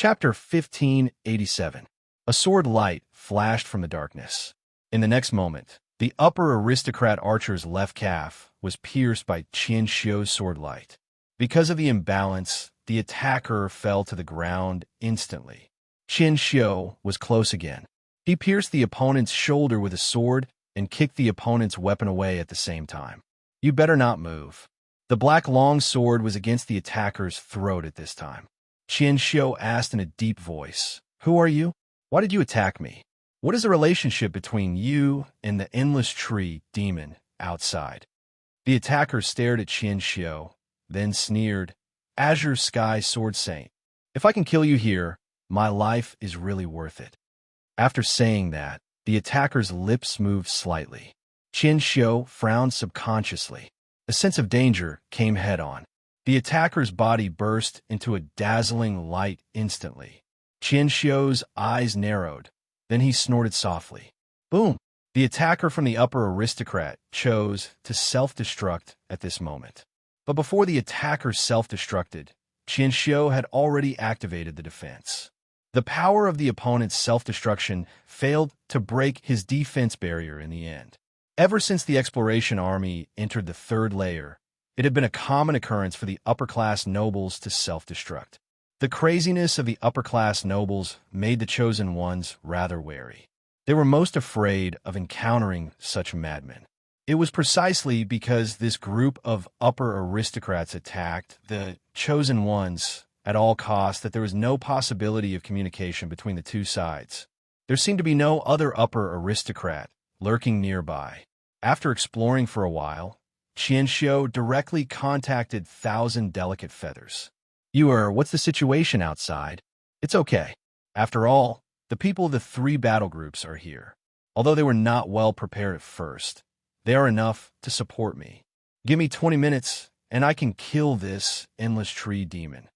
Chapter 1587. A sword light flashed from the darkness. In the next moment, the upper aristocrat archer's left calf was pierced by Qian Xiu's sword light. Because of the imbalance, the attacker fell to the ground instantly. Qian Xiu was close again. He pierced the opponent's shoulder with a sword and kicked the opponent's weapon away at the same time. "You better not move." The black long sword was against the attacker's throat at this time. Qian Xiu asked in a deep voice, "Who are you? Why did you attack me? What is the relationship between you and the endless tree demon outside?" The attacker stared at Qian Xiu, then sneered, "Azure Sky Sword Saint. If I can kill you here, my life is really worth it." After saying that, the attacker's lips moved slightly. Qian Xiu frowned subconsciously. A sense of danger came head-on. The attacker's body burst into a dazzling light instantly. Qian Xiu's eyes narrowed. Then he snorted softly. Boom! The attacker from the upper aristocrat chose to self-destruct at this moment. But before the attacker self-destructed, Qian Xiu had already activated the defense. The power of the opponent's self-destruction failed to break his defense barrier in the end. Ever since the exploration army entered the third layer, it had been a common occurrence for the upper-class nobles to self-destruct. The craziness of the upper-class nobles made the chosen ones rather wary. They were most afraid of encountering such madmen. It was precisely because this group of upper aristocrats attacked the chosen ones at all costs that there was no possibility of communication between the two sides. There seemed to be no other upper aristocrat lurking nearby. After exploring for a while, Qian Xiu directly contacted Thousand Delicate Feathers. What's the situation outside?" "It's okay. After all, the people of the three battle groups are here. Although they were not well prepared at first, they are enough to support me. Give me 20 minutes, and I can kill this endless tree demon."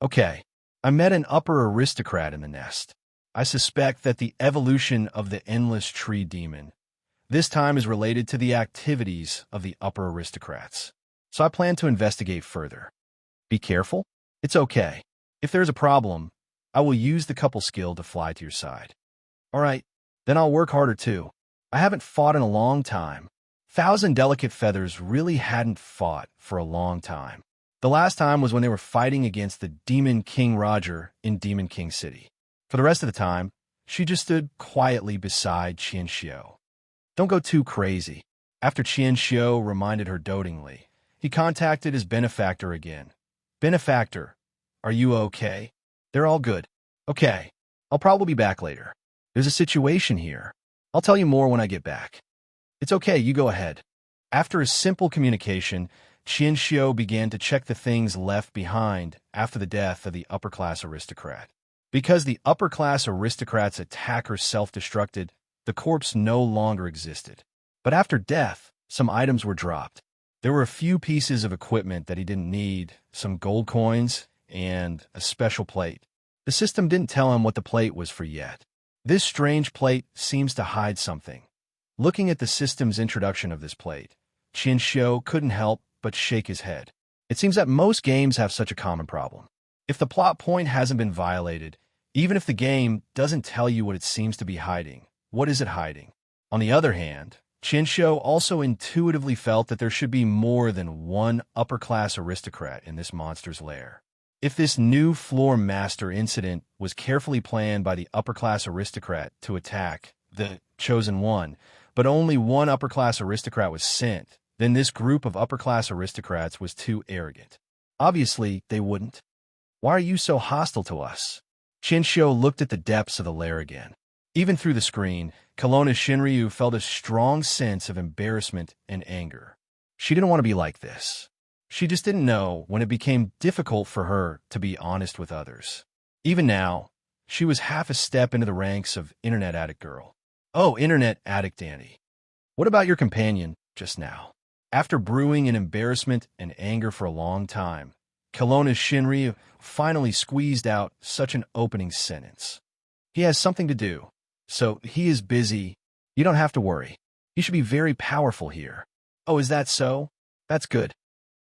"Okay, I met an upper aristocrat in the nest. I suspect that the evolution of the endless tree demon this time is related to the activities of the upper aristocrats. So I plan to investigate further. Be careful. It's okay. If there's a problem, I will use the couple skill to fly to your side." "All right, then I'll work harder too. I haven't fought in a long time." Thousand Delicate Feathers really hadn't fought for a long time. The last time was when they were fighting against the Demon King Roger in Demon King City. For the rest of the time, she just stood quietly beside Qian Xiu. "Don't go too crazy." After Qian Xiu reminded her dotingly, he contacted his benefactor again. "Benefactor, are you okay?" "They're all good." "Okay, I'll probably be back later. There's a situation here. I'll tell you more when I get back." "It's okay, you go ahead." After a simple communication, Qian Xiu began to check the things left behind after the death of the upper-class aristocrat. Because the upper-class aristocrat's attacker self-destructed, the corpse no longer existed. But after death, some items were dropped. There were a few pieces of equipment that he didn't need, some gold coins, and a special plate. The system didn't tell him what the plate was for yet. This strange plate seems to hide something. Looking at the system's introduction of this plate, Qian Xiu couldn't help but shake his head. It seems that most games have such a common problem. If the plot point hasn't been violated, even if the game doesn't tell you what it seems to be hiding, what is it hiding? On the other hand, Qian Xiu also intuitively felt that there should be more than one upper-class aristocrat in this monster's lair. If this new floor master incident was carefully planned by the upper-class aristocrat to attack the chosen one, but only one upper-class aristocrat was sent, then this group of upper-class aristocrats was too arrogant. Obviously, they wouldn't. "Why are you so hostile to us?" Qian Xiu looked at the depths of the lair again. Even through the screen, Kelowna Shinryu felt a strong sense of embarrassment and anger. She didn't want to be like this. She just didn't know when it became difficult for her to be honest with others. Even now, she was half a step into the ranks of Internet Addict Girl. "Oh, Internet Addict Annie. What about your companion just now?" After brewing in embarrassment and anger for a long time, Kelowna Shinryu finally squeezed out such an opening sentence. "He has something to do. So he is busy. You don't have to worry. He should be very powerful here." "Oh, is that so? That's good."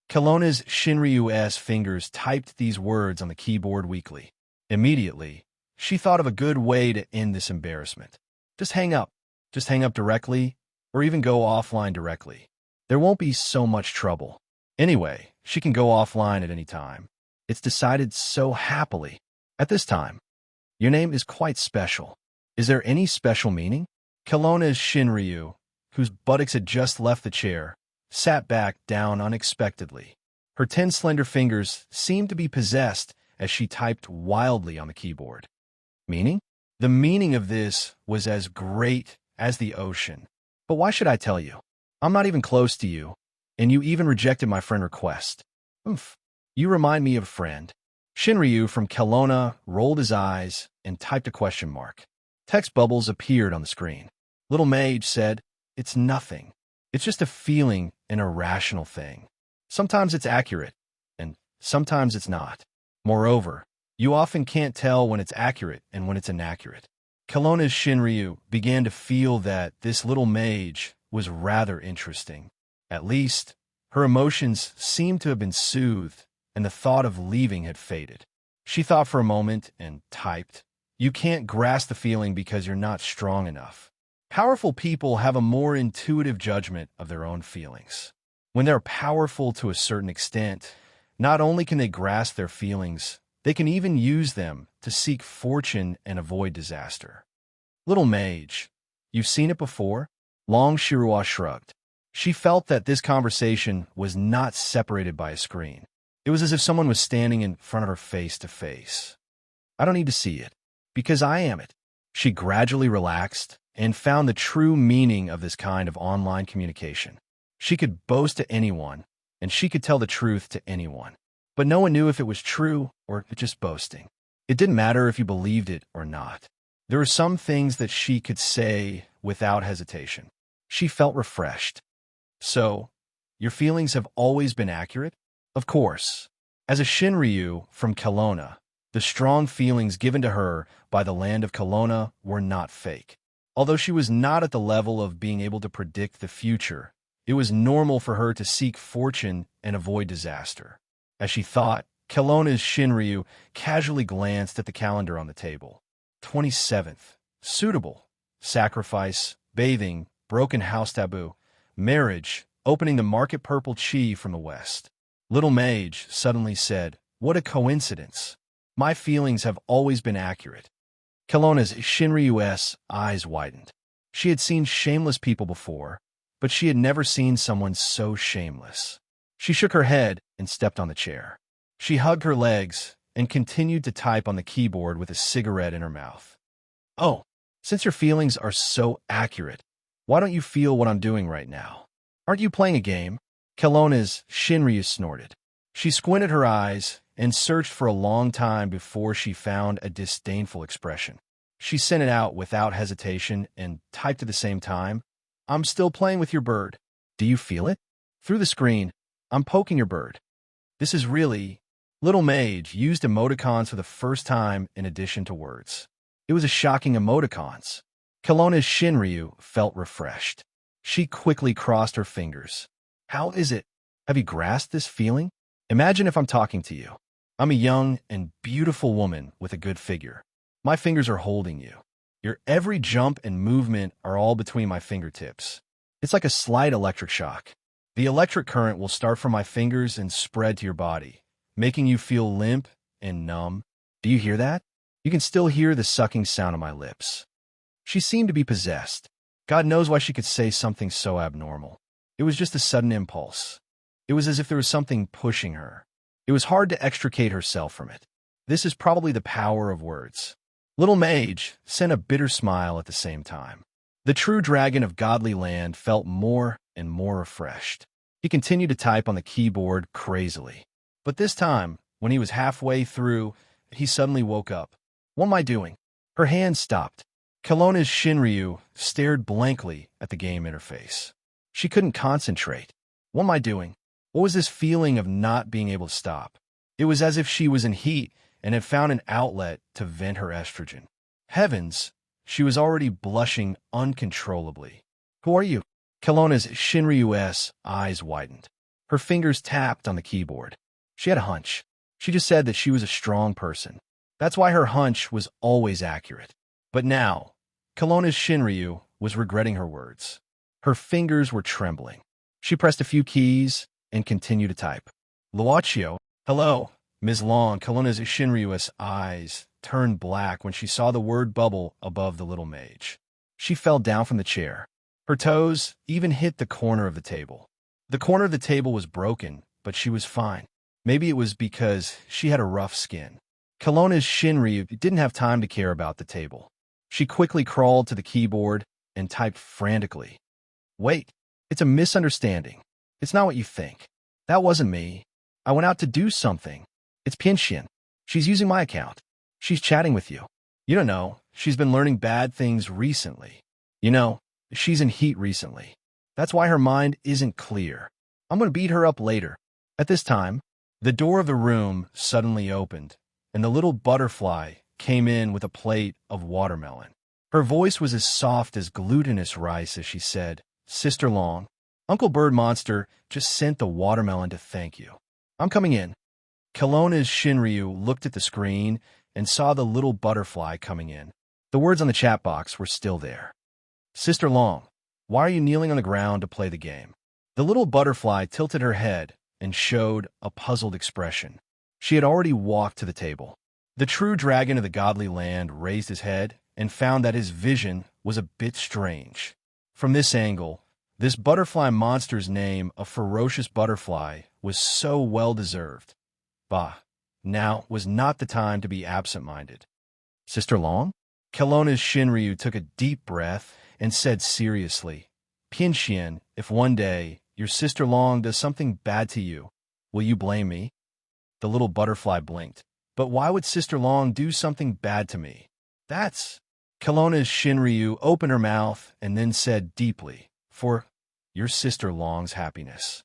Kelowna's Shinryu's fingers typed these words on the keyboard weakly. Immediately, she thought of a good way to end this embarrassment. Just hang up. Just hang up directly, or even go offline directly. There won't be so much trouble. Anyway, she can go offline at any time. It's decided so happily. At this time, your name is quite special. Is there any special meaning? Kelowna's Shinryu, whose buttocks had just left the chair, sat back down unexpectedly. Her 10 slender fingers seemed to be possessed as she typed wildly on the keyboard. Meaning? The meaning of this was as great as the ocean. But why should I tell you? I'm not even close to you, and you even rejected my friend request. Oof. You remind me of a friend. Shinryu from Kelowna rolled his eyes and typed a question mark. Text bubbles appeared on the screen. Little Mage said, "It's nothing. It's just a feeling, an irrational thing. Sometimes it's accurate, and sometimes it's not. Moreover, you often can't tell when it's accurate and when it's inaccurate." Kelowna's Shinryu began to feel that this little mage was rather interesting. At least, her emotions seemed to have been soothed, and the thought of leaving had faded. She thought for a moment and typed, "You can't grasp the feeling because you're not strong enough." Powerful people have a more intuitive judgment of their own feelings. When they're powerful to a certain extent, not only can they grasp their feelings, they can even use them to seek fortune and avoid disaster. Little Mage, you've seen it before? Long Shirua shrugged. She felt that this conversation was not separated by a screen. It was as if someone was standing in front of her face to face. I don't need to see it, because I am it. She gradually relaxed and found the true meaning of this kind of online communication. She could boast to anyone, and she could tell the truth to anyone. But no one knew if it was true or just boasting. It didn't matter if you believed it or not. There were some things that she could say without hesitation. She felt refreshed. So, your feelings have always been accurate? Of course. As a Shinryu from Kelowna, the strong feelings given to her by the land of Kelowna were not fake. Although she was not at the level of being able to predict the future, it was normal for her to seek fortune and avoid disaster. As she thought, Kelowna's Shinryu casually glanced at the calendar on the table. 27th. Suitable. Sacrifice, bathing, broken house taboo, marriage, opening the market purple chi from the west. Little Mage suddenly said, "What a coincidence. My feelings have always been accurate." Kelowna's Shinryu's eyes widened. She had seen shameless people before, but she had never seen someone so shameless. She shook her head and stepped on the chair. She hugged her legs and continued to type on the keyboard with a cigarette in her mouth. "Oh, since your feelings are so accurate, why don't you feel what I'm doing right now? Aren't you playing a game?" Kelowna's Shinryu snorted. She squinted her eyes and searched for a long time before she found a disdainful expression. She sent it out without hesitation and typed at the same time, "I'm still playing with your bird. Do you feel it? Through the screen, I'm poking your bird. This is really..." Little Mage used emoticons for the first time in addition to words. It was a shocking emoticons. Kelowna's Shinryu felt refreshed. She quickly crossed her fingers. "How is it? Have you grasped this feeling? Imagine if I'm talking to you. I'm a young and beautiful woman with a good figure. My fingers are holding you. Your every jump and movement are all between my fingertips. It's like a slight electric shock. The electric current will start from my fingers and spread to your body, making you feel limp and numb. Do you hear that? You can still hear the sucking sound of my lips." She seemed to be possessed. God knows why she could say something so abnormal. It was just a sudden impulse. It was as if there was something pushing her. It was hard to extricate herself from it. This is probably the power of words. Little Mage sent a bitter smile at the same time. The true dragon of godly land felt more and more refreshed. He continued to type on the keyboard crazily. But this time, when he was halfway through, he suddenly woke up. "What am I doing?" Her hand stopped. Kelowna's Shinryu stared blankly at the game interface. She couldn't concentrate. What am I doing? What was this feeling of not being able to stop? It was as if she was in heat and had found an outlet to vent her estrogen. Heavens, she was already blushing uncontrollably. "Who are you?" Kelowna's Shinryu's eyes widened. Her fingers tapped on the keyboard. She had a hunch. She just said that she was a strong person. That's why her hunch was always accurate. But now, Kelowna's Shinryu was regretting her words. Her fingers were trembling. She pressed a few keys and continued to type. Luochio, hello. Ms. Long, Kelowna's Shinryu's eyes turned black when she saw the word bubble above the little mage. She fell down from the chair. Her toes even hit the corner of the table. The corner of the table was broken, but she was fine. Maybe it was because she had a rough skin. Kelowna's Shinryu didn't have time to care about the table. She quickly crawled to the keyboard and typed frantically. Wait, it's a misunderstanding. It's not what you think. That wasn't me. I went out to do something. It's Pianxian. She's using my account. She's chatting with you. You don't know, she's been learning bad things recently. You know, she's in heat recently. That's why her mind isn't clear. I'm going to beat her up later. At this time, the door of the room suddenly opened, and the little butterfly came in with a plate of watermelon. Her voice was as soft as glutinous rice as she said, Sister Long, Uncle Bird Monster just sent the watermelon to thank you. I'm coming in. Kelowna's Shinryu looked at the screen and saw the little butterfly coming in. The words on the chat box were still there. Sister Long, why are you kneeling on the ground to play the game? The little butterfly tilted her head and showed a puzzled expression. She had already walked to the table. The true dragon of the godly land raised his head and found that his vision was a bit strange. From this angle, this butterfly monster's name, a ferocious butterfly, was so well-deserved. Bah, now was not the time to be absent-minded. Sister Long? Kelowna's Shinryu took a deep breath and said seriously, Pianxian, if one day your Sister Long does something bad to you, will you blame me? The little butterfly blinked. But why would Sister Long do something bad to me? That's... Kelowna's Shinryu opened her mouth and then said deeply, for your Sister Long's happiness.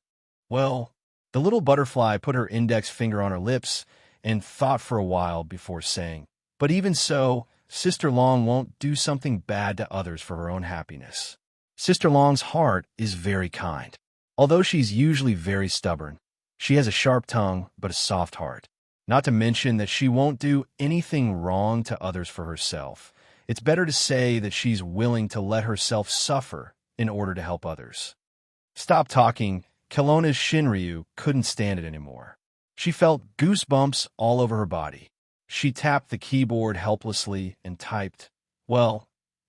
Well, the little butterfly put her index finger on her lips and thought for a while before saying, but even so, Sister Long won't do something bad to others for her own happiness. Sister Long's heart is very kind. Although she's usually very stubborn, she has a sharp tongue but a soft heart. Not to mention that she won't do anything wrong to others for herself. It's better to say that she's willing to let herself suffer in order to help others. Stop talking. Kelowna's Shinryu couldn't stand it anymore. She felt goosebumps all over her body. She tapped the keyboard helplessly and typed, well,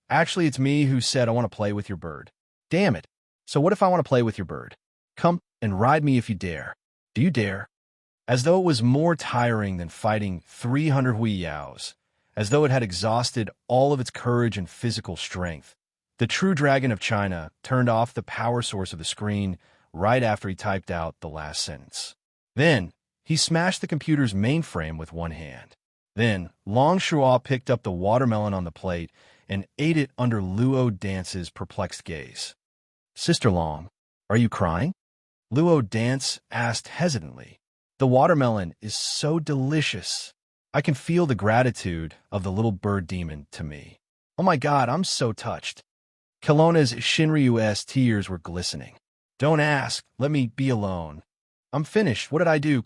actually it's me who said I want to play with your bird. Damn it. So what if I want to play with your bird? Come and ride me if you dare. Do you dare? As though it was more tiring than fighting 300 Huiyaos, as though it had exhausted all of its courage and physical strength, the true dragon of China turned off the power source of the screen right after he typed out the last sentence. Then, he smashed the computer's mainframe with one hand. Then, Long Shua picked up the watermelon on the plate and ate it under Luo Dance's perplexed gaze. Sister Long, are you crying? Luo Dance asked hesitantly. The watermelon is so delicious. I can feel the gratitude of the little bird demon to me. Oh my God, I'm so touched. Kelowna's Shinryu's tears were glistening. Don't ask, let me be alone. I'm finished, what did I do, ?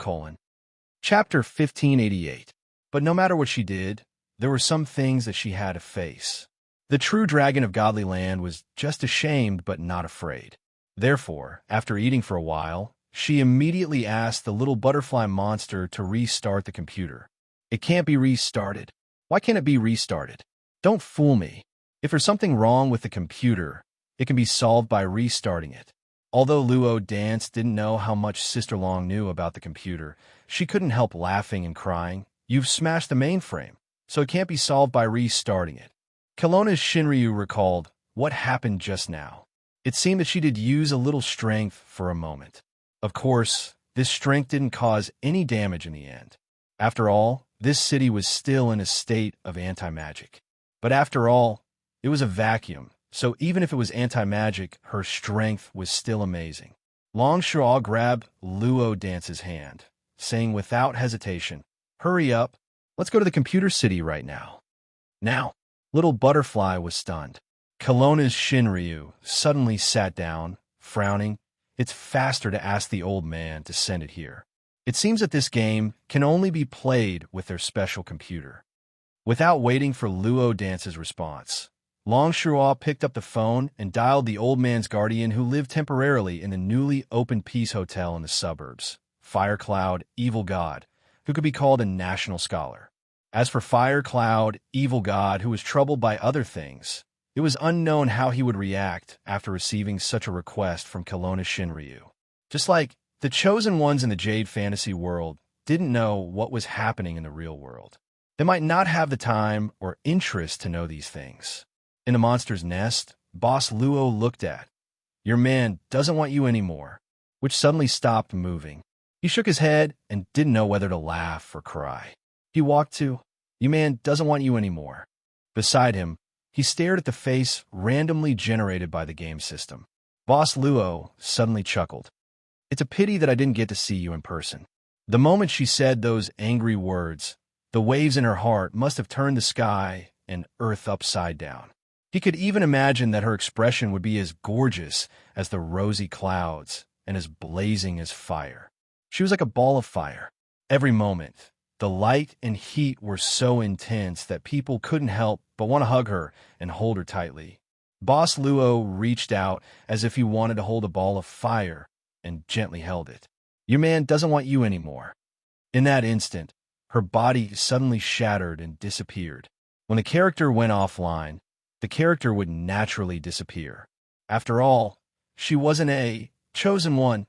Chapter 1588. But no matter what she did, there were some things that she had to face. The true dragon of godly land was just ashamed but not afraid. Therefore, after eating for a while, she immediately asked the little butterfly monster to restart the computer. It can't be restarted. Why can't it be restarted? Don't fool me. If there's something wrong with the computer, it can be solved by restarting it. Although Luo Dance didn't know how much Sister Long knew about the computer, she couldn't help laughing and crying. You've smashed the mainframe, so it can't be solved by restarting it. Kelowna's Shinryu recalled what happened just now. It seemed that she did use a little strength for a moment. Of course, this strength didn't cause any damage in the end. After all, this city was still in a state of anti-magic. But after all, it was a vacuum, so even if it was anti-magic, her strength was still amazing. Long Shua grabbed Luo Dance's hand, saying without hesitation, hurry up, let's go to the computer city right now. Now, little butterfly was stunned. Kelowna's Shinryu suddenly sat down, frowning. It's faster to ask the old man to send it here. It seems that this game can only be played with their special computer. Without waiting for Luo Dance's response, Longshua picked up the phone and dialed the old man's guardian who lived temporarily in the newly opened Peace Hotel in the suburbs, Firecloud, Evil God, who could be called a national scholar. As for Firecloud, Evil God, who was troubled by other things, it was unknown how he would react after receiving such a request from Kelowna Shinryu. Just like the chosen ones in the Jade fantasy world didn't know what was happening in the real world. They might not have the time or interest to know these things. In the monster's nest, Boss Luo looked at, "Your man doesn't want you anymore," which suddenly stopped moving. He shook his head and didn't know whether to laugh or cry. He walked to, "Your man doesn't want you anymore." Beside him, he stared at the face randomly generated by the game system. Boss Luo suddenly chuckled. "It's a pity that I didn't get to see you in person." The moment she said those angry words, the waves in her heart must have turned the sky and earth upside down. He could even imagine that her expression would be as gorgeous as the rosy clouds and as blazing as fire. She was like a ball of fire. Every moment, the light and heat were so intense that people couldn't help but want to hug her and hold her tightly. Boss Luo reached out as if he wanted to hold a ball of fire and gently held it. "Your man doesn't want you anymore." In that instant, her body suddenly shattered and disappeared. When the character went offline, the character would naturally disappear. After all, she wasn't a chosen one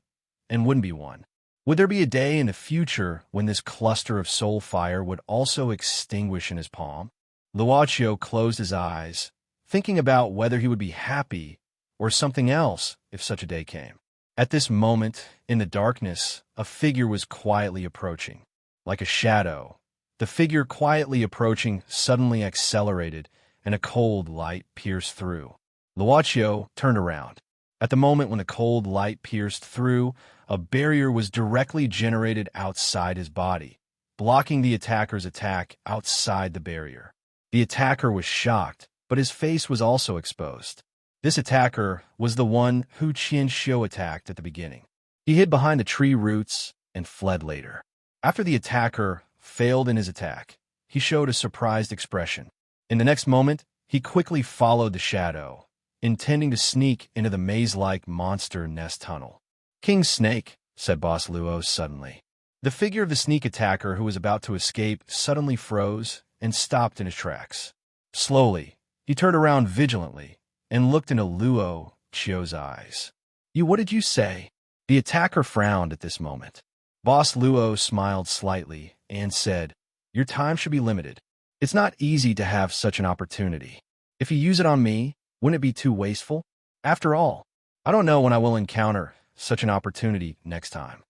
and wouldn't be one. Would there be a day in the future when this cluster of soul fire would also extinguish in his palm? Luochio closed his eyes, thinking about whether he would be happy or something else if such a day came. At this moment, in the darkness, a figure was quietly approaching. Like a shadow, the figure quietly approaching suddenly accelerated, and a cold light pierced through. Luochio turned around. At the moment when the cold light pierced through, a barrier was directly generated outside his body, blocking the attacker's attack outside the barrier. The attacker was shocked, but his face was also exposed. This attacker was the one who Qianxiu attacked at the beginning. He hid behind the tree roots and fled later. After the attacker failed in his attack, he showed a surprised expression. In the next moment, he quickly followed the shadow, intending to sneak into the maze-like monster nest tunnel. "King Snake," said Boss Luo suddenly. The figure of the sneak attacker who was about to escape suddenly froze and stopped in his tracks. Slowly, he turned around vigilantly and looked into Luo Chio's eyes. What did you say?" The attacker frowned at this moment. Boss Luo smiled slightly and said, "Your time should be limited. It's not easy to have such an opportunity. If you use it on me, wouldn't it be too wasteful? After all, I don't know when I will encounter such an opportunity next time."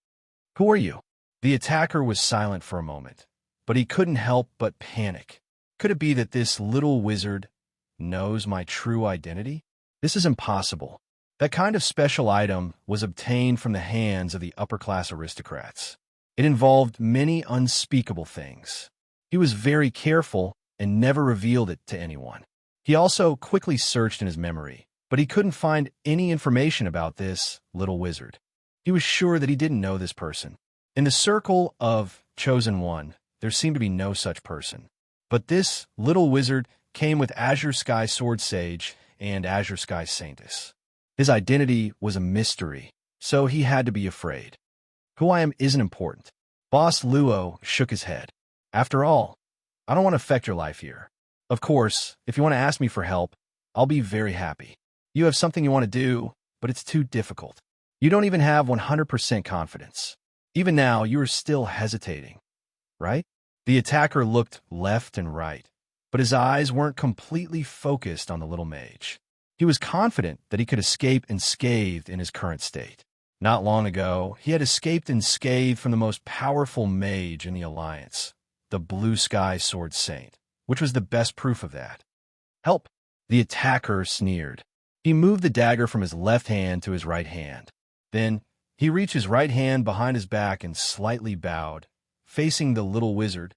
"Who are you?" The attacker was silent for a moment, but he couldn't help but panic. Could it be that this little wizard knows my true identity? This is impossible. That kind of special item was obtained from the hands of the upper-class aristocrats. It involved many unspeakable things. He was very careful and never revealed it to anyone. He also quickly searched in his memory, but he couldn't find any information about this little wizard. He was sure that he didn't know this person. In the circle of Chosen One, there seemed to be no such person. But this little wizard came with Azure Sky Sword Sage and Azure Sky Saintess. His identity was a mystery, so he had to be afraid. Who I am isn't important. Boss Luo shook his head. After all, I don't want to affect your life here. Of course, if you want to ask me for help, I'll be very happy. You have something you want to do, but it's too difficult. You don't even have 100% confidence. Even now, you are still hesitating, right? The attacker looked left and right, but his eyes weren't completely focused on the little mage. He was confident that he could escape unscathed in his current state. Not long ago, he had escaped unscathed from the most powerful mage in the Alliance, the Blue Sky Sword Saint, which was the best proof of that. "Help!" The attacker sneered. He moved the dagger from his left hand to his right hand. Then, he reached his right hand behind his back and slightly bowed, facing the little wizard.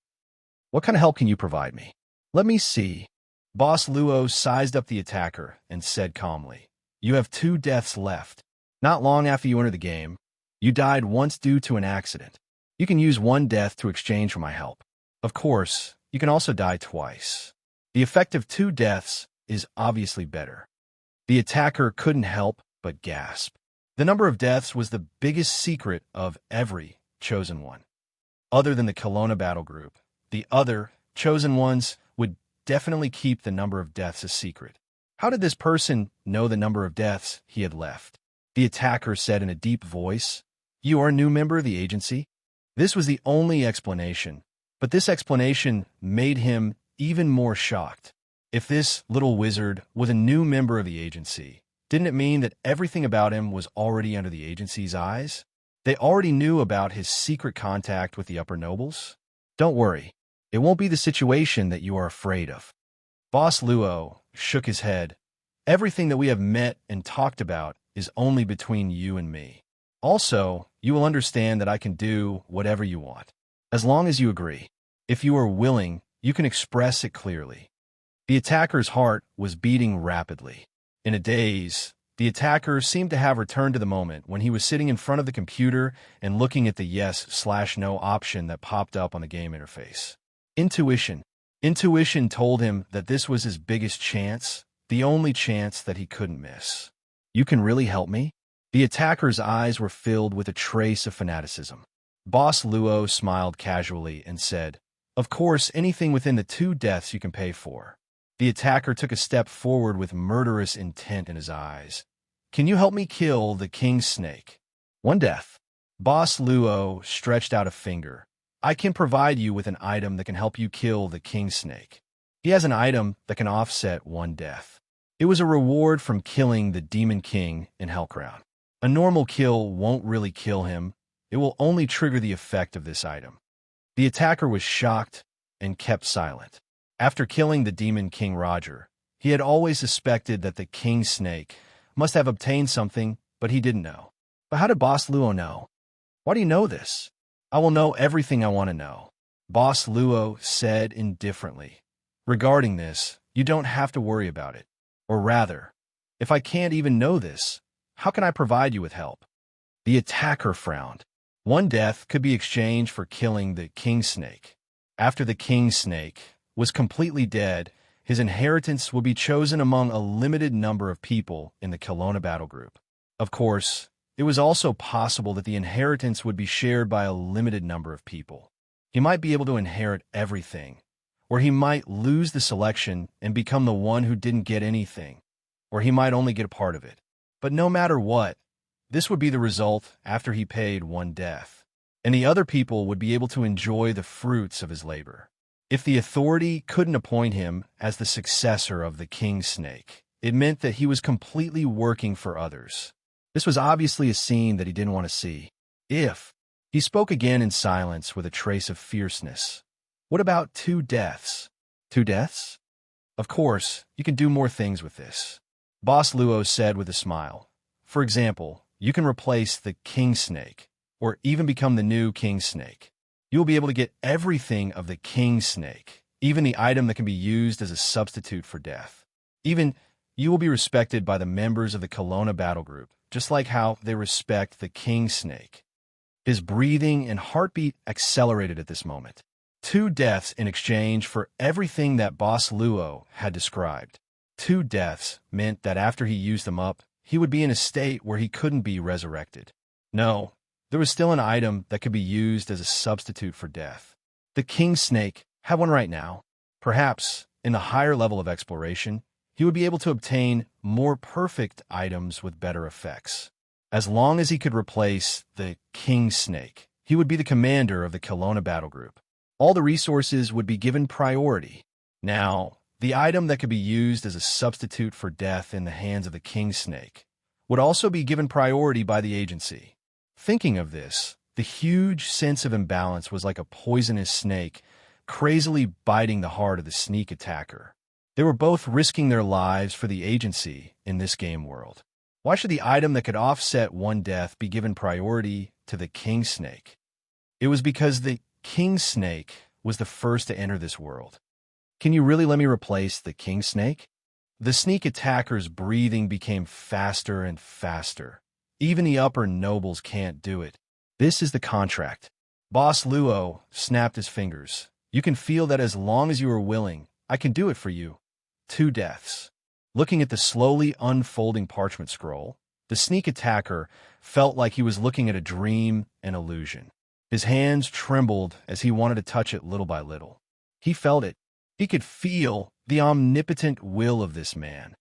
"What kind of help can you provide me?" "Let me see." Boss Luo sized up the attacker and said calmly, "You have 2 deaths left. Not long after you entered the game, you died once due to an accident. You can use 1 death to exchange for my help. Of course, You can also die twice. The effect of 2 deaths is obviously better. The attacker couldn't help but gasp. The number of deaths was the biggest secret of every chosen one. Other than the Kelowna battle group, the other chosen ones would definitely keep the number of deaths a secret. How did this person know the number of deaths he had left? The attacker said in a deep voice, "You are a new member of the agency?" This was the only explanation, but this explanation made him even more shocked. If this little wizard was a new member of the agency, didn't it mean that everything about him was already under the agency's eyes? They already knew about his secret contact with the upper nobles? Don't worry, it won't be the situation that you are afraid of. Boss Luo shook his head. Everything that we have met and talked about is only between you and me. Also, you will understand that I can do whatever you want, as long as you agree. If you are willing, you can express it clearly. The attacker's heart was beating rapidly. In a daze, the attacker seemed to have returned to the moment when he was sitting in front of the computer and looking at the yes/no option that popped up on the game interface. Intuition. Intuition told him that this was his biggest chance, the only chance that he couldn't miss. You can really help me? The attacker's eyes were filled with a trace of fanaticism. Boss Luo smiled casually and said, "Of course, anything within the 2 deaths you can pay for." The attacker took a step forward with murderous intent in his eyes. "Can you help me kill the king snake?" 1 death. Boss Luo stretched out a finger. "I can provide you with an item that can help you kill the king snake." He has an item that can offset 1 death. It was a reward from killing the demon king in Hellcrown. A normal kill won't really kill him. It will only trigger the effect of this item. The attacker was shocked and kept silent. After killing the demon king Roger, he had always suspected that the king snake must have obtained something, but he didn't know. But how did Boss Luo know? Why do you know this? I will know everything I want to know. Boss Luo said indifferently. Regarding this, you don't have to worry about it. Or rather, if I can't even know this, how can I provide you with help? The attacker frowned. 1 death could be exchanged for killing the king snake. After the king snake was completely dead, his inheritance would be chosen among a limited number of people in the Kelowna battle group. Of course, it was also possible that the inheritance would be shared by a limited number of people. He might be able to inherit everything, or he might lose the selection and become the one who didn't get anything, or he might only get a part of it. But no matter what, this would be the result after he paid 1 death, and the other people would be able to enjoy the fruits of his labor. If the authority couldn't appoint him as the successor of the king snake, it meant that he was completely working for others. This was obviously a scene that he didn't want to see. He spoke again in silence with a trace of fierceness. What about 2 deaths? 2 deaths? Of course, you can do more things with this. Boss Luo said with a smile. For example, you can replace the king snake, or even become the new king snake. You will be able to get everything of the king snake, even the item that can be used as a substitute for death. Even you will be respected by the members of the Kelowna battle group, just like how they respect the king snake. His breathing and heartbeat accelerated at this moment. 2 deaths in exchange for everything that Boss Luo had described. 2 deaths meant that after he used them up, he would be in a state where he couldn't be resurrected. No, there was still an item that could be used as a substitute for death. The king snake had one right now. Perhaps, in the higher level of exploration, he would be able to obtain more perfect items with better effects. As long as he could replace the king snake, he would be the commander of the Kelowna battle group. All the resources would be given priority. Now, the item that could be used as a substitute for death in the hands of the king snake would also be given priority by the agency. Thinking of this, the huge sense of imbalance was like a poisonous snake, crazily biting the heart of the sneak attacker. They were both risking their lives for the agency in this game world. Why should the item that could offset 1 death be given priority to the king snake? It was because the king snake was the first to enter this world. Can you really let me replace the king snake? The sneak attacker's breathing became faster and faster. Even the upper nobles can't do it. This is the contract. Boss Luo snapped his fingers. You can feel that as long as you are willing, I can do it for you. 2 deaths. Looking at the slowly unfolding parchment scroll, the sneak attacker felt like he was looking at a dream and illusion. His hands trembled as he wanted to touch it little by little. He felt it. He could feel the omnipotent will of this man.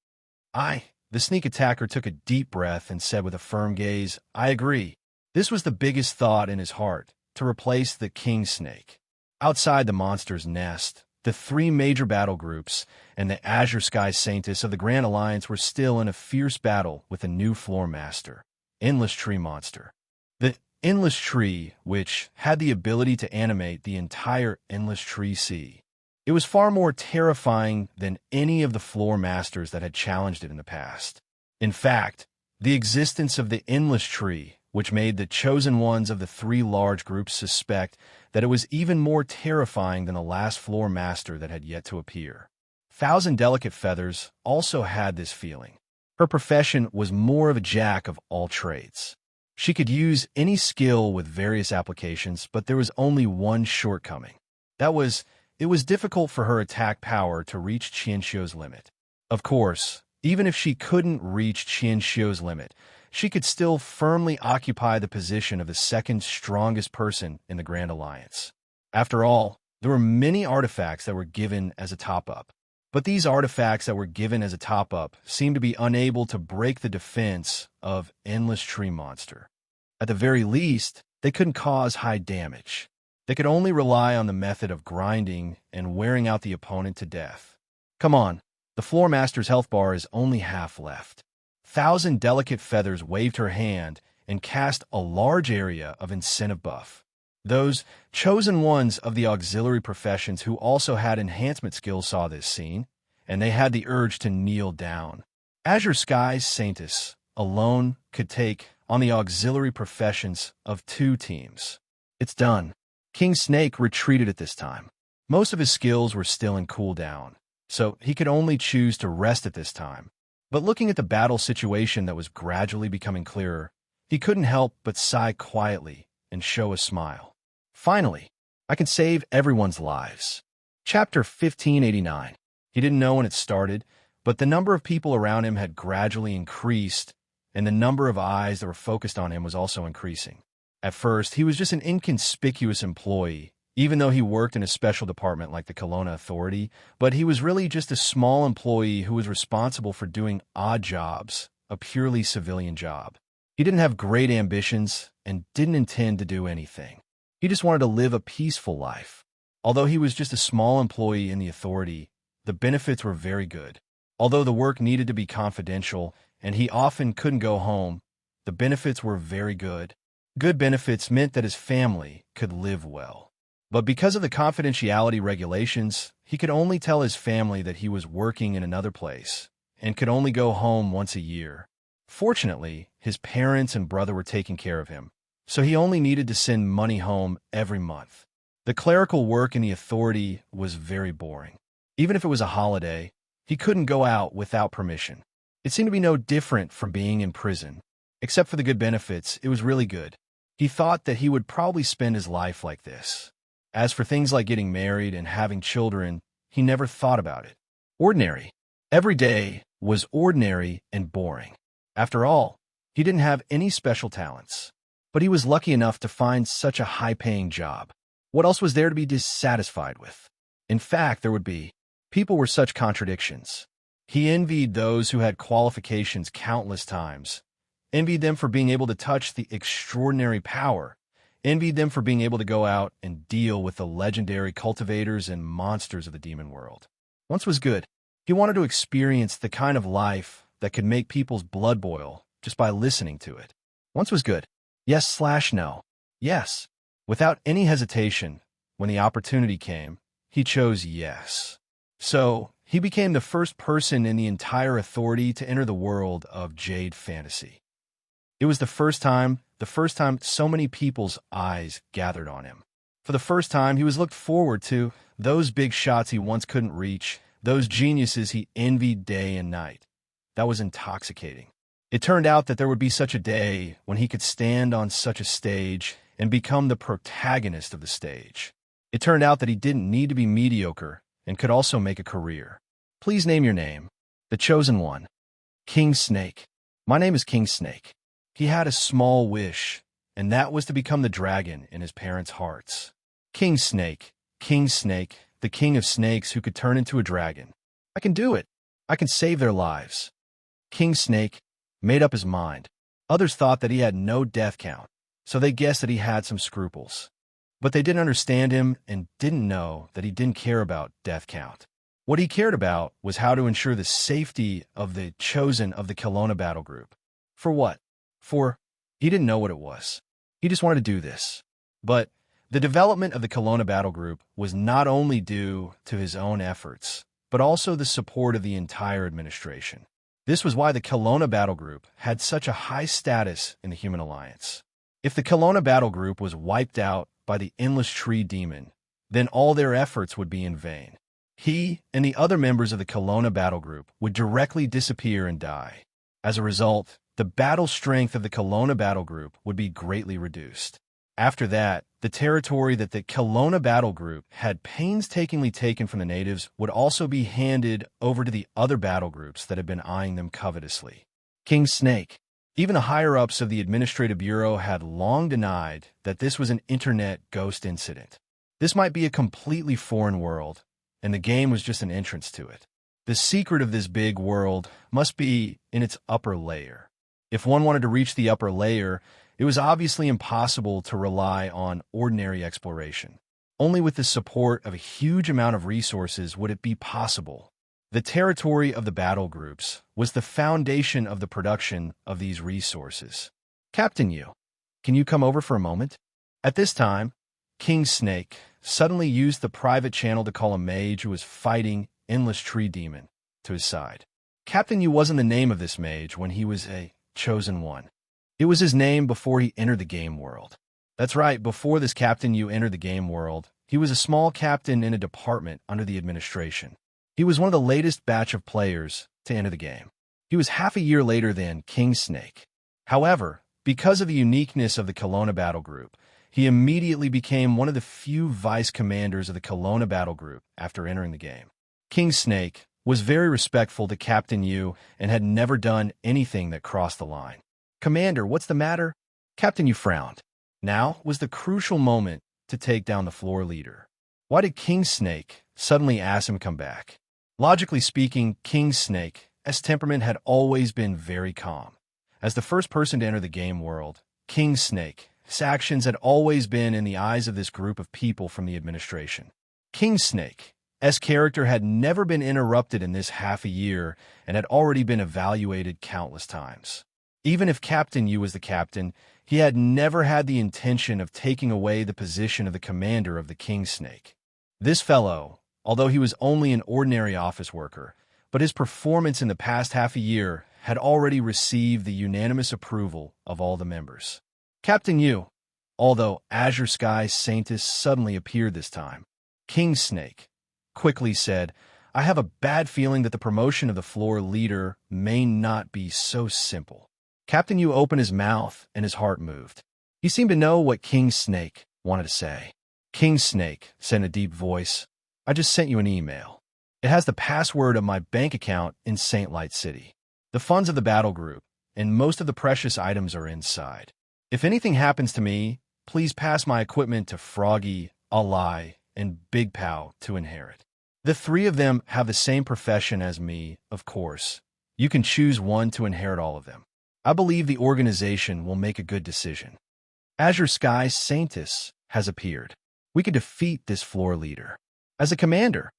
The sneak attacker took a deep breath and said with a firm gaze, I agree. This was the biggest thought in his heart, to replace the king snake. Outside the monster's nest, the 3 major battle groups and the Azure Sky Saintess of the Grand Alliance were still in a fierce battle with a new floor master, Endless Tree Monster. The Endless Tree, which had the ability to animate the entire Endless Tree Sea. It was far more terrifying than any of the floor masters that had challenged it in the past. In fact, the existence of the Endless Tree, which made the chosen ones of the 3 large groups suspect that it was even more terrifying than the last floor master that had yet to appear. Thousand Delicate Feathers also had this feeling. Her profession was more of a jack of all trades. She could use any skill with various applications, but there was only one shortcoming. It was difficult for her attack power to reach Qianxiu's limit. Of course, even if she couldn't reach Qianxiu's limit, she could still firmly occupy the position of the second strongest person in the Grand Alliance. After all, there were many artifacts that were given as a top-up. But these artifacts that were given as a top-up seemed to be unable to break the defense of Endless Tree Monster. At the very least, they couldn't cause high damage. They could only rely on the method of grinding and wearing out the opponent to death. Come on, the floor master's health bar is only half left. Thousand Delicate Feathers waved her hand and cast a large area of incentive buff. Those chosen ones of the auxiliary professions who also had enhancement skills saw this scene, and they had the urge to kneel down. Azure Sky's Saintess alone could take on the auxiliary professions of 2 teams. It's done. King Snake retreated at this time. Most of his skills were still in cooldown, so he could only choose to rest at this time. But looking at the battle situation that was gradually becoming clearer, he couldn't help but sigh quietly and show a smile. Finally, I can save everyone's lives. Chapter 1589. He didn't know when it started, but the number of people around him had gradually increased, and the number of eyes that were focused on him was also increasing. At first, he was just an inconspicuous employee, even though he worked in a special department like the Kelowna Authority, but he was really just a small employee who was responsible for doing odd jobs, a purely civilian job. He didn't have great ambitions and didn't intend to do anything. He just wanted to live a peaceful life. Although he was just a small employee in the authority, the benefits were very good. Although the work needed to be confidential and he often couldn't go home, the benefits were very good. Good benefits meant that his family could live well. But because of the confidentiality regulations, he could only tell his family that he was working in another place and could only go home once a year. Fortunately, his parents and brother were taking care of him, so he only needed to send money home every month. The clerical work in the authority was very boring. Even if it was a holiday, he couldn't go out without permission. It seemed to be no different from being in prison. Except for the good benefits, it was really good. He thought that he would probably spend his life like this. As for things like getting married and having children, he never thought about it. Ordinary. Every day was ordinary and boring. After all, he didn't have any special talents. But he was lucky enough to find such a high-paying job. What else was there to be dissatisfied with? In fact, there would be. People were such contradictions. He envied those who had qualifications countless times. Envied them for being able to touch the extraordinary power. Envied them for being able to go out and deal with the legendary cultivators and monsters of the demon world. Once was good. He wanted to experience the kind of life that could make people's blood boil just by listening to it. Once was good. Yes/no. Yes. Without any hesitation, when the opportunity came, he chose yes. So, he became the first person in the entire authority to enter the world of Jade Fantasy. It was the first time so many people's eyes gathered on him. For the first time, he was looked forward to, those big shots he once couldn't reach, those geniuses he envied day and night. That was intoxicating. It turned out that there would be such a day when he could stand on such a stage and become the protagonist of the stage. It turned out that he didn't need to be mediocre and could also make a career. Please name your name. The chosen one. King Snake. My name is King Snake. He had a small wish, and that was to become the dragon in his parents' hearts. King Snake, the king of snakes who could turn into a dragon. I can do it. I can save their lives. King Snake made up his mind. Others thought that he had no death count, so they guessed that he had some scruples. But they didn't understand him and didn't know that he didn't care about death count. What he cared about was how to ensure the safety of the chosen of the Kelowna battle group. For what? He didn't know what it was. He just wanted to do this. But the development of the Kelowna battle group was not only due to his own efforts, but also the support of the entire administration. This was why the Kelowna battle group had such a high status in the Human Alliance. If the Kelowna battle group was wiped out by the endless tree demon, then all their efforts would be in vain. He and the other members of the Kelowna battle group would directly disappear and die. As a result, the battle strength of the Kelowna battle group would be greatly reduced. After that, the territory that the Kelowna battle group had painstakingly taken from the natives would also be handed over to the other battle groups that had been eyeing them covetously. King Snake. Even the higher-ups of the Administrative Bureau had long denied that this was an internet ghost incident. This might be a completely foreign world, and the game was just an entrance to it. The secret of this big world must be in its upper layer. If one wanted to reach the upper layer, it was obviously impossible to rely on ordinary exploration. Only with the support of a huge amount of resources would it be possible. The territory of the battle groups was the foundation of the production of these resources. Captain Yu, can you come over for a moment? At this time, King Snake suddenly used the private channel to call a mage who was fighting Endless Tree Demon to his side. Captain Yu wasn't the name of this mage when he was a chosen one. It was his name before he entered the game world. That's right, before this Captain Yu entered the game world, he was a small captain in a department under the administration. He was one of the latest batch of players to enter the game. He was half a year later than King Snake. However, because of the uniqueness of the Kelowna battle group, he immediately became one of the few vice commanders of the Kelowna battle group after entering the game. King Snake was very respectful to Captain Yu and had never done anything that crossed the line. Commander, what's the matter? Captain Yu frowned. Now was the crucial moment to take down the floor leader. Why did King Snake suddenly ask him to come back? Logically speaking, King Snake's temperament had always been very calm. As the first person to enter the game world, King Snake's actions had always been in the eyes of this group of people from the administration. King Snake's character had never been interrupted in this half a year and had already been evaluated countless times. Even if Captain Yu was the captain, he had never had the intention of taking away the position of the commander of the King Snake. This fellow, although he was only an ordinary office worker, but his performance in the past half a year had already received the unanimous approval of all the members. Captain Yu, although Azure Sky Saintus suddenly appeared this time, King Snake quickly said, I have a bad feeling that the promotion of the floor leader may not be so simple. Captain Yu opened his mouth and his heart moved. He seemed to know what King Snake wanted to say. King Snake said in a deep voice, I just sent you an email. It has the password of my bank account in St. Light City. The funds of the battle group and most of the precious items are inside. If anything happens to me, please pass my equipment to Froggy, Alai, and Big Pow to inherit. The three of them have the same profession as me, of course. You can choose one to inherit all of them. I believe the organization will make a good decision. Azure Sky Saintus has appeared. We could defeat this floor leader. As a commander,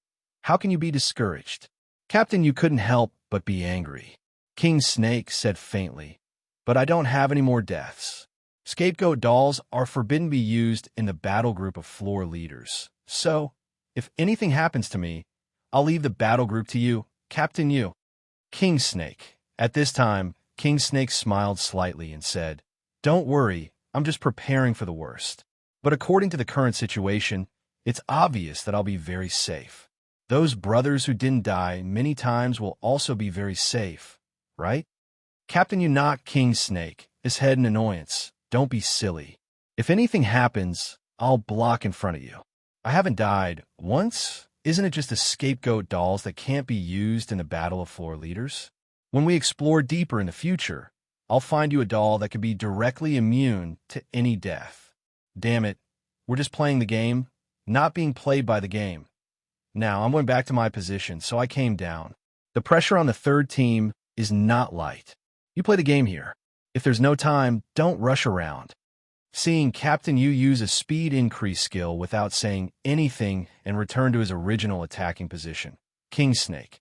how can you be discouraged? Captain, you couldn't help but be angry. King Snake said faintly, but I don't have any more deaths. Scapegoat dolls are forbidden to be used in the battle group of floor leaders. So, if anything happens to me, I'll leave the battle group to you, Captain Yu. King Snake. At this time, King Snake smiled slightly and said, Don't worry, I'm just preparing for the worst. But according to the current situation, it's obvious that I'll be very safe. Those brothers who didn't die many times will also be very safe, right? Captain Yu knocked King Snake, his head in annoyance. Don't be silly. If anything happens, I'll block in front of you. I haven't died once. Isn't it just a scapegoat dolls that can't be used in the battle of floor leaders? When we explore deeper in the future, I'll find you a doll that can be directly immune to any death. Damn it, we're just playing the game, not being played by the game. Now, I'm going back to my position, so I came down. The pressure on the third team is not light. You play the game here. If there's no time, don't rush around. Seeing Captain Yu use a speed increase skill without saying anything and return to his original attacking position. King Snake.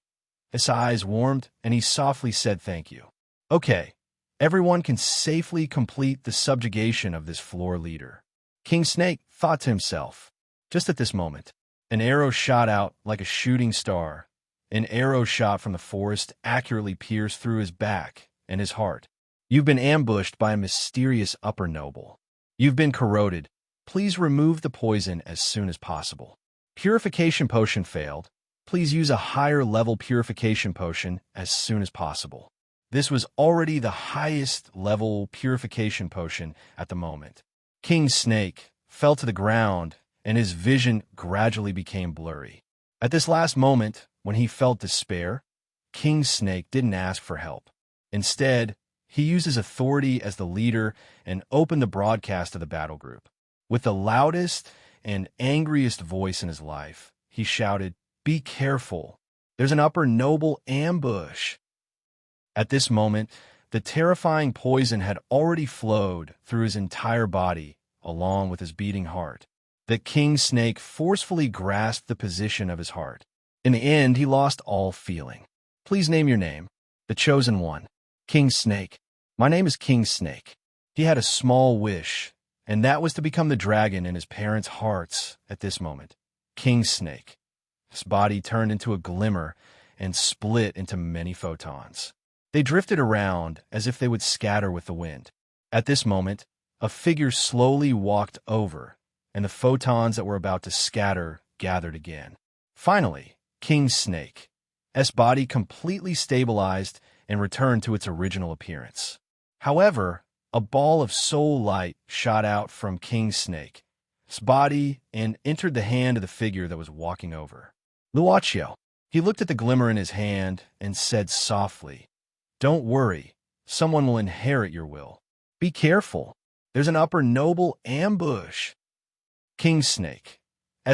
His eyes warmed, and he softly said thank you. Okay, everyone can safely complete the subjugation of this floor leader. King Snake thought to himself. Just at this moment, an arrow shot out like a shooting star. An arrow shot from the forest accurately pierced through his back and his heart. You've been ambushed by a mysterious upper noble. You've been corroded. Please remove the poison as soon as possible. Purification potion failed. Please use a higher level purification potion as soon as possible. This was already the highest level purification potion at the moment. King Snake fell to the ground and his vision gradually became blurry. At this last moment, when he felt despair, King Snake didn't ask for help. Instead, he used his authority as the leader and opened the broadcast of the battle group. With the loudest and angriest voice in his life, he shouted, "Be careful! There's an upper noble ambush!" At this moment, the terrifying poison had already flowed through his entire body, along with his beating heart. The King Snake forcefully grasped the position of his heart. In the end, he lost all feeling. Please name your name. The Chosen One. King Snake. My name is King Snake. He had a small wish, and that was to become the dragon in his parents' hearts at this moment. King Snake. His body turned into a glimmer and split into many photons. They drifted around as if they would scatter with the wind. At this moment, a figure slowly walked over, and the photons that were about to scatter gathered again. Finally, King Snake's body completely stabilized and returned to its original appearance. However, a ball of soul light shot out from King Snake's body and entered the hand of the figure that was walking over. Luaccio. He looked at the glimmer in his hand and said softly, "Don't worry, someone will inherit your will. Be careful, there's an upper noble ambush." King Snake's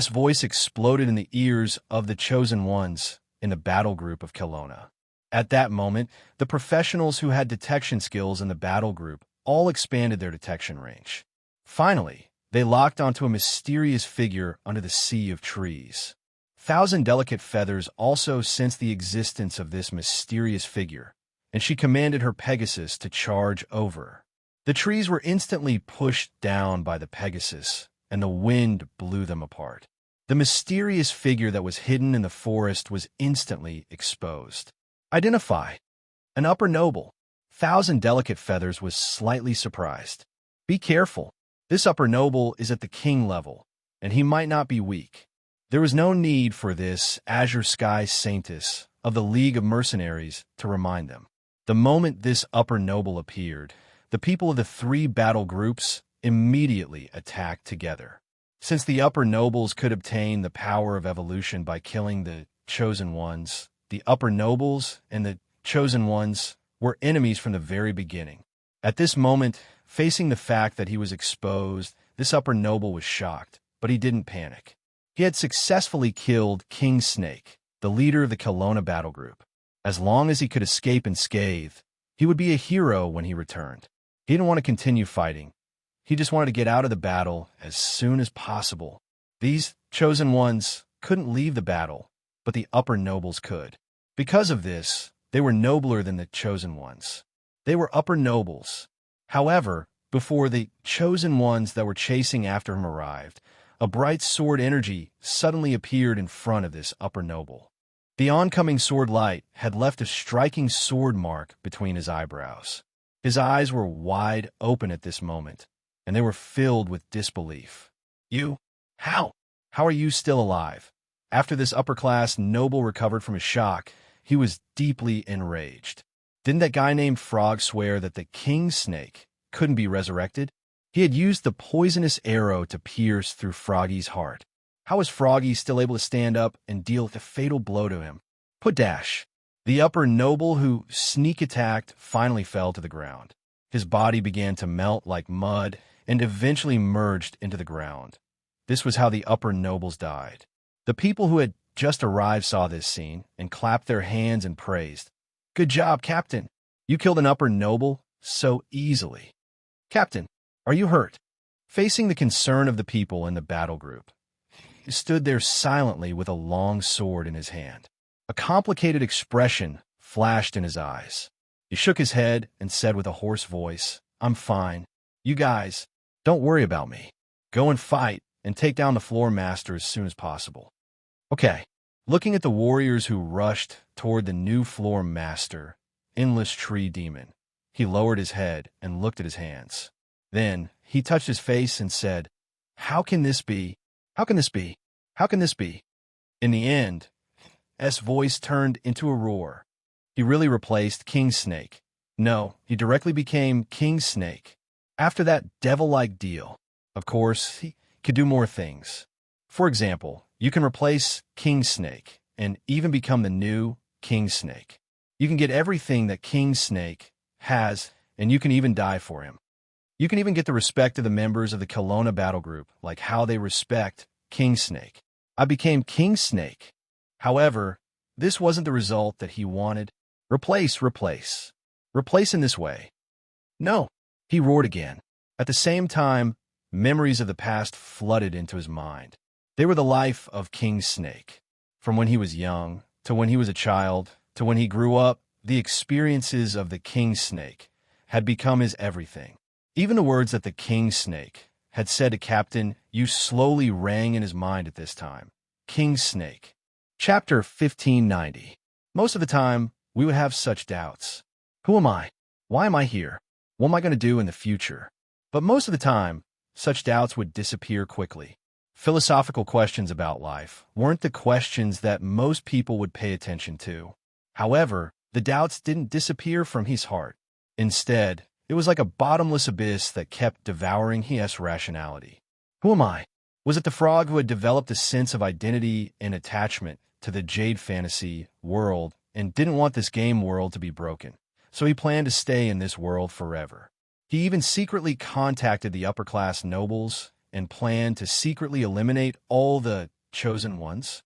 voice exploded in the ears of the Chosen Ones in the battle group of Kelowna. At that moment, the professionals who had detection skills in the battle group all expanded their detection range. Finally, they locked onto a mysterious figure under the sea of trees. 1,000 delicate feathers also sensed the existence of this mysterious figure, and she commanded her Pegasus to charge over. The trees were instantly pushed down by the Pegasus, and the wind blew them apart. The mysterious figure that was hidden in the forest was instantly exposed. Identify. An upper noble. 1,000 delicate feathers was slightly surprised. Be careful. This upper noble is at the king level, and he might not be weak. There was no need for this Azure Sky Saintess of the League of Mercenaries to remind them. The moment this upper noble appeared, the people of the 3 battle groups immediately attacked together. Since the upper nobles could obtain the power of evolution by killing the Chosen Ones, the upper nobles and the Chosen Ones were enemies from the very beginning. At this moment, facing the fact that he was exposed, this upper noble was shocked, but he didn't panic. He had successfully killed King Snake, the leader of the Kelowna battle group. As long as he could escape unscathed, he would be a hero when he returned. He didn't want to continue fighting. He just wanted to get out of the battle as soon as possible. These Chosen Ones couldn't leave the battle, but the upper nobles could. Because of this, they were nobler than the Chosen Ones. They were upper nobles. However, before the Chosen Ones that were chasing after him arrived, a bright sword energy suddenly appeared in front of this upper noble. The oncoming sword light had left a striking sword mark between his eyebrows. His eyes were wide open at this moment, and they were filled with disbelief. You? How? How are you still alive? After this upper-class noble recovered from his shock, he was deeply enraged. Didn't that guy named Frog swear that the King Snake couldn't be resurrected? He had used the poisonous arrow to pierce through Froggy's heart. How was Froggy still able to stand up and deal with a fatal blow to him? Put dash. The upper noble who sneak attacked finally fell to the ground. His body began to melt like mud and eventually merged into the ground. This was how the upper nobles died. The people who had just arrived saw this scene and clapped their hands and praised. Good job, Captain. You killed an upper noble so easily. Captain, are you hurt? Facing the concern of the people in the battle group, he stood there silently with a long sword in his hand. A complicated expression flashed in his eyes. He shook his head and said with a hoarse voice, I'm fine. You guys, don't worry about me. Go and fight and take down the floor master as soon as possible. Okay. Looking at the warriors who rushed toward the new floor master, Endless Tree Demon, he lowered his head and looked at his hands. Then he touched his face and said, How can this be? How can this be? How can this be? In the end, S' voice turned into a roar. He really replaced King Snake. No, he directly became King Snake. After that devil-like deal, of course, he could do more things. For example, you can replace King Snake and even become the new King Snake. You can get everything that King Snake has, and you can even die for him. You can even get the respect of the members of the Kelowna battle group, like how they respect King Snake. I became King Snake. However, this wasn't the result that he wanted. Replace in this way. No, he roared again. At the same time, memories of the past flooded into his mind. They were the life of King Snake. From when he was young, to when he was a child, to when he grew up, the experiences of the King Snake had become his everything. Even the words that the King Snake had said to Captain Yu slowly rang in his mind at this time. King Snake. Chapter 1590. Most of the time, we would have such doubts. Who am I? Why am I here? What am I going to do in the future? But most of the time, such doubts would disappear quickly. Philosophical questions about life weren't the questions that most people would pay attention to. However, the doubts didn't disappear from his heart. Instead, it was like a bottomless abyss that kept devouring his rationality. Who am I? Was it the frog who had developed a sense of identity and attachment to the Jade Fantasy world and didn't want this game world to be broken? So he planned to stay in this world forever. He even secretly contacted the upper-class nobles and planned to secretly eliminate all the chosen ones.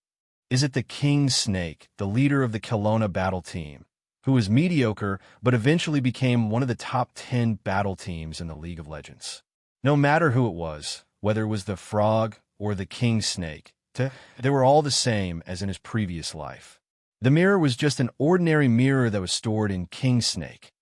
Is it the King Snake, the leader of the Kelowna battle team, who was mediocre but eventually became one of the top 10 battle teams in the League of Legends? No matter who it was, whether it was the frog or the King Snake, they were all the same as in his previous life. The mirror was just an ordinary mirror that was stored in King Snake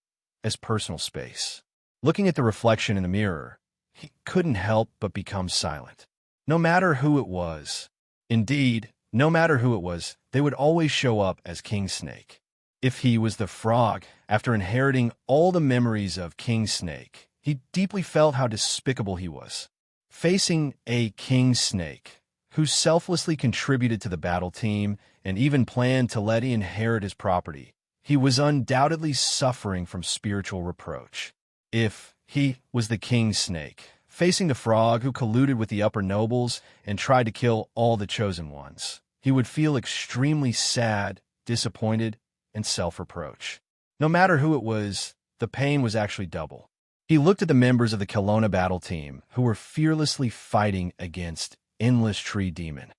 as personal space. Looking at the reflection in the mirror, he couldn't help but become silent. No matter who it was, indeed, no matter who it was, they would always show up as King Snake. If he was the frog, after inheriting all the memories of King Snake, he deeply felt how despicable he was. Facing a King Snake, who selflessly contributed to the battle team and even planned to let him inherit his property, he was undoubtedly suffering from spiritual reproach. If he was the King Snake, facing the frog who colluded with the upper nobles and tried to kill all the chosen ones, he would feel extremely sad, disappointed, and self-reproach. No matter who it was, the pain was actually double. He looked at the members of the Kelowna battle team who were fearlessly fighting against Endless Tree Demon.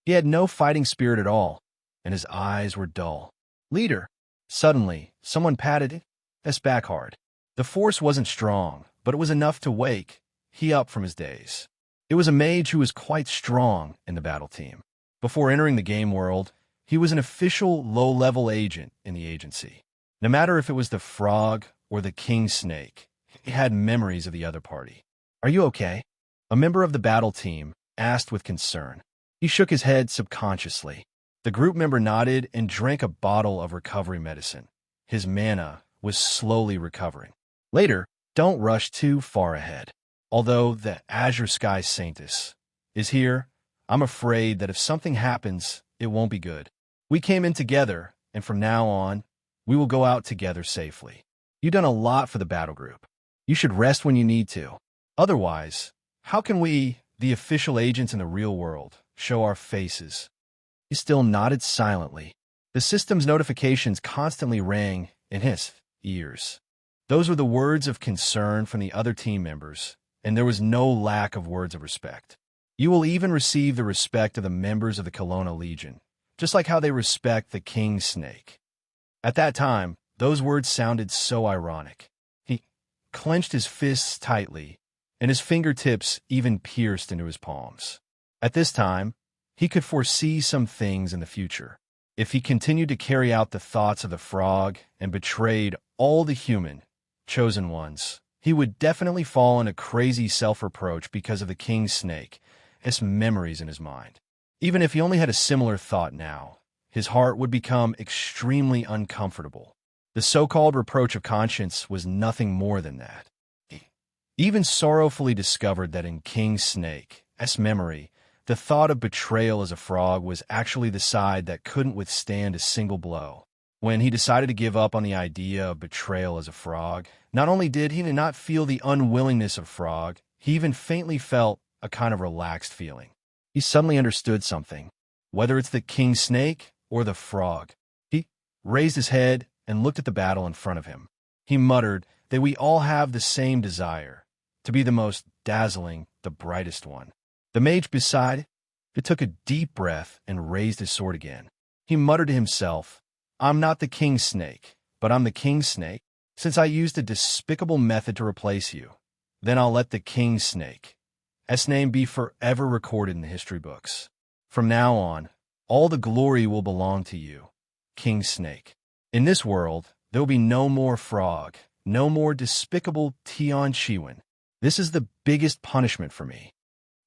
He had no fighting spirit at all, and his eyes were dull. Leader. Suddenly, someone patted his back hard. The force wasn't strong, but it was enough to wake he up from his daze. It was a mage who was quite strong in the battle team. Before entering the game world, he was an official low-level agent in the agency. No matter if it was the frog or the King Snake, he had memories of the other party. Are you okay? A member of the battle team asked with concern. He shook his head subconsciously. The group member nodded and drank a bottle of recovery medicine. His mana was slowly recovering. Later, don't rush too far ahead. Although the Azure Sky Saintess is here, I'm afraid that if something happens, it won't be good. We came in together, and from now on, we will go out together safely. You've done a lot for the battle group. You should rest when you need to. Otherwise, how can we, the official agents in the real world, show our faces." He still nodded silently. The system's notifications constantly rang in his ears. Those were the words of concern from the other team members, and there was no lack of words of respect. "You will even receive the respect of the members of the Kelowna Legion, just like how they respect the king snake." At that time, those words sounded so ironic. He clenched his fists tightly, and his fingertips even pierced into his palms. At this time, he could foresee some things in the future. If he continued to carry out the thoughts of the frog and betrayed all the human chosen ones, he would definitely fall into crazy self-reproach because of the king snake, his memories in his mind. Even if he only had a similar thought now, his heart would become extremely uncomfortable. The so-called reproach of conscience was nothing more than that. He even sorrowfully discovered that in King Snake's memory, the thought of betrayal as a frog was actually the side that couldn't withstand a single blow. When he decided to give up on the idea of betrayal as a frog, not only did he not feel the unwillingness of frog, he even faintly felt a kind of relaxed feeling. He suddenly understood something. Whether it's the king snake or the frog, he raised his head and looked at the battle in front of him. He muttered that we all have the same desire, to be the most dazzling, the brightest one. The mage beside it took a deep breath and raised his sword again. He muttered to himself, "I'm not the king snake, but I'm the king snake. Since I used a despicable method to replace you, then I'll let the king snake's name be forever recorded in the history books. From now on, all the glory will belong to you, King Snake. In this world, there will be no more frog, no more despicable Tion Chiwen. This is the biggest punishment for me."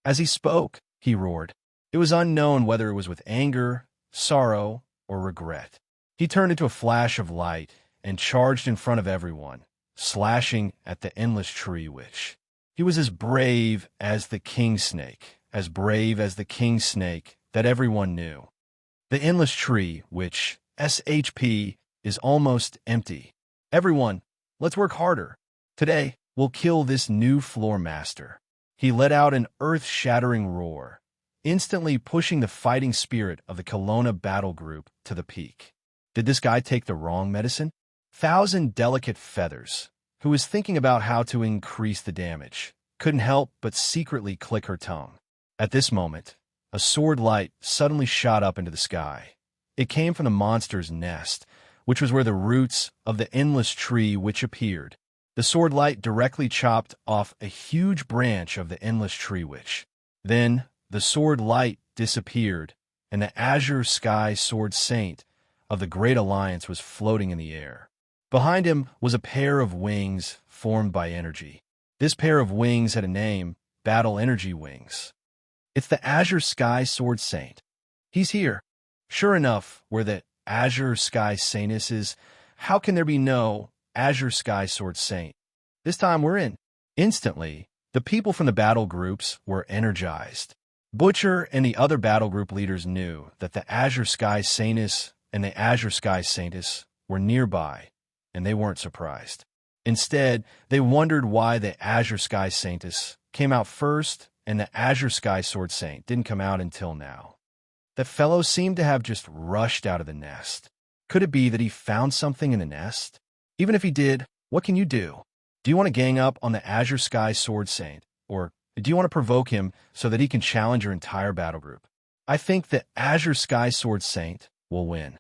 As he spoke, he roared. It was unknown whether it was with anger, sorrow, or regret. He turned into a flash of light and charged in front of everyone, slashing at the endless tree witch. He was as brave as the king snake, as brave as the king snake that everyone knew. The endless tree, which SHP is almost empty. "Everyone, let's work harder. Today, we'll kill this new floor master." He let out an earth-shattering roar, instantly pushing the fighting spirit of the Kelowna battle group to the peak. Did this guy take the wrong medicine? Thousand Delicate Feathers, who was thinking about how to increase the damage, couldn't help but secretly click her tongue. At this moment, a sword light suddenly shot up into the sky. It came from the monster's nest, which was where the roots of the endless tree which appeared. The sword light directly chopped off a huge branch of the endless tree witch. Then the sword light disappeared, and the azure sky sword saint of the Great Alliance was floating in the air. Behind him was a pair of wings formed by energy. This pair of wings had a name, Battle Energy Wings. "It's the Azure Sky Sword Saint. He's here." Sure enough, where the Azure Sky Saintess is, how can there be no Azure Sky Sword Saint? This time we're in. Instantly, the people from the battle groups were energized. Butcher and the other battle group leaders knew that the Azure Sky Saintess and the Azure Sky Saintess were nearby, and they weren't surprised. Instead, they wondered why the Azure Sky Saintess came out first and the Azure Sky Sword Saint didn't come out until now. The fellow seemed to have just rushed out of the nest. Could it be that he found something in the nest? Even if he did, what can you do? Do you want to gang up on the Azure Sky Sword Saint, or do you want to provoke him so that he can challenge your entire battle group? I think the Azure Sky Sword Saint will win.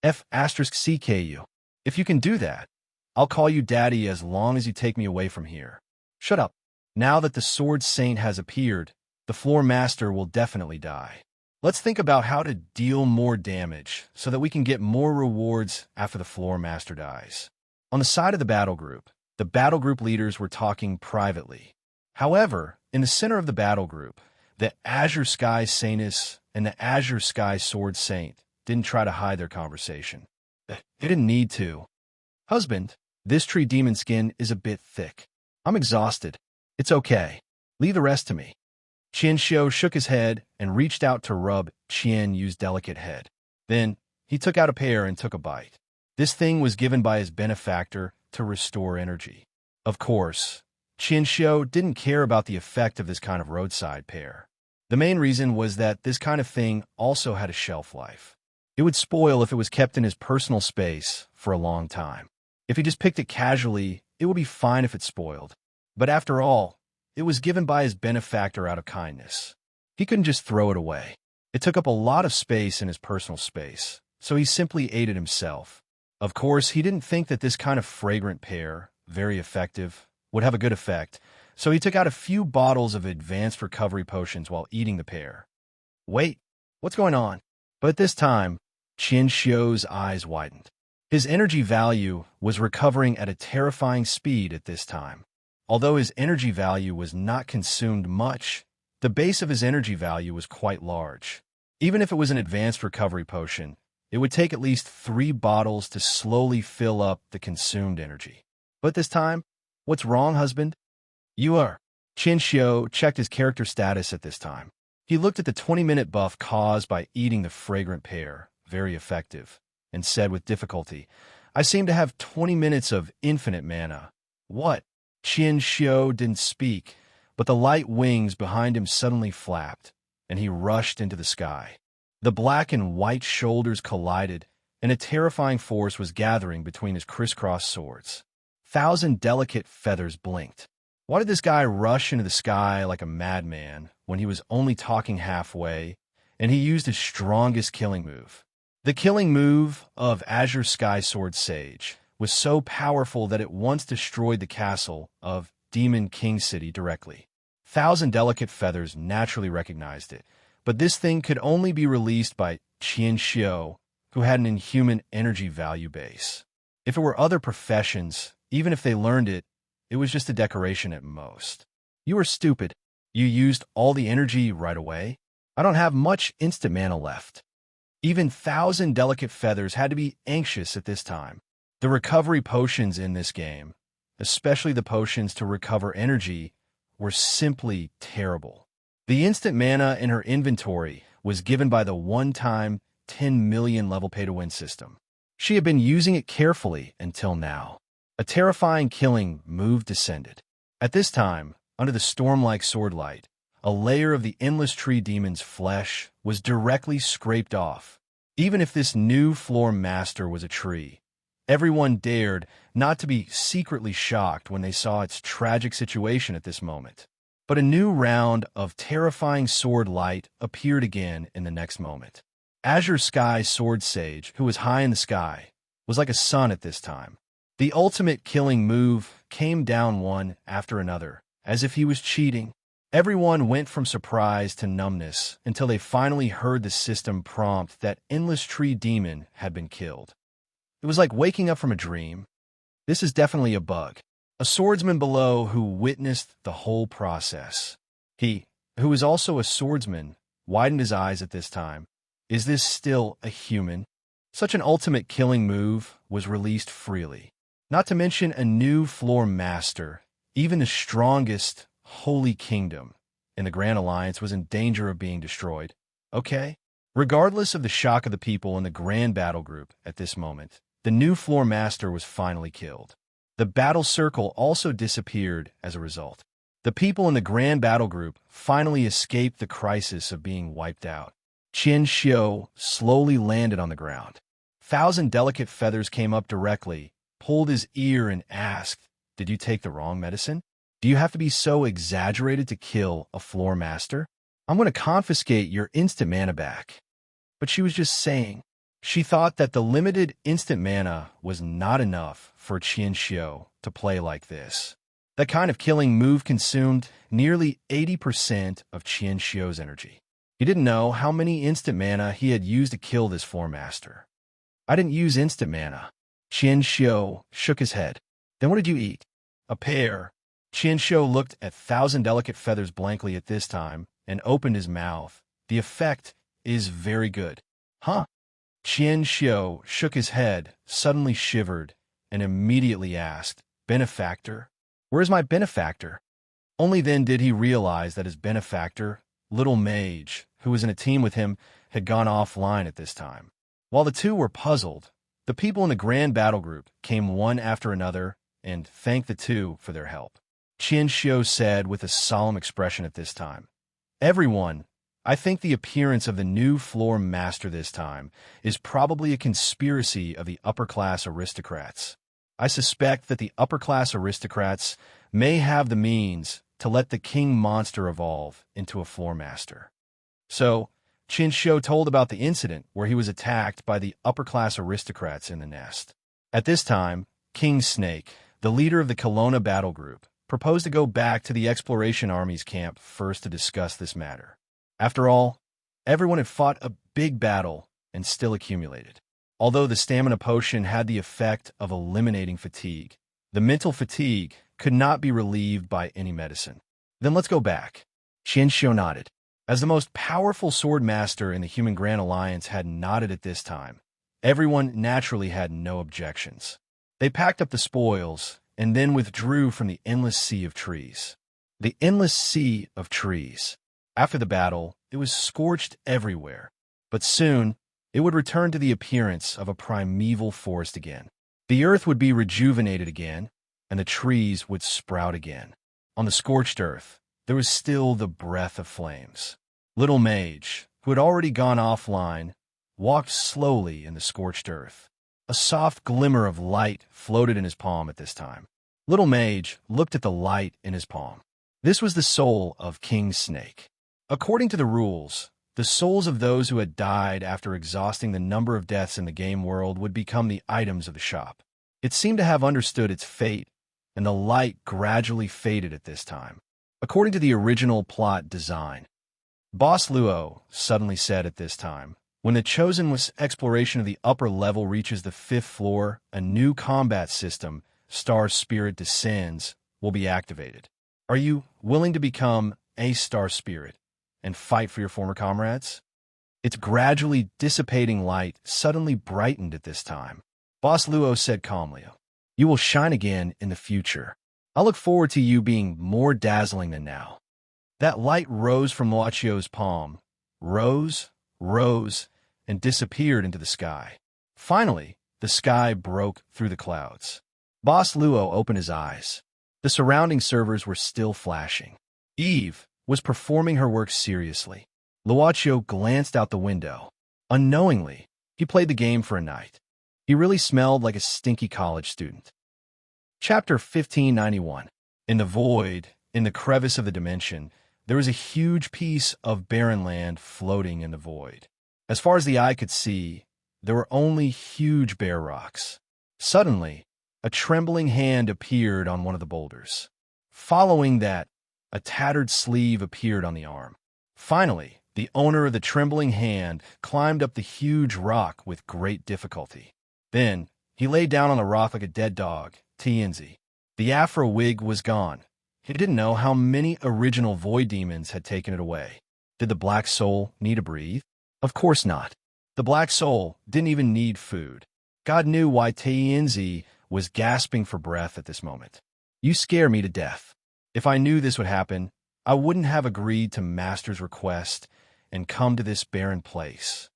F*CKU. If you can do that, I'll call you daddy as long as you take me away from here. Shut up. Now that the Sword Saint has appeared, the Floor Master will definitely die. Let's think about how to deal more damage so that we can get more rewards after the Floor Master dies. On the side of the battle group leaders were talking privately. However, in the center of the battle group, the Azure Sky Saintess and the Azure Sky Sword Saint didn't try to hide their conversation. They didn't need to. "Husband, this tree demon skin is a bit thick. I'm exhausted. It's okay. Leave the rest to me." Qian Xiu shook his head and reached out to rub Qian Yu's delicate head. Then he took out a pear and took a bite. This thing was given by his benefactor to restore energy. Of course, Qian Xiu didn't care about the effect of this kind of roadside pear. The main reason was that this kind of thing also had a shelf life. It would spoil if it was kept in his personal space for a long time. If he just picked it casually, it would be fine if it spoiled. But after all, it was given by his benefactor out of kindness. He couldn't just throw it away. It took up a lot of space in his personal space, so he simply ate it himself. Of course, he didn't think that this kind of fragrant pear, very effective, would have a good effect, so he took out a few bottles of advanced recovery potions while eating the pear. Wait, what's going on? But at this time, Qian Xiu's eyes widened. His energy value was recovering at a terrifying speed at this time. Although his energy value was not consumed much, the base of his energy value was quite large. Even if it was an advanced recovery potion, it would take at least 3 bottles to slowly fill up the consumed energy. But this time, what's wrong, husband? You are. Qian Xiu checked his character status at this time. He looked at the 20-minute buff caused by eating the fragrant pear, very effective, and said with difficulty, I seem to have 20 minutes of infinite mana. What? Qian Xiu didn't speak, but the light wings behind him suddenly flapped, and he rushed into the sky. The black and white shoulders collided, and a terrifying force was gathering between his crisscross swords. 1,000 delicate feathers blinked. Why did this guy rush into the sky like a madman when he was only talking halfway, and he used his strongest killing move? The killing move of Azure Sky Sword Sage was so powerful that it once destroyed the castle of Demon King City directly. 1,000 delicate feathers naturally recognized it, but this thing could only be released by Qian Xiu, who had an inhuman energy value base. If it were other professions, even if they learned it, it was just a decoration at most. You are stupid. You used all the energy right away? I don't have much instant mana left. Even 1,000 delicate feathers had to be anxious at this time. The recovery potions in this game, especially the potions to recover energy, were simply terrible. The instant mana in her inventory was given by the one-time 10 million level pay-to-win system. She had been using it carefully until now. A terrifying killing move descended. At this time, under the storm-like sword light, a layer of the endless tree demon's flesh was directly scraped off. Even if this new floor master was a tree, everyone dared not to be secretly shocked when they saw its tragic situation at this moment. But a new round of terrifying sword light appeared again in the next moment. Azure Sky Sword Sage, who was high in the sky, was like a sun at this time. The ultimate killing move came down one after another, as if he was cheating. Everyone went from surprise to numbness until they finally heard the system prompt that Endless Tree Demon had been killed. It was like waking up from a dream. This is definitely a bug. A swordsman below who witnessed the whole process. He, who was also a swordsman, widened his eyes at this time. Is this still a human? Such an ultimate killing move was released freely. Not to mention a new floor master, even the strongest Holy Kingdom in the Grand Alliance was in danger of being destroyed. Okay? Regardless of the shock of the people in the Grand Battle Group at this moment, the new floor master was finally killed. The battle circle also disappeared as a result. The people in the Grand Battle Group finally escaped the crisis of being wiped out. Qian Xiu slowly landed on the ground. 1,000 delicate feathers came up directly, pulled his ear and asked, Did you take the wrong medicine? Do you have to be so exaggerated to kill a floor master? I'm going to confiscate your instant mana back. But she was just saying. She thought that the limited instant mana was not enough for Qian Xiu to play like this. That kind of killing move consumed nearly 80% of Qian Xiu's energy. He didn't know how many instant mana he had used to kill this floor master. I didn't use instant mana. Qian Xiu shook his head. Then what did you eat? A pear. Qian Xiu looked at 1,000 delicate feathers blankly at this time and opened his mouth. The effect is very good. Huh? Qian Xiu shook his head, suddenly shivered, and immediately asked, Benefactor? Where's my benefactor? Only then did he realize that his benefactor, Little Mage, who was in a team with him, had gone offline at this time. While the two were puzzled, the people in the Grand Battle Group came one after another and thanked the two for their help. Qian Xiu said with a solemn expression at this time, Everyone I think the appearance of the new floor master this time is probably a conspiracy of the upper-class aristocrats. I suspect that the upper-class aristocrats may have the means to let the king monster evolve into a floor master. So, Sho told about the incident where he was attacked by the upper-class aristocrats in the nest. At this time, King Snake, the leader of the Kelowna battle group, proposed to go back to the Exploration Army's camp first to discuss this matter. After all, everyone had fought a big battle and still accumulated. Although the stamina potion had the effect of eliminating fatigue, the mental fatigue could not be relieved by any medicine. Then let's go back. Sho nodded. As the most powerful sword master in the Human Grand Alliance had nodded at this time, everyone naturally had no objections. They packed up the spoils and then withdrew from the endless sea of trees. The endless sea of trees. After the battle, it was scorched everywhere, but soon it would return to the appearance of a primeval forest again. The earth would be rejuvenated again, and the trees would sprout again. On the scorched earth, there was still the breath of flames. Little Mage, who had already gone offline, walked slowly in the scorched earth. A soft glimmer of light floated in his palm at this time. Little Mage looked at the light in his palm. This was the soul of King Snake. According to the rules, the souls of those who had died after exhausting the number of deaths in the game world would become the items of the shop. It seemed to have understood its fate, and the light gradually faded at this time. According to the original plot design, Boss Luo suddenly said at this time, when the chosen exploration of the upper level reaches the 5th floor, a new combat system, Star Spirit Descends, will be activated. Are you willing to become a Star Spirit and fight for your former comrades? Its gradually dissipating light suddenly brightened at this time. Boss Luo said calmly, "You will shine again in the future. I look forward to you being more dazzling than now." That light rose from Luochio's palm, rose, and disappeared into the sky. Finally, the sky broke through the clouds. Boss Luo opened his eyes. The surrounding servers were still flashing. Eve was performing her work seriously. Luochio glanced out the window. Unknowingly, he played the game for a night. He really smelled like a stinky college student. Chapter 1591. In the void, in the crevice of the dimension, there was a huge piece of barren land floating in the void. As far as the eye could see, there were only huge bare rocks. Suddenly, a trembling hand appeared on one of the boulders. Following that, a tattered sleeve appeared on the arm. Finally, the owner of the trembling hand climbed up the huge rock with great difficulty. Then, he lay down on the rock like a dead dog, TNZ. The afro wig was gone. He didn't know how many original void demons had taken it away. Did the black soul need to breathe? Of course not. The black soul didn't even need food. God knew why TNZ was gasping for breath at this moment. You scare me to death. If I knew this would happen, I wouldn't have agreed to Master's request and come to this barren place.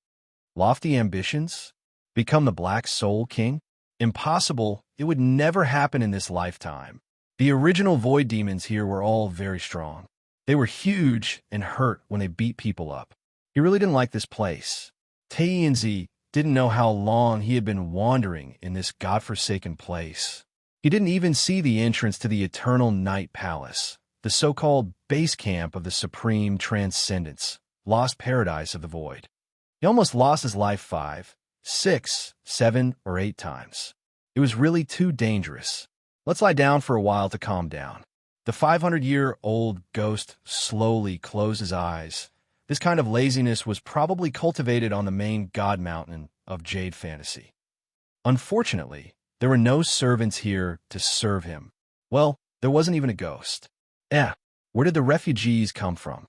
Lofty ambitions? Become the Black Soul King? Impossible. It would never happen in this lifetime. The original void demons here were all very strong. They were huge and hurt when they beat people up. He really didn't like this place. TNZ didn't know how long he had been wandering in this godforsaken place. He didn't even see the entrance to the Eternal Night Palace, the so-called base camp of the Supreme Transcendence, lost paradise of the void. He almost lost his life 5, 6, 7, or 8 times. It was really too dangerous. Let's lie down for a while to calm down. The 500-year-old ghost slowly closed his eyes. This kind of laziness was probably cultivated on the main god mountain of Jade Fantasy. Unfortunately, there were no servants here to serve him. Well, there wasn't even a ghost. Where did the refugees come from?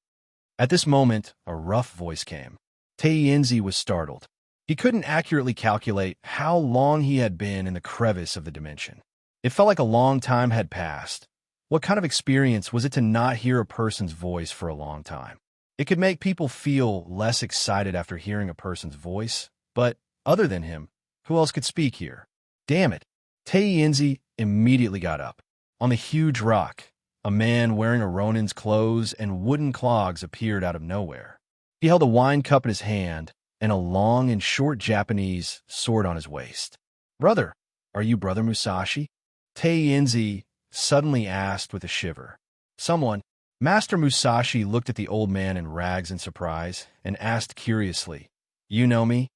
At this moment, a rough voice came. Taienzi was startled. He couldn't accurately calculate how long he had been in the crevice of the dimension. It felt like a long time had passed. What kind of experience was it to not hear a person's voice for a long time? It could make people feel less excited after hearing a person's voice, but other than him, who else could speak here? Damn it. Taienzi immediately got up. On the huge rock, a man wearing a Ronin's clothes and wooden clogs appeared out of nowhere. He held a wine cup in his hand and a long and short Japanese sword on his waist. "Brother, are you Brother Musashi?" Teienzi suddenly asked with a shiver. Someone, Master Musashi looked at the old man in rags in surprise and asked curiously, "You know me?"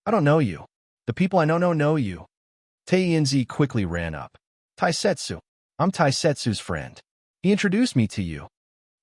"I don't know you. The people I know you." Teienzi quickly ran up. "Taisetsu. I'm Taisetsu's friend. He introduced me to you."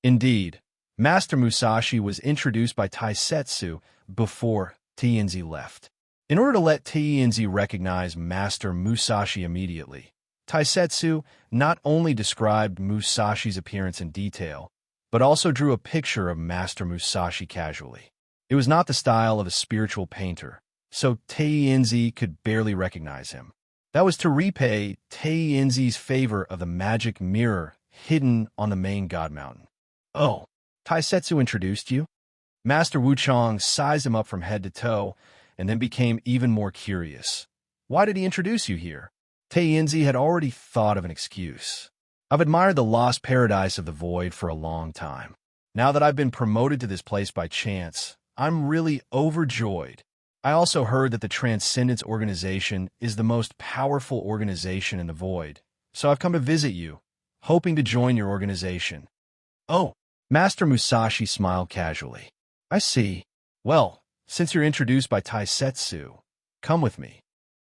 Indeed, Master Musashi was introduced by Taisetsu before Teienzi left. In order to let Teienzi recognize Master Musashi immediately, Taisetsu not only described Musashi's appearance in detail, but also drew a picture of Master Musashi casually. It was not the style of a spiritual painter, so Teienzi could barely recognize him. That was to repay Teienzi's favor of the magic mirror hidden on the main god mountain. "Oh, Taisetsu introduced you?" Master Wuchang sized him up from head to toe and then became even more curious. "Why did he introduce you here?" Teienzi had already thought of an excuse. "I've admired the lost paradise of the void for a long time. Now that I've been promoted to this place by chance, I'm really overjoyed. I also heard that the Transcendence Organization is the most powerful organization in the void, so I've come to visit you, hoping to join your organization." "Oh," Master Musashi smiled casually. "I see. Well, since you're introduced by Taisetsu, come with me."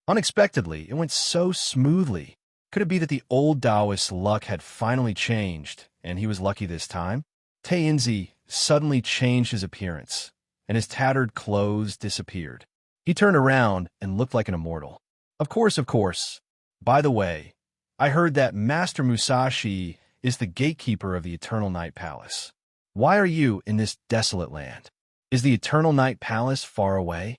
Unexpectedly, it went so smoothly. Could it be that the old Taoist's luck had finally changed, and he was lucky this time? Teienzi suddenly changed his appearance, and his tattered clothes disappeared. He turned around and looked like an immortal. Of course. By the way, I heard that Master Musashi is the gatekeeper of the Eternal Night Palace. Why are you in this desolate land? Is the Eternal Night Palace far away?"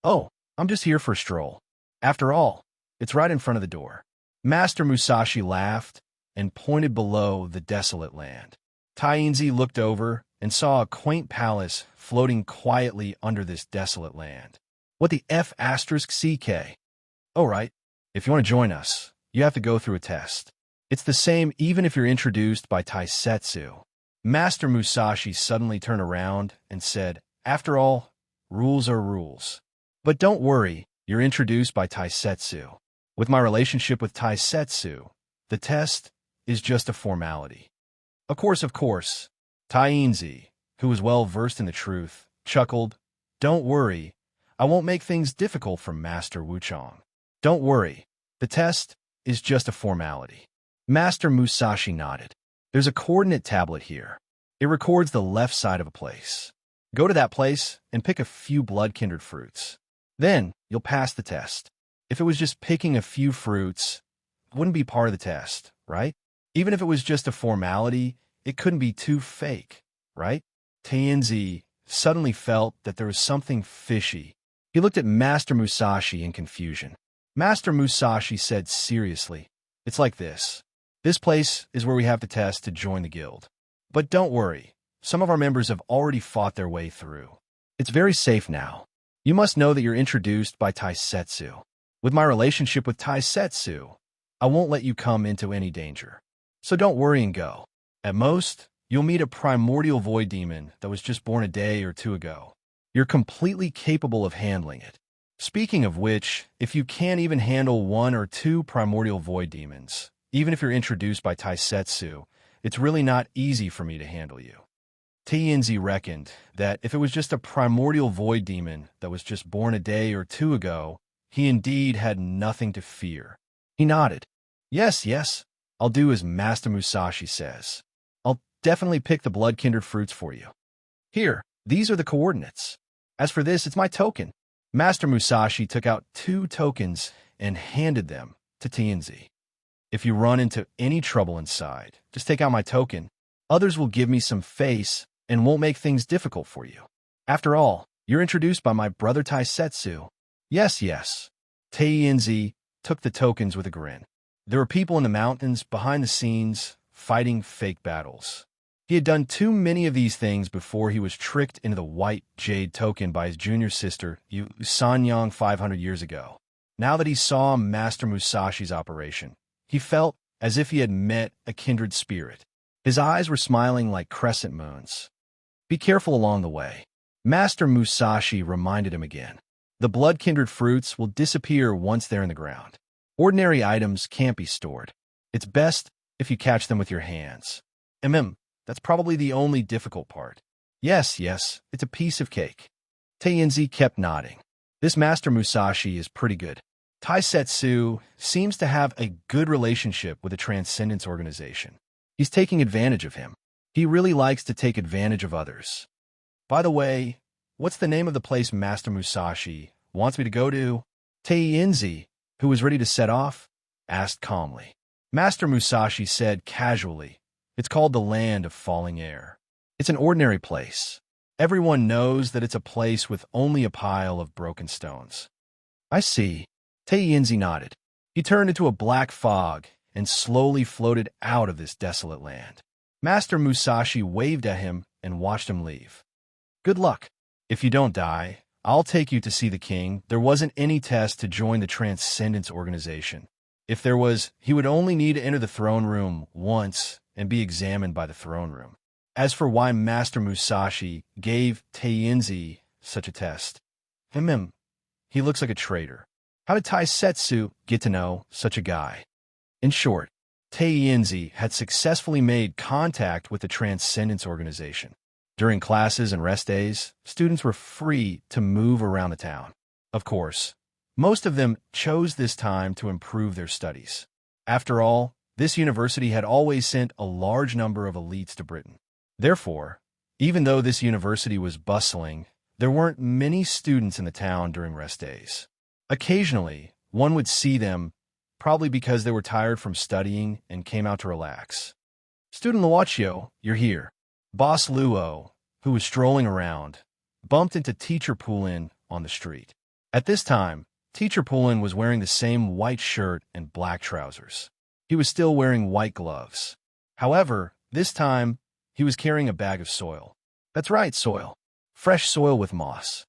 "Oh, I'm just here for a stroll. After all, it's right in front of the door." Master Musashi laughed and pointed below the desolate land. Taienzi looked over and saw a quaint palace floating quietly under this desolate land. "What the F***CK? Oh, right. If you want to join us, you have to go through a test. It's the same even if you're introduced by Taisetsu." Master Musashi suddenly turned around and said, "After all, rules are rules. But don't worry, you're introduced by Taisetsu. With my relationship with Taisetsu, the test is just a formality." Of course. Taienzi, who was well versed in the truth, chuckled. "Don't worry, I won't make things difficult for Master Wuchang. Don't worry, the test is just a formality." Master Musashi nodded. "There's a coordinate tablet here. It records the left side of a place. Go to that place and pick a few blood-kindred fruits. Then you'll pass the test. If it was just picking a few fruits, it wouldn't be part of the test, right? Even if it was just a formality, it couldn't be too fake, right?" Teienzi suddenly felt that there was something fishy. He looked at Master Musashi in confusion. Master Musashi said seriously, "It's like this. This place is where we have to test to join the guild. But don't worry, some of our members have already fought their way through. It's very safe now. You must know that you're introduced by Taisetsu. With my relationship with Taisetsu, I won't let you come into any danger. So don't worry and go. At most, you'll meet a primordial void demon that was just born a day or two ago. You're completely capable of handling it. Speaking of which, if you can't even handle 1 or 2 primordial void demons, even if you're introduced by Taisetsu, it's really not easy for me to handle you." Teienzi reckoned that if it was just a primordial void demon that was just born a day or two ago, he indeed had nothing to fear. He nodded. Yes, I'll do as Master Musashi says. I'll definitely pick the blood-kindred fruits for you. Here, these are the coordinates. As for this, it's my token." Master Musashi took out 2 tokens and handed them to Teienzi. "If you run into any trouble inside, just take out my token. Others will give me some face and won't make things difficult for you. After all, you're introduced by my brother Taisetsu." Yes. Teienzi took the tokens with a grin. There were people in the mountains, behind the scenes, fighting fake battles. He had done too many of these things before he was tricked into the white jade token by his junior sister, Yu Sanyang 500 years ago. Now that he saw Master Musashi's operation, he felt as if he had met a kindred spirit. His eyes were smiling like crescent moons. "Be careful along the way. Master Musashi reminded him again. The blood-kindred fruits will disappear once they're in the ground. Ordinary items can't be stored. It's best if you catch them with your hands. That's probably the only difficult part. Yes, it's a piece of cake. Teinzi kept nodding. This Master Musashi is pretty good. Taisetsu seems to have a good relationship with the Transcendence Organization. He's taking advantage of him. He really likes to take advantage of others. By the way, what's the name of the place Master Musashi wants me to go to? Teinzi, who was ready to set off, asked calmly. Master Musashi said casually, "It's called the Land of Falling Air. It's an ordinary place. Everyone knows that it's a place with only a pile of broken stones." I see. Teinzi nodded. He turned into a black fog and slowly floated out of this desolate land. Master Musashi waved at him and watched him leave. Good luck. If you don't die, I'll take you to see the king. There wasn't any test to join the Transcendence Organization. If there was, he would only need to enter the throne room once and be examined by the throne room. As for why Master Musashi gave Teinzi such a test, he looks like a traitor. How did Taisetsu get to know such a guy? In short, Teinzi had successfully made contact with the Transcendence Organization. During classes and rest days, students were free to move around the town. Of course, most of them chose this time to improve their studies. After all, this university had always sent a large number of elites to Britain. Therefore, even though this university was bustling, there weren't many students in the town during rest days. Occasionally, one would see them, probably because they were tired from studying and came out to relax. Student Luocchio, you're here. Boss Luo, who was strolling around, bumped into Teacher Poulin on the street. At this time, Teacher Poulin was wearing the same white shirt and black trousers. He was still wearing white gloves. However, this time, he was carrying a bag of soil. That's right, soil. Fresh soil with moss.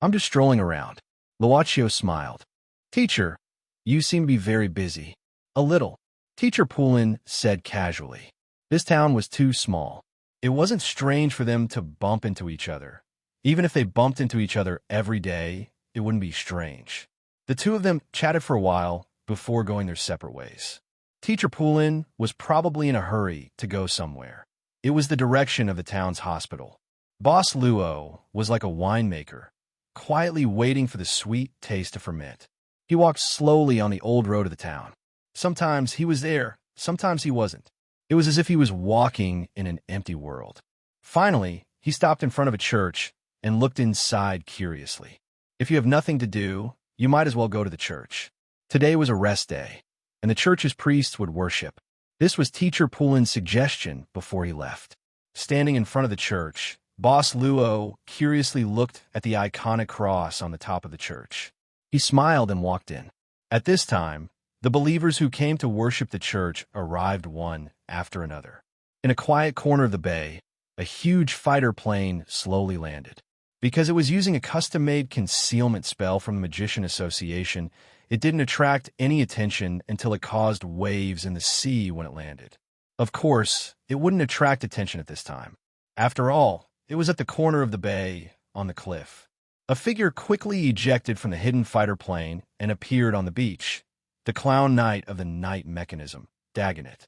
I'm just strolling around. Luocchio smiled. Teacher, you seem to be very busy. A little. Teacher Poulin said casually. This town was too small. It wasn't strange for them to bump into each other. Even if they bumped into each other every day, it wouldn't be strange. The two of them chatted for a while before going their separate ways. Teacher Poulin was probably in a hurry to go somewhere. It was the direction of the town's hospital. Boss Luo was like a winemaker, quietly waiting for the sweet taste to ferment. He walked slowly on the old road of the town. Sometimes he was there, sometimes he wasn't. It was as if he was walking in an empty world. Finally, he stopped in front of a church and looked inside curiously. If you have nothing to do, you might as well go to the church. Today was a rest day, and the church's priests would worship. This was Teacher Poulin's suggestion before he left. Standing in front of the church, Boss Luo curiously looked at the iconic cross on the top of the church. He smiled and walked in. At this time, the believers who came to worship the church arrived one after another. In a quiet corner of the bay, a huge fighter plane slowly landed. Because it was using a custom-made concealment spell from the Magician Association, it didn't attract any attention until it caused waves in the sea when it landed. Of course, it wouldn't attract attention at this time. After all, it was at the corner of the bay, on the cliff. A figure quickly ejected from the hidden fighter plane and appeared on the beach. The clown knight of the night mechanism, Dagonet.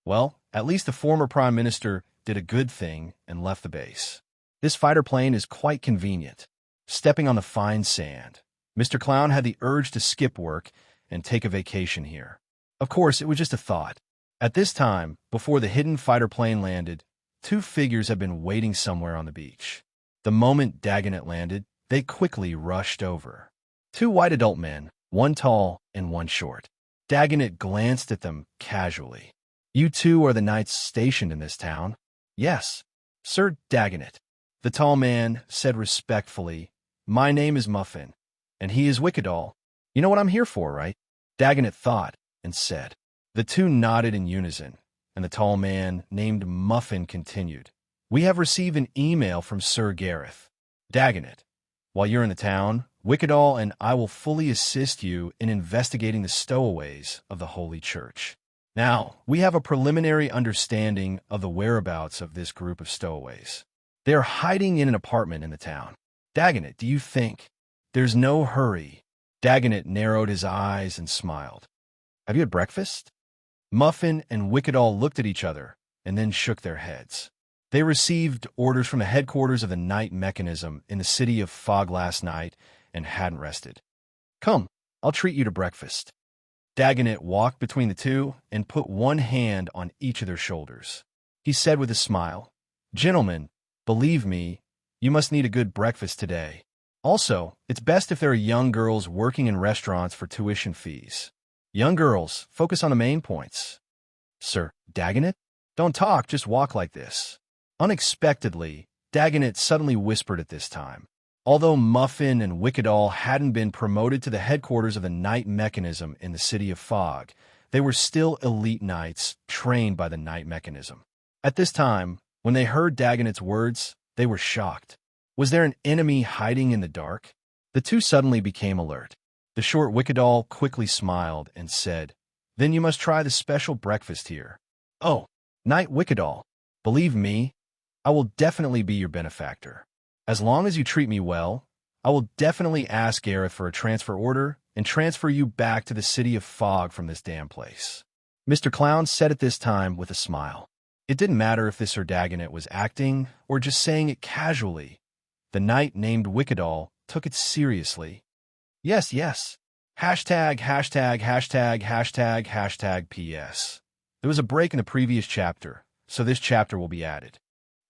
Well, at least the former prime minister did a good thing and left the base. This fighter plane is quite convenient. Stepping on the fine sand, Mr. Clown had the urge to skip work and take a vacation here. Of course, it was just a thought. At this time, before the hidden fighter plane landed, two figures had been waiting somewhere on the beach. The moment Dagonet landed, they quickly rushed over. Two white adult men, one tall and one short. Dagonet glanced at them casually. You two are the knights stationed in this town? Yes, Sir Dagonet. The tall man said respectfully, My name is Muffin, and he is Wickadall. You know what I'm here for, right? Dagonet thought and said. The two nodded in unison, and the tall man named Muffin continued. We have received an email from Sir Gareth. Dagonet, while you're in the town, Wickadall and I will fully assist you in investigating the stowaways of the Holy Church. Now, we have a preliminary understanding of the whereabouts of this group of stowaways. They are hiding in an apartment in the town. Dagonet, do you think? There's no hurry. Dagonet narrowed his eyes and smiled. Have you had breakfast? Muffin and Wickedall looked at each other and then shook their heads. They received orders from the headquarters of the night mechanism in the city of Fog last night and hadn't rested. Come, I'll treat you to breakfast. Dagonet walked between the two and put one hand on each of their shoulders. He said with a smile, Gentlemen, believe me, you must need a good breakfast today. Also, it's best if there are young girls working in restaurants for tuition fees. Young girls, focus on the main points. Sir, Dagonet? Don't talk, just walk like this. Unexpectedly, Dagonet suddenly whispered at this time. Although Muffin and Wickedall hadn't been promoted to the headquarters of the night mechanism in the city of Fog, they were still elite knights trained by the night mechanism. At this time, when they heard Dagonet's words, they were shocked. Was there an enemy hiding in the dark? The two suddenly became alert. The short Wickedall quickly smiled and said, Then you must try the special breakfast here. Oh, Knight Wickedall, believe me, I will definitely be your benefactor. As long as you treat me well, I will definitely ask Gareth for a transfer order and transfer you back to the city of Fog from this damn place. Mr. Clown said at this time with a smile. It didn't matter if this Sir Dagonet was acting or just saying it casually. The knight named Wickedall took it seriously. Yes, yes. Hashtag, hashtag, hashtag, hashtag, hashtag PS. There was a break in the previous chapter, so this chapter will be added.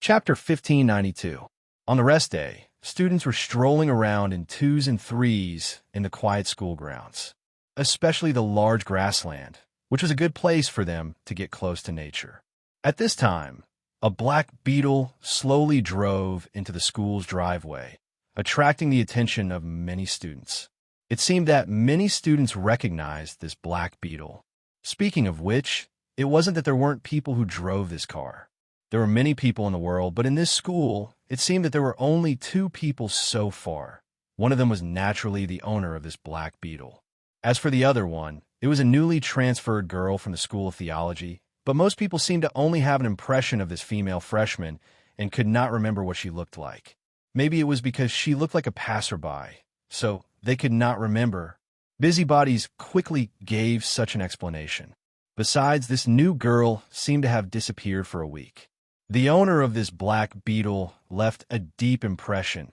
Chapter 1592. On the rest day, students were strolling around in twos and threes in the quiet school grounds, especially the large grassland, which was a good place for them to get close to nature. At this time, a black beetle slowly drove into the school's driveway, attracting the attention of many students. It seemed that many students recognized this black beetle. Speaking of which, it wasn't that there weren't people who drove this car. There were many people in the world, but in this school, it seemed that there were only two people so far. One of them was naturally the owner of this black beetle. As for the other one, it was a newly transferred girl from the School of Theology, but most people seemed to only have an impression of this female freshman and could not remember what she looked like. Maybe it was because she looked like a passerby, so they could not remember. Busybodies quickly gave such an explanation. Besides, this new girl seemed to have disappeared for a week. The owner of this black beetle left a deep impression.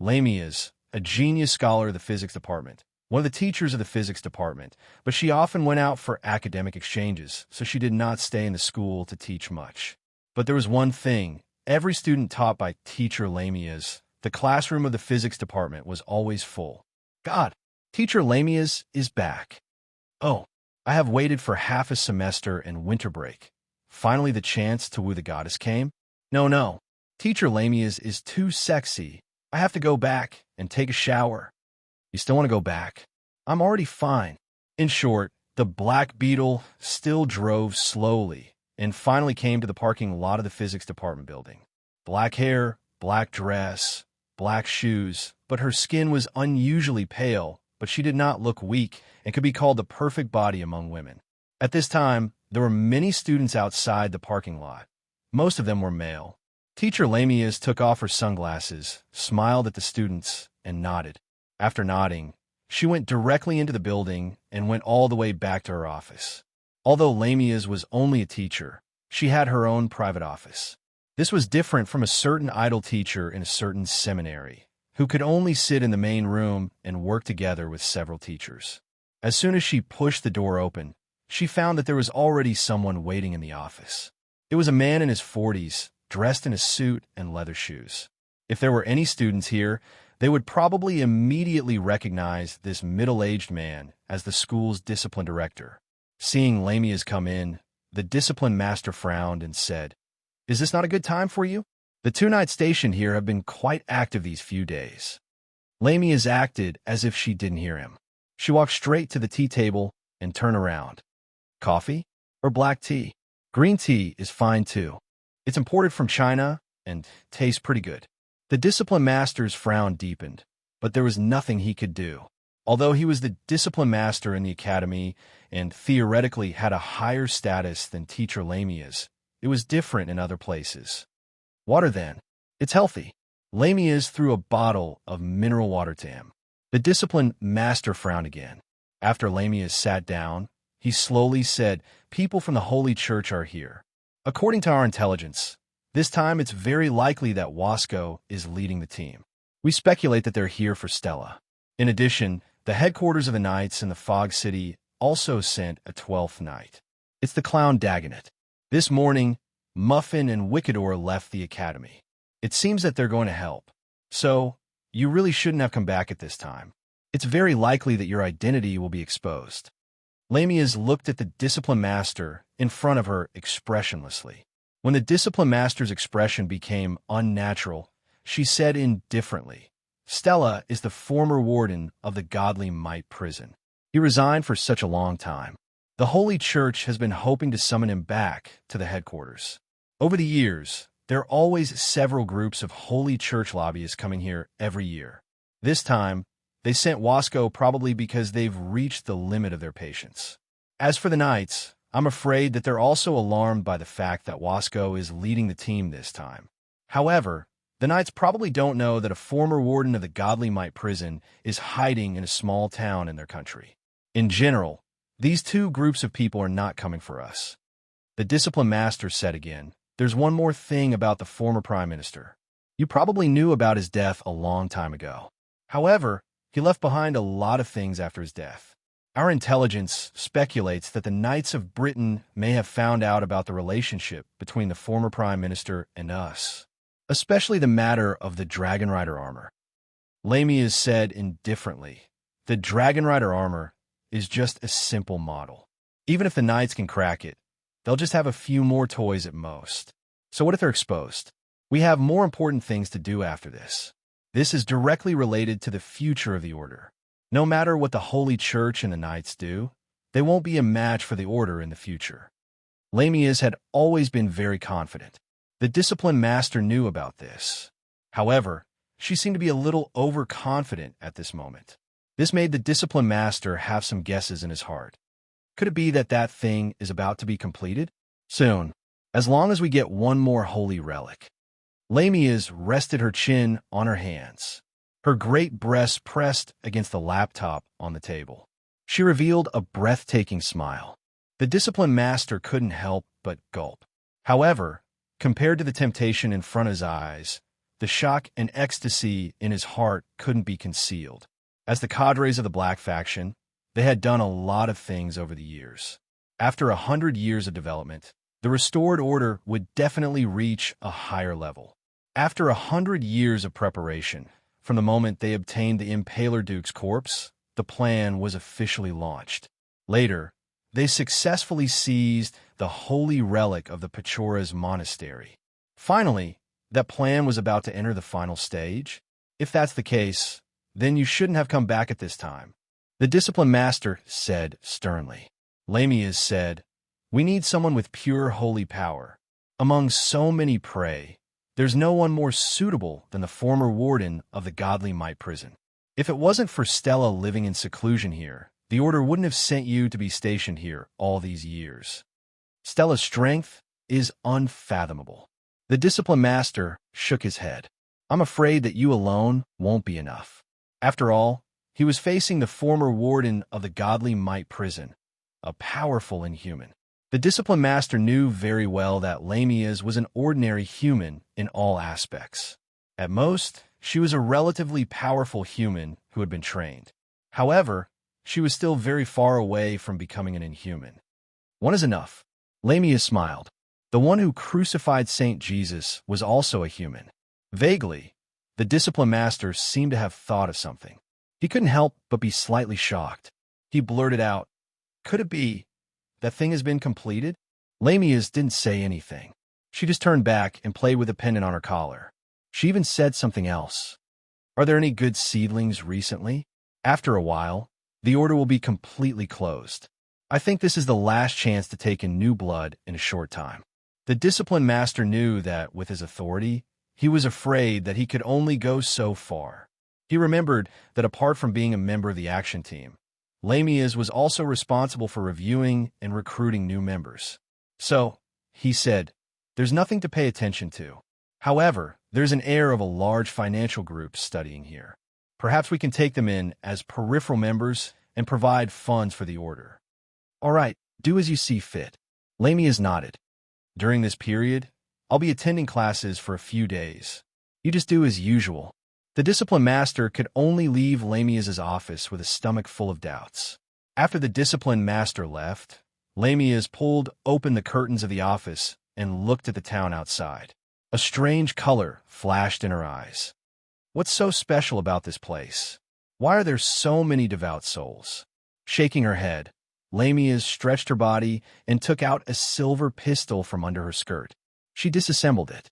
Lamia's, a genius scholar of the physics department, one of the teachers of the physics department, but she often went out for academic exchanges, so she did not stay in the school to teach much. But there was one thing. Every student taught by Teacher Lamia's, the classroom of the physics department was always full. God, Teacher Lamia's is back. Oh, I have waited for half a semester and winter break. Finally the chance to woo the goddess came? No. Teacher Lamia's is too sexy. I have to go back and take a shower. You still want to go back? I'm already fine. In short, the black beetle still drove slowly and finally came to the parking lot of the physics department building. Black hair, black dress, black shoes, but her skin was unusually pale, but she did not look weak and could be called the perfect body among women. At this time, there were many students outside the parking lot. Most of them were male. Teacher Lamia's took off her sunglasses, smiled at the students, and nodded. After nodding, she went directly into the building and went all the way back to her office. Although Lamia's was only a teacher, she had her own private office. This was different from a certain idle teacher in a certain seminary, who could only sit in the main room and work together with several teachers. As soon as she pushed the door open, she found that there was already someone waiting in the office. It was a man in his 40s, dressed in a suit and leather shoes. If there were any students here, they would probably immediately recognize this middle-aged man as the school's discipline director. Seeing Lamia's come in, the discipline master frowned and said, Is this not a good time for you? The two-night station here have been quite active these few days. Lamia's acted as if she didn't hear him. She walked straight to the tea table and turned around. Coffee or black tea? Green tea is fine too. It's imported from China and tastes pretty good. The discipline master's frown deepened, but there was nothing he could do. Although he was the discipline master in the academy and theoretically had a higher status than Teacher Lamia's, it was different in other places. Water then. It's healthy. Lamias threw a bottle of mineral water to him. The disciplined master frowned again. After Lamias sat down, he slowly said, "People from the Holy Church are here. According to our intelligence, this time it's very likely that Wasco is leading the team. We speculate that they're here for Stella. In addition, the headquarters of the Knights in the Fog City also sent a 12th Knight. It's the clown Dagonet. This morning, Muffin and Wickedor left the academy. It seems that they're going to help. So, you really shouldn't have come back at this time. It's very likely that your identity will be exposed." Lamias looked at the discipline master in front of her expressionlessly. When the discipline master's expression became unnatural, she said indifferently, "Stella is the former warden of the Godly Might prison. He resigned for such a long time. The Holy Church has been hoping to summon him back to the headquarters. Over the years, there are always several groups of Holy Church lobbyists coming here every year. This time, they sent Wasco probably because they've reached the limit of their patience. As for the Knights, I'm afraid that they're also alarmed by the fact that Wasco is leading the team this time. However, the Knights probably don't know that a former warden of the Godly Might prison is hiding in a small town in their country. In general, these two groups of people are not coming for us." The discipline master said again, "There's one more thing about the former prime minister. You probably knew about his death a long time ago. However, he left behind a lot of things after his death. Our intelligence speculates that the Knights of Britain may have found out about the relationship between the former prime minister and us, especially the matter of the Dragon Rider armor." Lamias said indifferently, "The Dragon Rider armor is just a simple model. Even if the Knights can crack it, they'll just have a few more toys at most. So what if they're exposed? We have more important things to do after this. This is directly related to the future of the Order. No matter what the Holy Church and the Knights do, they won't be a match for the Order in the future." Lamias had always been very confident. The discipline master knew about this. However, she seemed to be a little overconfident at this moment. This made the discipline master have some guesses in his heart. Could it be that that thing is about to be completed? Soon, as long as we get one more holy relic. Lamias rested her chin on her hands. Her great breasts pressed against the laptop on the table. She revealed a breathtaking smile. The discipline master couldn't help but gulp. However, compared to the temptation in front of his eyes, the shock and ecstasy in his heart couldn't be concealed. As the cadres of the Black Faction, they had done a lot of things over the years. After 100 years of development, the restored order would definitely reach a higher level. After 100 years of preparation, from the moment they obtained the Impaler Duke's corpse, the plan was officially launched. Later, they successfully seized the holy relic of the Pechora's monastery. Finally, that plan was about to enter the final stage. If that's the case, then you shouldn't have come back at this time, the discipline master said sternly. Lamias said, "We need someone with pure holy power. Among so many prey, there's no one more suitable than the former warden of the Godly Might prison. If it wasn't for Stella living in seclusion here, the Order wouldn't have sent you to be stationed here all these years. Stella's strength is unfathomable." The discipline master shook his head. "I'm afraid that you alone won't be enough." After all, he was facing the former warden of the Godly Might prison, a powerful inhuman. The discipline master knew very well that Lamias was an ordinary human in all aspects. At most, she was a relatively powerful human who had been trained. However, she was still very far away from becoming an inhuman. "One is enough." Lamias smiled. The one who crucified Saint Jesus was also a human. Vaguely, the discipline master seemed to have thought of something. He couldn't help but be slightly shocked. He blurted out, "Could it be that thing has been completed?" Lamias didn't say anything. She just turned back and played with the pendant on her collar. She even said something else. "Are there any good seedlings recently? After a while, the Order will be completely closed. I think this is the last chance to take in new blood in a short time." The discipline master knew that, with his authority, he was afraid that he could only go so far. He remembered that apart from being a member of the action team, Lamias was also responsible for reviewing and recruiting new members. "So," he said, "there's nothing to pay attention to. However, There's an air of a large financial group studying here. Perhaps we can take them in as peripheral members and provide funds for the order. All right, do as you see fit. Lamia's nodded. During this period, I'll be attending classes for a few days. You just do as usual. The discipline master could only leave Lamia's office with a stomach full of doubts. After the discipline master left, Lamia's pulled open the curtains of the office and looked at the town outside. A strange color flashed in her eyes. What's so special about this place? Why are there so many devout souls? Shaking her head, Lamia's stretched her body and took out a silver pistol from under her skirt. She disassembled it.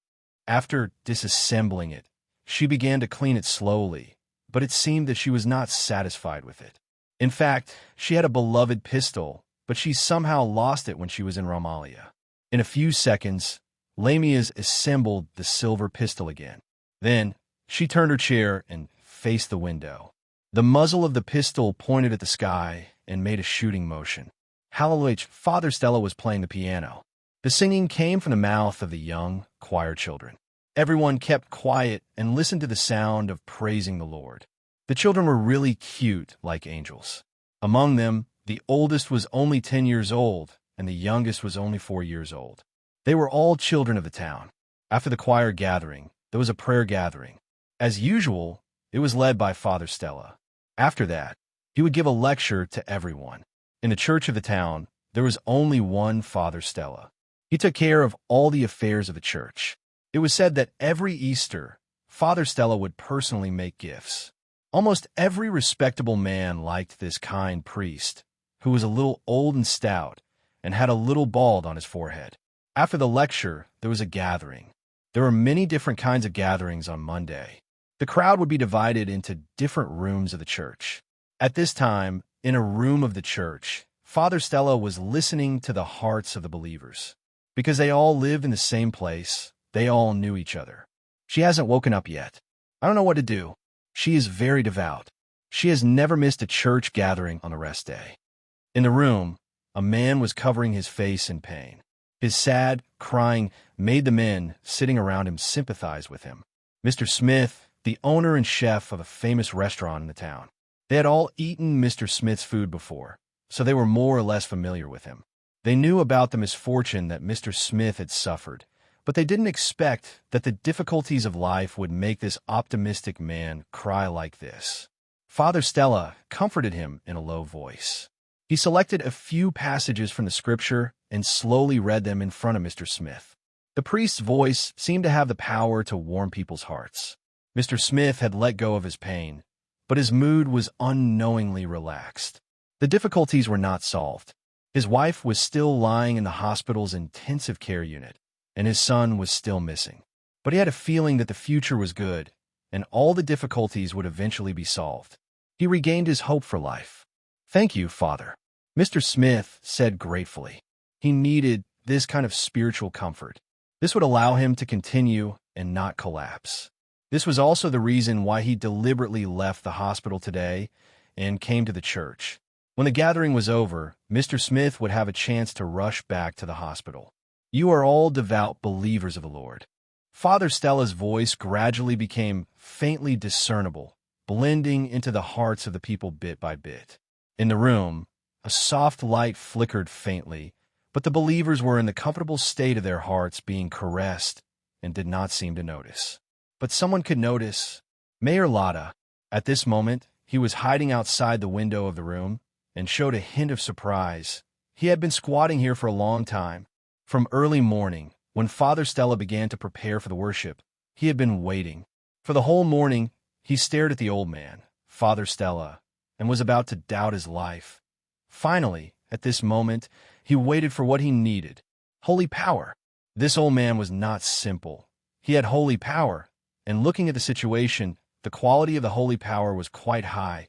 After disassembling it, she began to clean it slowly, but it seemed that she was not satisfied with it. In fact, she had a beloved pistol, but she somehow lost it when she was in Romalia. In a few seconds, Lamia's assembled the silver pistol again. Then, she turned her chair and faced the window. The muzzle of the pistol pointed at the sky and made a shooting motion. Hallelujah! Father Stella was playing the piano. The singing came from the mouth of the young choir children. Everyone kept quiet and listened to the sound of praising the Lord. The children were really cute, like angels. Among them, the oldest was only 10 years old, and the youngest was only 4 years old. They were all children of the town. After the choir gathering, there was a prayer gathering. As usual, it was led by Father Stella. After that, he would give a lecture to everyone. In the church of the town, there was only one Father Stella. He took care of all the affairs of the church. It was said that every Easter, Father Stella would personally make gifts. Almost every respectable man liked this kind priest, who was a little old and stout and had a little bald on his forehead. After the lecture, there was a gathering. There were many different kinds of gatherings on Monday. The crowd would be divided into different rooms of the church. At this time, in a room of the church, Father Stella was listening to the hearts of the believers. Because they all lived in the same place, they all knew each other. She hasn't woken up yet. I don't know what to do. She is very devout. She has never missed a church gathering on the rest day. In the room, a man was covering his face in pain. His sad crying made the men sitting around him sympathize with him. Mr. Smith, the owner and chef of a famous restaurant in the town. They had all eaten Mr. Smith's food before, so they were more or less familiar with him. They knew about the misfortune that Mr. Smith had suffered, but they didn't expect that the difficulties of life would make this optimistic man cry like this. Father Stella comforted him in a low voice. He selected a few passages from the scripture and slowly read them in front of Mr. Smith. The priest's voice seemed to have the power to warm people's hearts. Mr. Smith had let go of his pain, but his mood was unknowingly relaxed. The difficulties were not solved. His wife was still lying in the hospital's intensive care unit, and his son was still missing. But he had a feeling that the future was good, and all the difficulties would eventually be solved. He regained his hope for life. "Thank you, Father," Mr. Smith said gratefully. He needed this kind of spiritual comfort. This would allow him to continue and not collapse. This was also the reason why he deliberately left the hospital today and came to the church. When the gathering was over, Mr. Smith would have a chance to rush back to the hospital. "You are all devout believers of the Lord." Father Stella's voice gradually became faintly discernible, blending into the hearts of the people bit by bit. In the room, a soft light flickered faintly, but the believers were in the comfortable state of their hearts being caressed and did not seem to notice. But someone could notice. Mayor Lotta. At this moment, he was hiding outside the window of the room and showed a hint of surprise. He had been squatting here for a long time. From early morning, when Father Stella began to prepare for the worship, he had been waiting. For the whole morning, he stared at the old man, Father Stella, and was about to doubt his life. Finally, at this moment, he waited for what he needed: holy power. This old man was not simple. He had holy power, and looking at the situation, the quality of the holy power was quite high.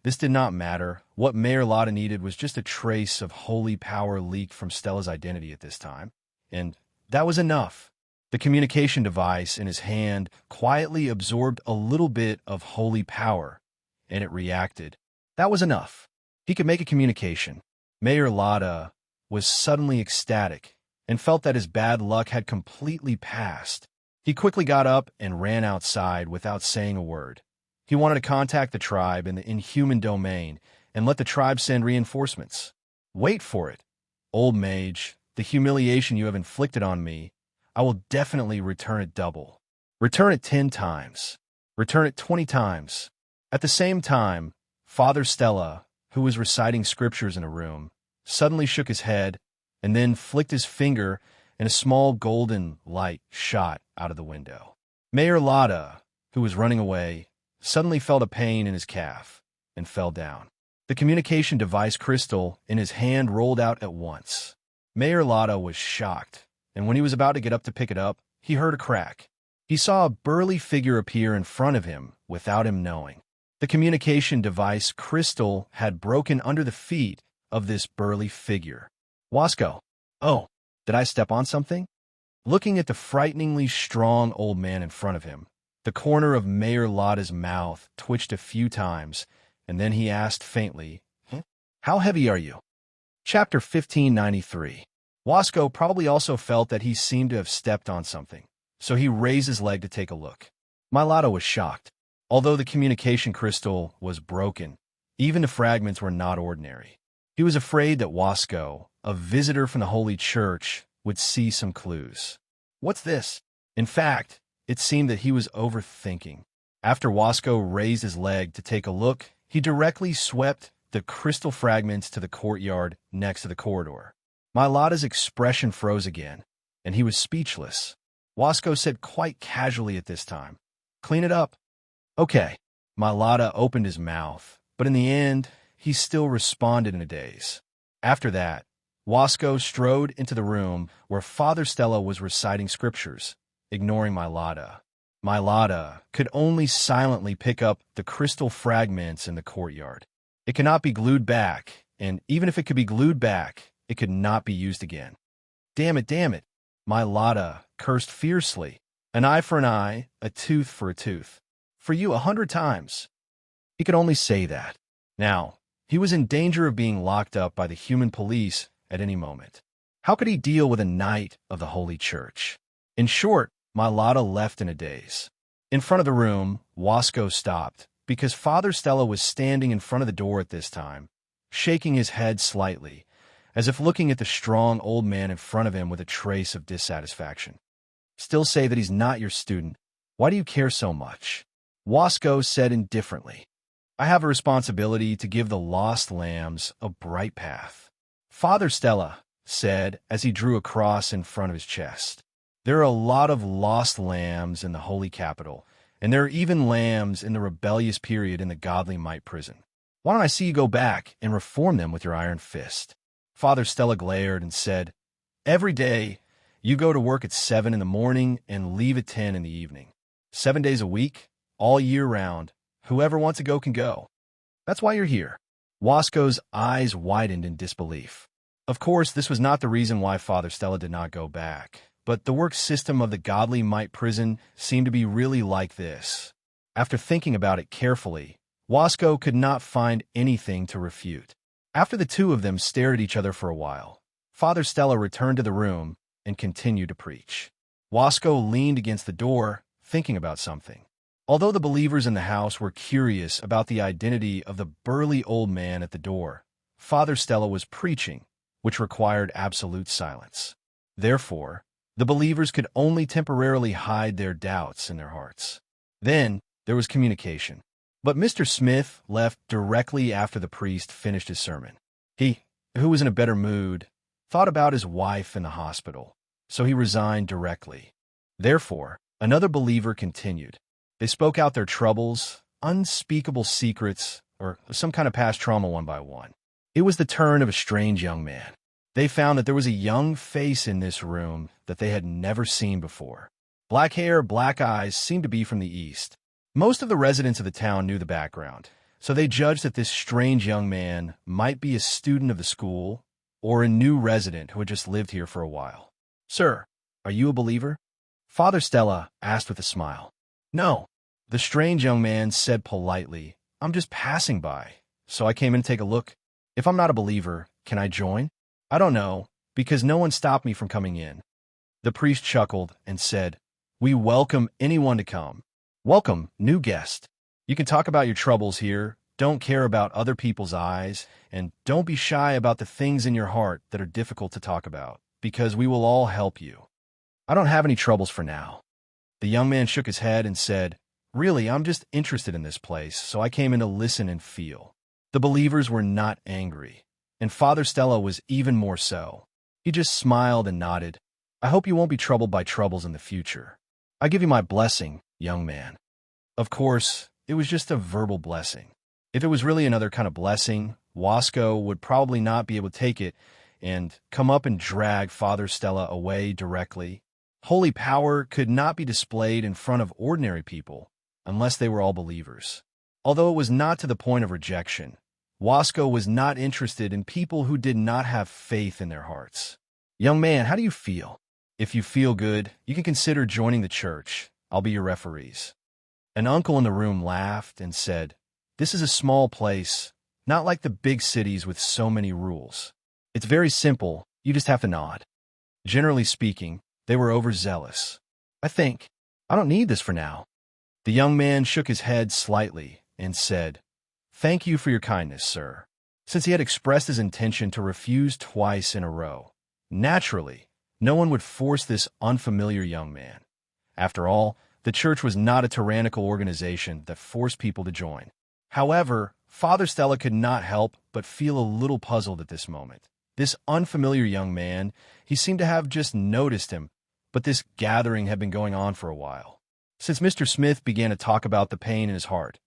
This did not matter. What Mayor Lotta needed was just a trace of holy power leaked from Stella's identity at this time. And that was enough. The communication device in his hand quietly absorbed a little bit of holy power, and it reacted. That was enough. He could make a communication. Mayor Lotta was suddenly ecstatic and felt that his bad luck had completely passed. He quickly got up and ran outside without saying a word. He wanted to contact the tribe in the inhuman domain and let the tribe send reinforcements. Wait for it, old mage. The humiliation you have inflicted on me, I will definitely return it double. Return it 10 times. Return it 20 times. At the same time, Father Stella, who was reciting scriptures in a room, suddenly shook his head and then flicked his finger, and a small golden light shot out of the window. Mayor Lotta, who was running away, suddenly felt a pain in his calf and fell down. The communication device crystal in his hand rolled out at once. Mayor Lotta was shocked, and when he was about to get up to pick it up, he heard a crack. He saw a burly figure appear in front of him without him knowing. The communication device crystal had broken under the feet of this burly figure. Wasco. Oh, did I step on something? Looking at the frighteningly strong old man in front of him, the corner of Mayor Lotta's mouth twitched a few times, and then he asked faintly, How heavy are you? Chapter 1593. Wasco probably also felt that he seemed to have stepped on something, so he raised his leg to take a look. My Lotta was shocked. Although the communication crystal was broken, even the fragments were not ordinary. He was afraid that Wasco, a visitor from the Holy Church, would see some clues. What's this? In fact, it seemed that he was overthinking. After Wasco raised his leg to take a look, he directly swept the crystal fragments to the courtyard next to the corridor. My Lotta's expression froze again, and he was speechless. Wasco said quite casually at this time, Clean it up. Okay. My Lotta opened his mouth, but in the end, he still responded in a daze. After that, Wasco strode into the room where Father Stella was reciting scriptures, ignoring my Lotta. My Lotta could only silently pick up the crystal fragments in the courtyard. It cannot be glued back, and even if it could be glued back, it could not be used again. Damn it, damn it. My Lotta cursed fiercely. An eye for an eye, a tooth for a tooth. For you 100 times. He could only say that. Now, he was in danger of being locked up by the human police at any moment. How could he deal with a knight of the Holy Church? In short, my Lotta left in a daze. In front of the room, Wasco stopped, because Father Stella was standing in front of the door at this time, shaking his head slightly, as if looking at the strong old man in front of him with a trace of dissatisfaction. Still say that he's not your student. Why do you care so much? Wasco said indifferently. I have a responsibility to give the lost lambs a bright path. Father Stella said as he drew a cross in front of his chest. There are a lot of lost lambs in the holy capital, and there are even lambs in the rebellious period in the godly might prison. Why don't I see you go back and reform them with your iron fist? Father Stella glared and said, Every day, you go to work at 7 in the morning and leave at 10 in the evening. 7 days a week, all year round. Whoever wants to go can go. That's why you're here. Wasco's eyes widened in disbelief. Of course, this was not the reason why Father Stella did not go back, but the work system of the godly might prison seemed to be really like this. After thinking about it carefully, Wasco could not find anything to refute. After the two of them stared at each other for a while, Father Stella returned to the room and continued to preach. Wasco leaned against the door, thinking about something. Although the believers in the house were curious about the identity of the burly old man at the door, Father Stella was preaching, which required absolute silence. Therefore, the believers could only temporarily hide their doubts in their hearts. Then, there was communication. But Mr. Smith left directly after the priest finished his sermon. He, who was in a better mood, thought about his wife in the hospital, so he resigned directly. Therefore, another believer continued. They spoke out their troubles, unspeakable secrets, or some kind of past trauma one by one. It was the turn of a strange young man. They found that there was a young face in this room that they had never seen before. Black hair, black eyes seemed to be from the east. Most of the residents of the town knew the background, so they judged that this strange young man might be a student of the school or a new resident who had just lived here for a while. Sir, are you a believer? Father Stella asked with a smile. No, the strange young man said politely, I'm just passing by, so I came in to take a look. If I'm not a believer, can I join? I don't know, because no one stopped me from coming in. The priest chuckled and said, We welcome anyone to come. Welcome, new guest. You can talk about your troubles here, don't care about other people's eyes, and don't be shy about the things in your heart that are difficult to talk about, because we will all help you. I don't have any troubles for now. The young man shook his head and said, Really, I'm just interested in this place, so I came in to listen and feel. The believers were not angry, and Father Stella was even more so. He just smiled and nodded. I hope you won't be troubled by troubles in the future. I give you my blessing, young man. Of course, it was just a verbal blessing. If it was really another kind of blessing, Wasco would probably not be able to take it and come up and drag Father Stella away directly. Holy power could not be displayed in front of ordinary people unless they were all believers. Although it was not to the point of rejection, Wasco was not interested in people who did not have faith in their hearts. Young man, how do you feel? If you feel good, you can consider joining the church. I'll be your referees. An uncle in the room laughed and said, This is a small place, not like the big cities with so many rules. It's very simple, you just have to nod. Generally speaking, they were overzealous. I don't need this for now. The young man shook his head slightly and said, Thank you for your kindness, sir. Since he had expressed his intention to refuse twice in a row, naturally, no one would force this unfamiliar young man. After all, the church was not a tyrannical organization that forced people to join. However, Father Stella could not help but feel a little puzzled at this moment. This unfamiliar young man, he seemed to have just noticed him, but this gathering had been going on for a while. Since Mr. Smith began to talk about the pain in his heart,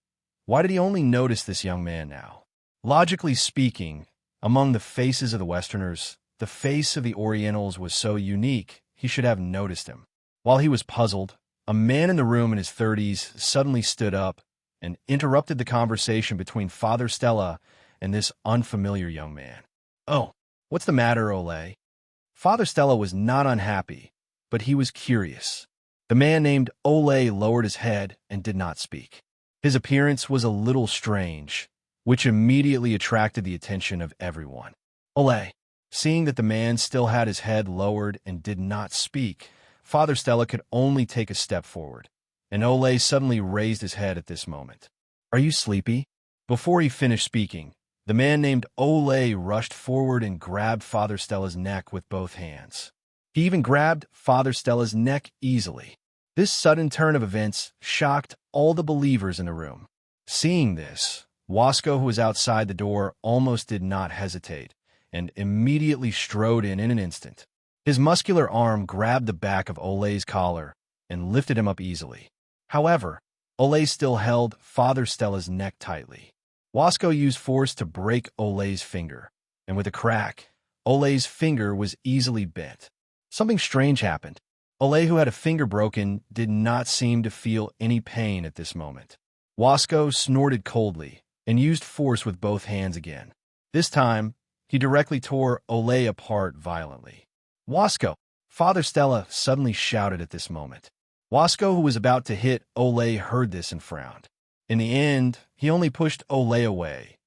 why did he only notice this young man now? Logically speaking, among the faces of the Westerners, the face of the Orientals was so unique, he should have noticed him. While he was puzzled, a man in the room in his 30s suddenly stood up and interrupted the conversation between Father Stella and this unfamiliar young man. Oh, what's the matter, Ole? Father Stella was not unhappy, but he was curious. The man named Ole lowered his head and did not speak. His appearance was a little strange, which immediately attracted the attention of everyone. Ole, seeing that the man still had his head lowered and did not speak, Father Stella could only take a step forward, and Ole suddenly raised his head at this moment. Are you sleepy? Before he finished speaking, the man named Ole rushed forward and grabbed Father Stella's neck with both hands. He even grabbed Father Stella's neck easily. This sudden turn of events shocked all the believers in the room. Seeing this, Wasco, who was outside the door, almost did not hesitate, and immediately strode in an instant. His muscular arm grabbed the back of Ole's collar and lifted him up easily. However, Ole still held Father Stella's neck tightly. Wasco used force to break Ole's finger, and with a crack, Ole's finger was easily bent. Something strange happened. Ole, who had a finger broken, did not seem to feel any pain at this moment. Wasco snorted coldly and used force with both hands again. This time, he directly tore Ole apart violently. Wasco! Father Stella suddenly shouted at this moment. Wasco, who was about to hit Ole, heard this and frowned. In the end, he only pushed Ole away.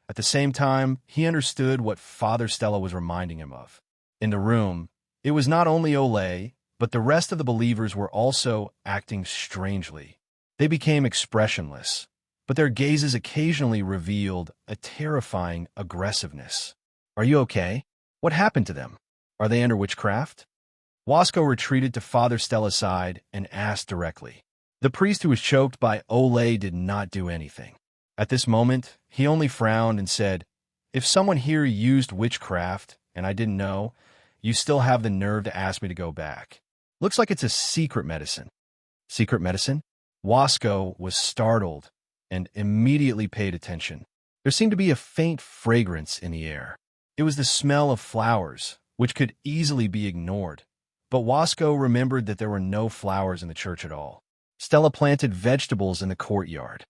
At the same time, he understood what Father Stella was reminding him of. In the room, it was not only Ole, but the rest of the believers were also acting strangely. They became expressionless, but their gazes occasionally revealed a terrifying aggressiveness. Are you okay? What happened to them? Are they under witchcraft? Wasco retreated to Father Stella's side and asked directly. The priest, who was choked by Ole, did not do anything. At this moment, he only frowned and said, If someone here used witchcraft, and I didn't know, you still have the nerve to ask me to go back. Looks like it's a secret medicine. Secret medicine? Wasco was startled and immediately paid attention. There seemed to be a faint fragrance in the air. It was the smell of flowers, which could easily be ignored. But Wasco remembered that there were no flowers in the church at all. Stella planted vegetables in the courtyard.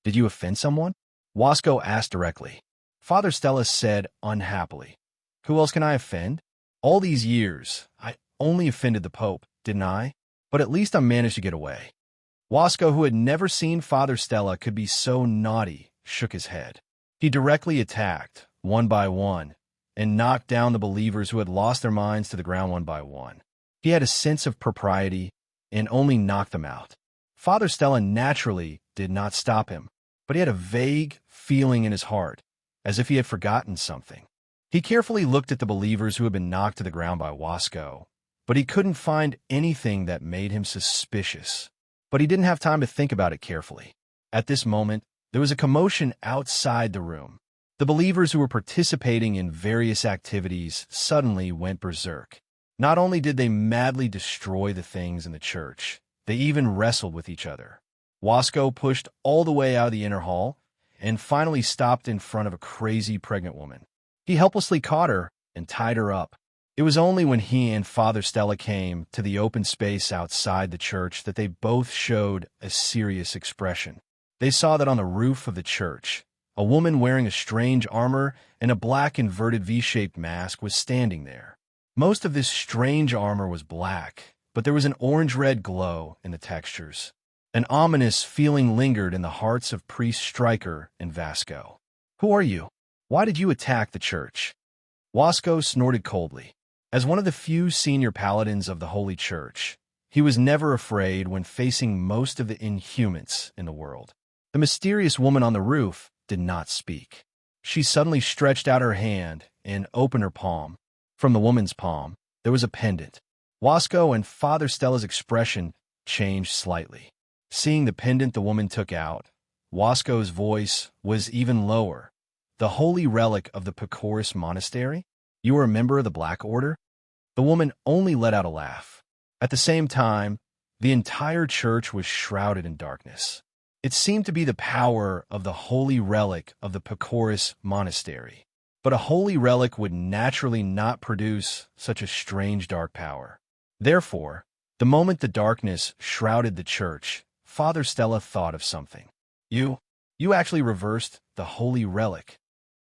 Did you offend someone? Wasco asked directly. Father Stella said unhappily. Who else can I offend? All these years, I only offended the Pope, didn't I? But at least I managed to get away. Wasco, who had never seen Father Stella could be so naughty, shook his head. He directly attacked, one by one, and knocked down the believers who had lost their minds to the ground one by one. He had a sense of propriety, and only knocked them out. Father Stella naturally did not stop him, but he had a vague feeling in his heart, as if he had forgotten something. He carefully looked at the believers who had been knocked to the ground by Wasco, but he couldn't find anything that made him suspicious. But he didn't have time to think about it carefully. At this moment, there was a commotion outside the room. The believers who were participating in various activities suddenly went berserk. Not only did they madly destroy the things in the church, they even wrestled with each other. Wasco pushed all the way out of the inner hall and finally stopped in front of a crazy pregnant woman. He helplessly caught her and tied her up. It was only when he and Father Stella came to the open space outside the church that they both showed a serious expression. They saw that on the roof of the church, a woman wearing a strange armor and a black inverted V-shaped mask was standing there. Most of this strange armor was black, but there was an orange-red glow in the textures. An ominous feeling lingered in the hearts of Priest Stryker and Vasco. "Who are you? Why did you attack the church?" Wasco snorted coldly. As one of the few senior paladins of the Holy Church, he was never afraid when facing most of the inhumans in the world. The mysterious woman on the roof did not speak. She suddenly stretched out her hand and opened her palm. From the woman's palm, there was a pendant. Wasco and Father Stella's expression changed slightly. Seeing the pendant the woman took out, Wasco's voice was even lower. "The holy relic of the Pecoris Monastery? You are a member of the Black Order?" The woman only let out a laugh. At the same time, the entire church was shrouded in darkness. It seemed to be the power of the holy relic of the Pecoris Monastery. But a holy relic would naturally not produce such a strange dark power. Therefore, the moment the darkness shrouded the church, Father Stella thought of something. You actually reversed the holy relic.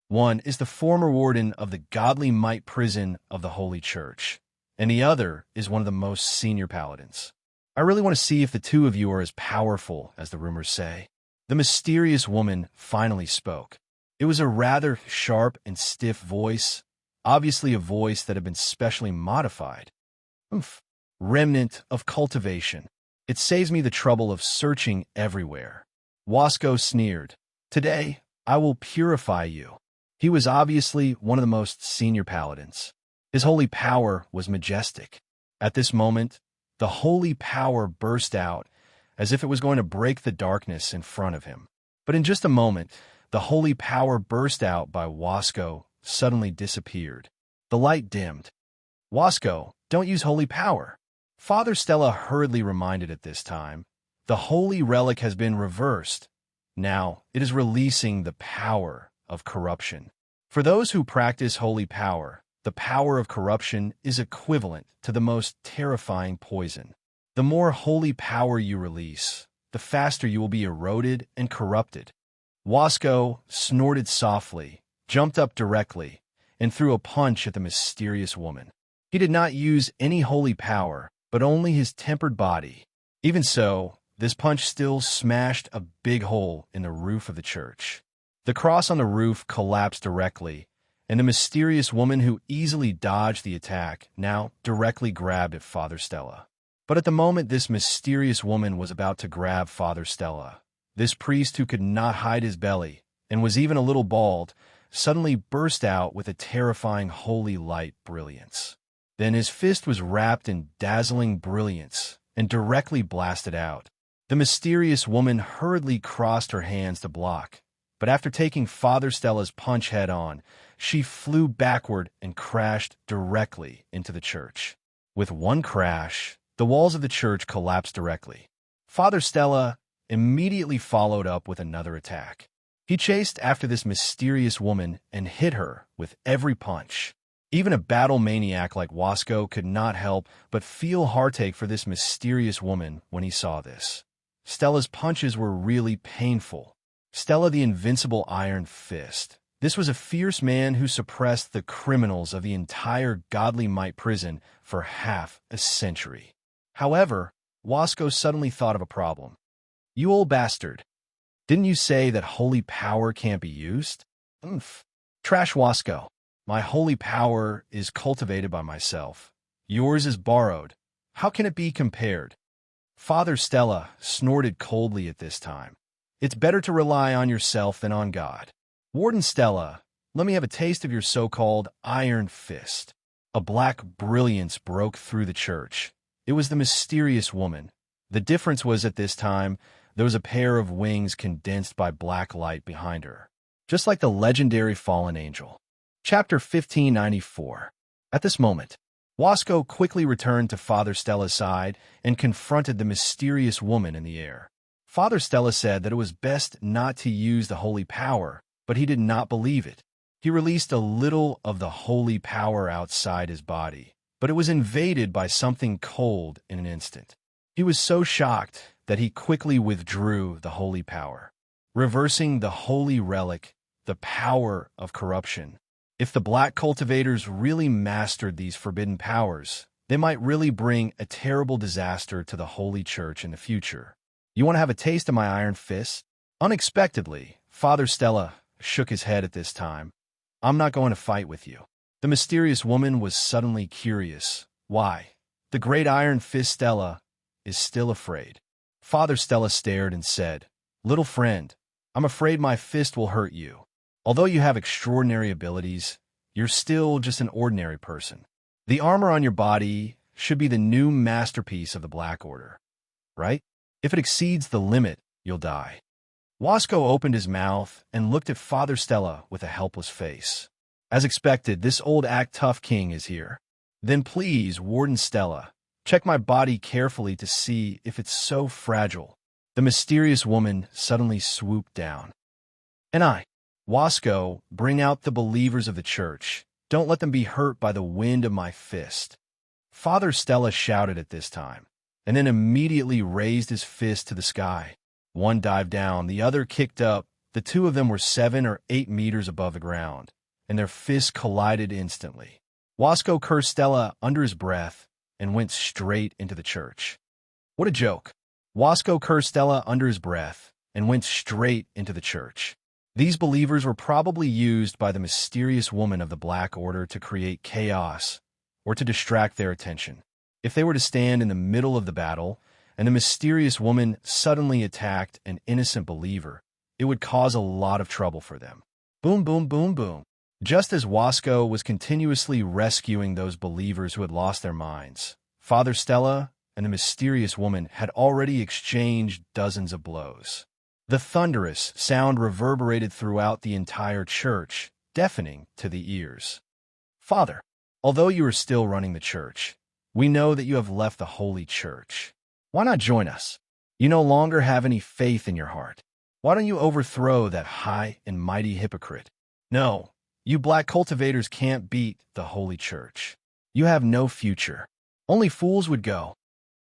One is the former warden of the Godly Might prison of the Holy Church, and the other is one of the most senior paladins. I really want to see if the two of you are as powerful as the rumors say. The mysterious woman finally spoke. It was a rather sharp and stiff voice, obviously a voice that had been specially modified. Remnant of cultivation. It saves me the trouble of searching everywhere." Wasco sneered. "Today, I will purify you." He was obviously one of the most senior paladins. His holy power was majestic. At this moment, the holy power burst out as if it was going to break the darkness in front of him. But in just a moment, the holy power burst out by Wasco suddenly disappeared. The light dimmed. "Wasco, don't use holy power." Father Stella hurriedly reminded at this time, "The holy relic has been reversed. Now it is releasing the power of corruption. For those who practice holy power, the power of corruption is equivalent to the most terrifying poison. The more holy power you release, the faster you will be eroded and corrupted." Wasco snorted softly, jumped up directly, and threw a punch at the mysterious woman. He did not use any holy power, but only his tempered body. Even so, this punch still smashed a big hole in the roof of the church. The cross on the roof collapsed directly, and the mysterious woman who easily dodged the attack now directly grabbed at Father Stella. But at the moment this mysterious woman was about to grab Father Stella, this priest who could not hide his belly and was even a little bald, suddenly burst out with a terrifying holy light brilliance. Then his fist was wrapped in dazzling brilliance and directly blasted out. The mysterious woman hurriedly crossed her hands to block, but after taking Father Stella's punch head-on, she flew backward and crashed directly into the church. With one crash, the walls of the church collapsed directly. Father Stella immediately followed up with another attack. He chased after this mysterious woman and hit her with every punch. Even a battle maniac like Wasco could not help but feel heartache for this mysterious woman when he saw this. Stella's punches were really painful. Stella the Invincible Iron Fist. This was a fierce man who suppressed the criminals of the entire Godly Might prison for half a century. However, Wasco suddenly thought of a problem. "You old bastard. Didn't you say that holy power can't be used?" Trash Wasco. "My holy power is cultivated by myself. Yours is borrowed. How can it be compared?" Father Stella snorted coldly at this time. It's better to rely on yourself than on God. Warden Stella, let me have a taste of your so-called iron fist. A black brilliance broke through the church. It was the mysterious woman. The difference was at this time, there was a pair of wings condensed by black light behind her, just like the legendary fallen angel. Chapter 1594. At this moment, Wasco quickly returned to Father Stella's side and confronted the mysterious woman in the air. Father Stella said that it was best not to use the holy power, but he did not believe it. He released a little of the holy power outside his body, but it was invaded by something cold in an instant. He was so shocked that he quickly withdrew the holy power, reversing the holy relic, the power of corruption. If the black cultivators really mastered these forbidden powers, they might really bring a terrible disaster to the Holy Church in the future. You want to have a taste of my iron fist? Unexpectedly, Father Stella shook his head at this time. I'm not going to fight with you. The mysterious woman was suddenly curious. Why? The great iron fist Stella is still afraid. Father Stella stared and said, Little friend, I'm afraid my fist will hurt you. Although you have extraordinary abilities, you're still just an ordinary person. The armor on your body should be the new masterpiece of the Black Order, right? If it exceeds the limit, you'll die. Wasco opened his mouth and looked at Father Stella with a helpless face. As expected, this old act tough king is here. Then please, Warden Stella, check my body carefully to see if it's so fragile. The mysterious woman suddenly swooped down. And Wasco, bring out the believers of the church. Don't let them be hurt by the wind of my fist. Father Stella shouted at this time, and then immediately raised his fist to the sky. One dived down, the other kicked up. The two of them were 7 or 8 meters above the ground, and their fists collided instantly. Wasco cursed Stella under his breath and went straight into the church. What a joke. Wasco cursed Stella under his breath and went straight into the church. These believers were probably used by the mysterious woman of the Black Order to create chaos or to distract their attention. If they were to stand in the middle of the battle and the mysterious woman suddenly attacked an innocent believer, it would cause a lot of trouble for them. Boom, boom, boom, boom. Just as Wasco was continuously rescuing those believers who had lost their minds, Father Stella and the mysterious woman had already exchanged dozens of blows. The thunderous sound reverberated throughout the entire church, deafening to the ears. Father, although you are still running the church, we know that you have left the Holy Church. Why not join us? You no longer have any faith in your heart. Why don't you overthrow that high and mighty hypocrite? No, you black cultivators can't beat the Holy Church. You have no future. Only fools would go.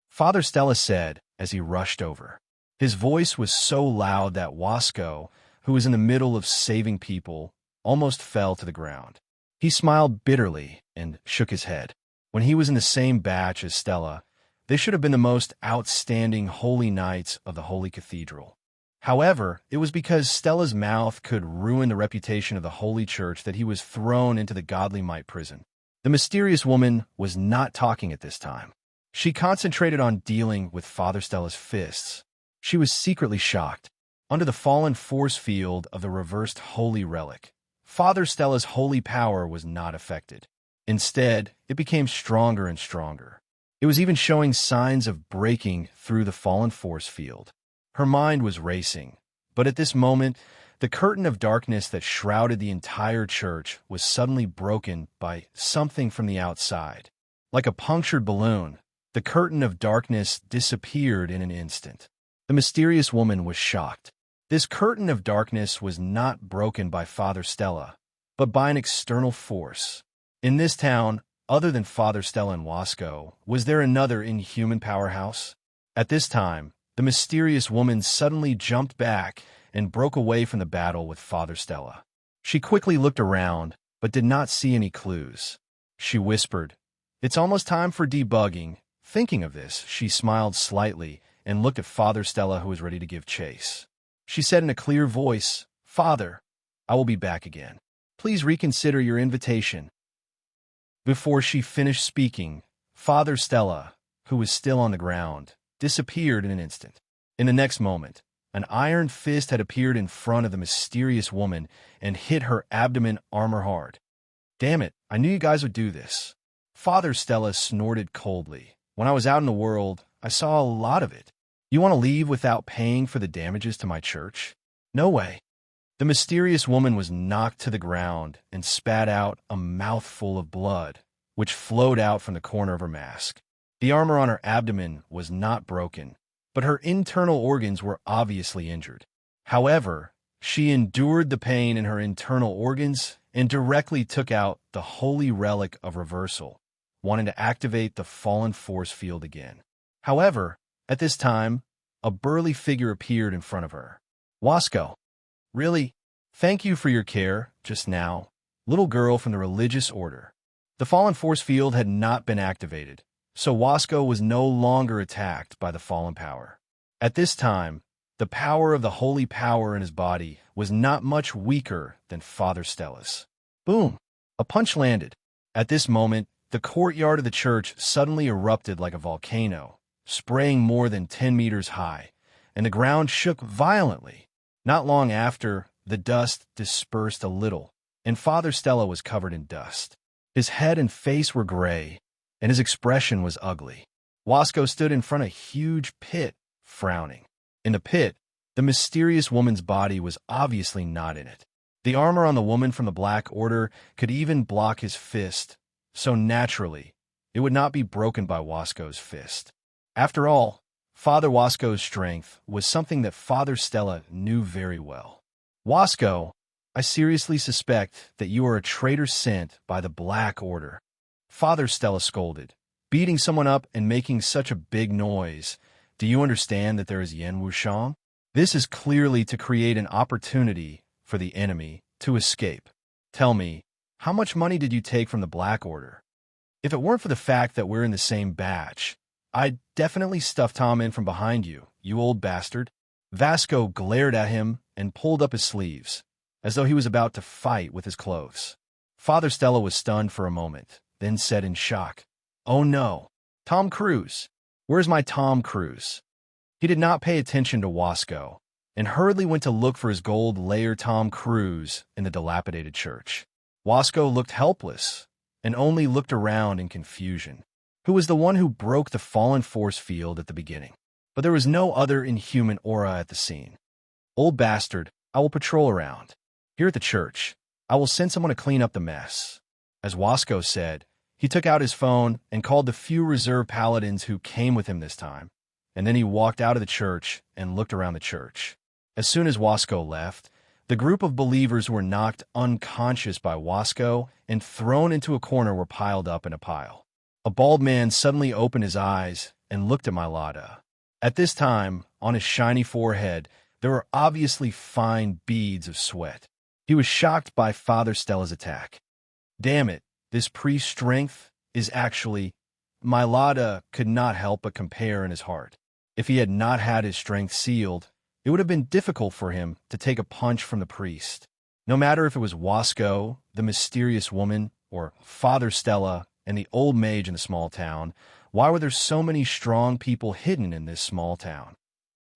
Father Stella said as he rushed over. His voice was so loud that Wasco, who was in the middle of saving people, almost fell to the ground. He smiled bitterly and shook his head. When he was in the same batch as Stella, they should have been the most outstanding holy knights of the Holy Cathedral. However, it was because Stella's mouth could ruin the reputation of the Holy Church that he was thrown into the Godly Might prison. The mysterious woman was not talking at this time. She concentrated on dealing with Father Stella's fists. She was secretly shocked. Under the fallen force field of the reversed holy relic, Father Stella's holy power was not affected. Instead, it became stronger and stronger. It was even showing signs of breaking through the fallen force field. Her mind was racing, but at this moment, the curtain of darkness that shrouded the entire church was suddenly broken by something from the outside. Like a punctured balloon, the curtain of darkness disappeared in an instant. The mysterious woman was shocked. This curtain of darkness was not broken by Father Stella, but by an external force. In this town, other than Father Stella and Wasco, was there another inhuman powerhouse? At this time, the mysterious woman suddenly jumped back and broke away from the battle with Father Stella. She quickly looked around, but did not see any clues. She whispered, "It's almost time for debugging." Thinking of this, she smiled slightly and looked at Father Stella, who was ready to give chase. She said in a clear voice, "Father, I will be back again. Please reconsider your invitation." Before she finished speaking, Father Stella, who was still on the ground, disappeared in an instant. In the next moment, an iron fist had appeared in front of the mysterious woman and hit her abdomen armor hard. "Damn it, I knew you guys would do this." Father Stella snorted coldly. "When I was out in the world, I saw a lot of it. You want to leave without paying for the damages to my church? No way." The mysterious woman was knocked to the ground and spat out a mouthful of blood, which flowed out from the corner of her mask. The armor on her abdomen was not broken, but her internal organs were obviously injured. However, she endured the pain in her internal organs and directly took out the holy relic of reversal, wanting to activate the fallen force field again. However, at this time, a burly figure appeared in front of her. "Wasco. Really? Thank you for your care just now, little girl from the religious order." The fallen force field had not been activated, so Wasco was no longer attacked by the fallen power. At this time, the power of the holy power in his body was not much weaker than Father Stella's. Boom! A punch landed. At this moment, the courtyard of the church suddenly erupted like a volcano, spraying more than 10 meters high, and the ground shook violently. Not long after, the dust dispersed a little, and Father Stella was covered in dust. His head and face were gray, and his expression was ugly. Wasco stood in front of a huge pit, frowning. In the pit, the mysterious woman's body was obviously not in it. The armor on the woman from the Black Order could even block his fist, so naturally, it would not be broken by Wasco's fist. After all, Father Wasco's strength was something that Father Stella knew very well. "Wasco, I seriously suspect that you are a traitor sent by the Black Order," Father Stella scolded. "Beating someone up and making such a big noise. Do you understand that there is Yen Wushang? This is clearly to create an opportunity for the enemy to escape. Tell me, how much money did you take from the Black Order? If it weren't for the fact that we're in the same batch, I'd definitely stuff Tom in from behind you, you old bastard." Vasco glared at him and pulled up his sleeves, as though he was about to fight with his clothes. Father Stella was stunned for a moment, then said in shock, "Oh no, Tom Cruise. Where's my Tom Cruise?" He did not pay attention to Wasco, and hurriedly went to look for his gold layer Tom Cruise in the dilapidated church. Wasco looked helpless, and only looked around in confusion. Who was the one who broke the fallen force field at the beginning? But there was no other inhuman aura at the scene. "Old bastard, I will patrol around. Here at the church, I will send someone to clean up the mess." As Wasco said, he took out his phone and called the few reserve paladins who came with him this time, and then he walked out of the church and looked around the church. As soon as Wasco left, the group of believers who were knocked unconscious by Wasco and thrown into a corner were piled up in a pile. A bald man suddenly opened his eyes and looked at Mylada. At this time, on his shiny forehead, there were obviously fine beads of sweat. He was shocked by Father Stella's attack. Damn it, this priest's strength is actually... Mylada could not help but compare in his heart. If he had not had his strength sealed, it would have been difficult for him to take a punch from the priest. No matter if it was Wasco, the mysterious woman, or Father Stella and the old mage in the small town, why were there so many strong people hidden in this small town?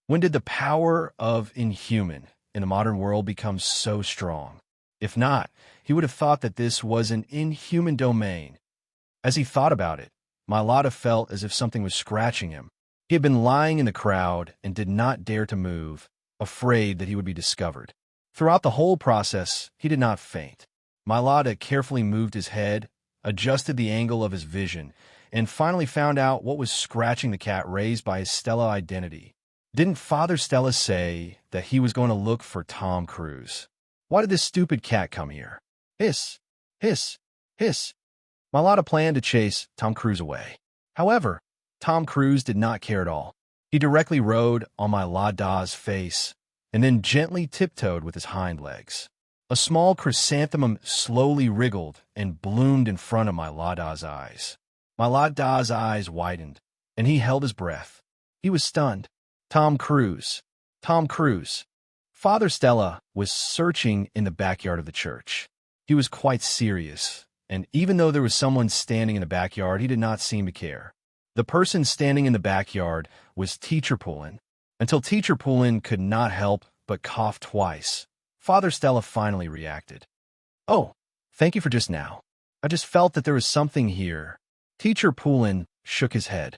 When did the power of inhuman in the modern world become so strong? If not, he would have thought that this was an inhuman domain. As he thought about it, Mylada felt as if something was scratching him. He had been lying in the crowd and did not dare to move, afraid that he would be discovered. Throughout the whole process, he did not faint. Mylada carefully moved his head, adjusted the angle of his vision, and finally found out what was scratching the cat raised by his Stella identity. Didn't Father Stella say that he was going to look for Tom Cruise? Why did this stupid cat come here? Hiss, hiss, hiss. Mylada planned to chase Tom Cruise away. However, Tom Cruise did not care at all. He directly rode on Mylada's face and then gently tiptoed with his hind legs. A small chrysanthemum slowly wriggled and bloomed in front of Mylada's eyes. Mylada's eyes widened, and he held his breath. He was stunned. Tom Cruise. Tom Cruise. Father Stella was searching in the backyard of the church. He was quite serious, and even though there was someone standing in the backyard, he did not seem to care. The person standing in the backyard was Teacher Poulin. Until Teacher Poulin could not help but cough twice, Father Stella finally reacted. "Oh, thank you for just now. I just felt that there was something here." Teacher Poulin shook his head.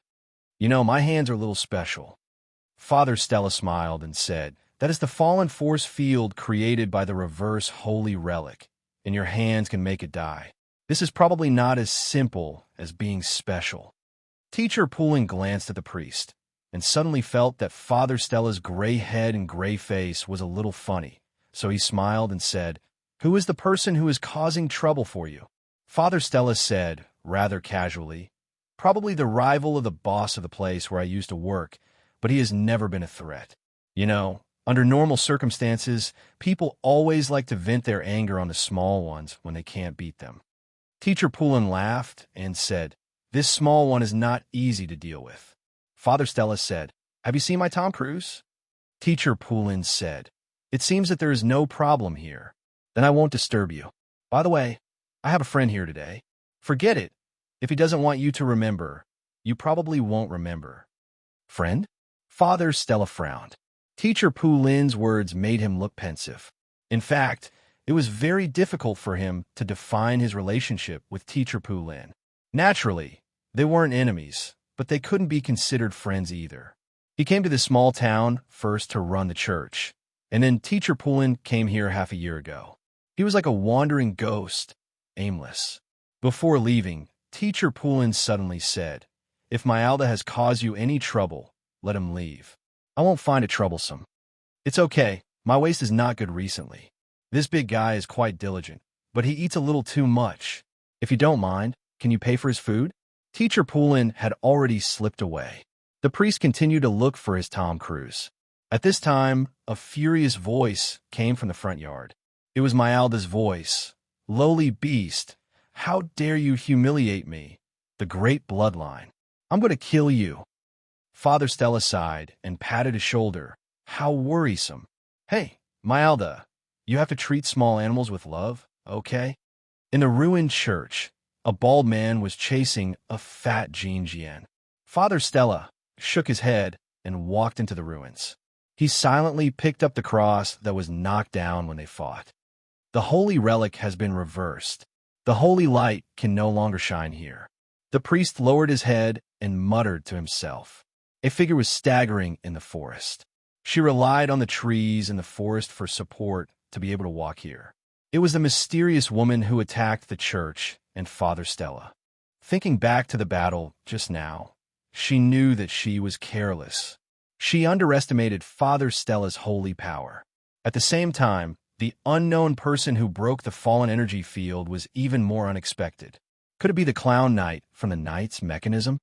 "You know, my hands are a little special." Father Stella smiled and said, "That is the fallen force field created by the reverse holy relic, and your hands can make it die. This is probably not as simple as being special." Teacher Poulin glanced at the priest, and suddenly felt that Father Stella's gray head and gray face was a little funny, so he smiled and said, "Who is the person who is causing trouble for you?" Father Stella said, rather casually, "Probably the rival of the boss of the place where I used to work, but he has never been a threat. You know, under normal circumstances, people always like to vent their anger on the small ones when they can't beat them." Teacher Poulin laughed and said, "This small one is not easy to deal with." Father Stella said, "Have you seen my Tom Cruise?" Teacher Poulin said, "It seems that there is no problem here. Then I won't disturb you. By the way, I have a friend here today. Forget it. If he doesn't want you to remember, you probably won't remember." "Friend?" Father Stella frowned. Teacher Poulin's words made him look pensive. In fact, it was very difficult for him to define his relationship with Teacher Poulin. Naturally, they weren't enemies, but they couldn't be considered friends either. He came to this small town first to run the church, and then Teacher Poulin came here half a year ago. He was like a wandering ghost, aimless. Before leaving, Teacher Poulin suddenly said, "If my Alda has caused you any trouble, let him leave. I won't find it troublesome. It's okay, my waist is not good recently. This big guy is quite diligent, but he eats a little too much. If you don't mind, can you pay for his food?" Teacher Poulin had already slipped away. The priest continued to look for his Tom Cruise. At this time, a furious voice came from the front yard. It was Myalda's voice. "Lowly beast, how dare you humiliate me, the great bloodline. I'm going to kill you." Father Stella sighed and patted his shoulder. How worrisome. "Hey, Myalda, you have to treat small animals with love, okay?" In the ruined church, a bald man was chasing a fat Jian. Father Stella shook his head and walked into the ruins. He silently picked up the cross that was knocked down when they fought. The holy relic has been reversed. The holy light can no longer shine here. The priest lowered his head and muttered to himself. A figure was staggering in the forest. She relied on the trees in the forest for support to be able to walk here. It was the mysterious woman who attacked the church and Father Stella. Thinking back to the battle just now, she knew that she was careless. She underestimated Father Stella's holy power. At the same time, the unknown person who broke the fallen energy field was even more unexpected. Could it be the clown knight from the knight's mechanism?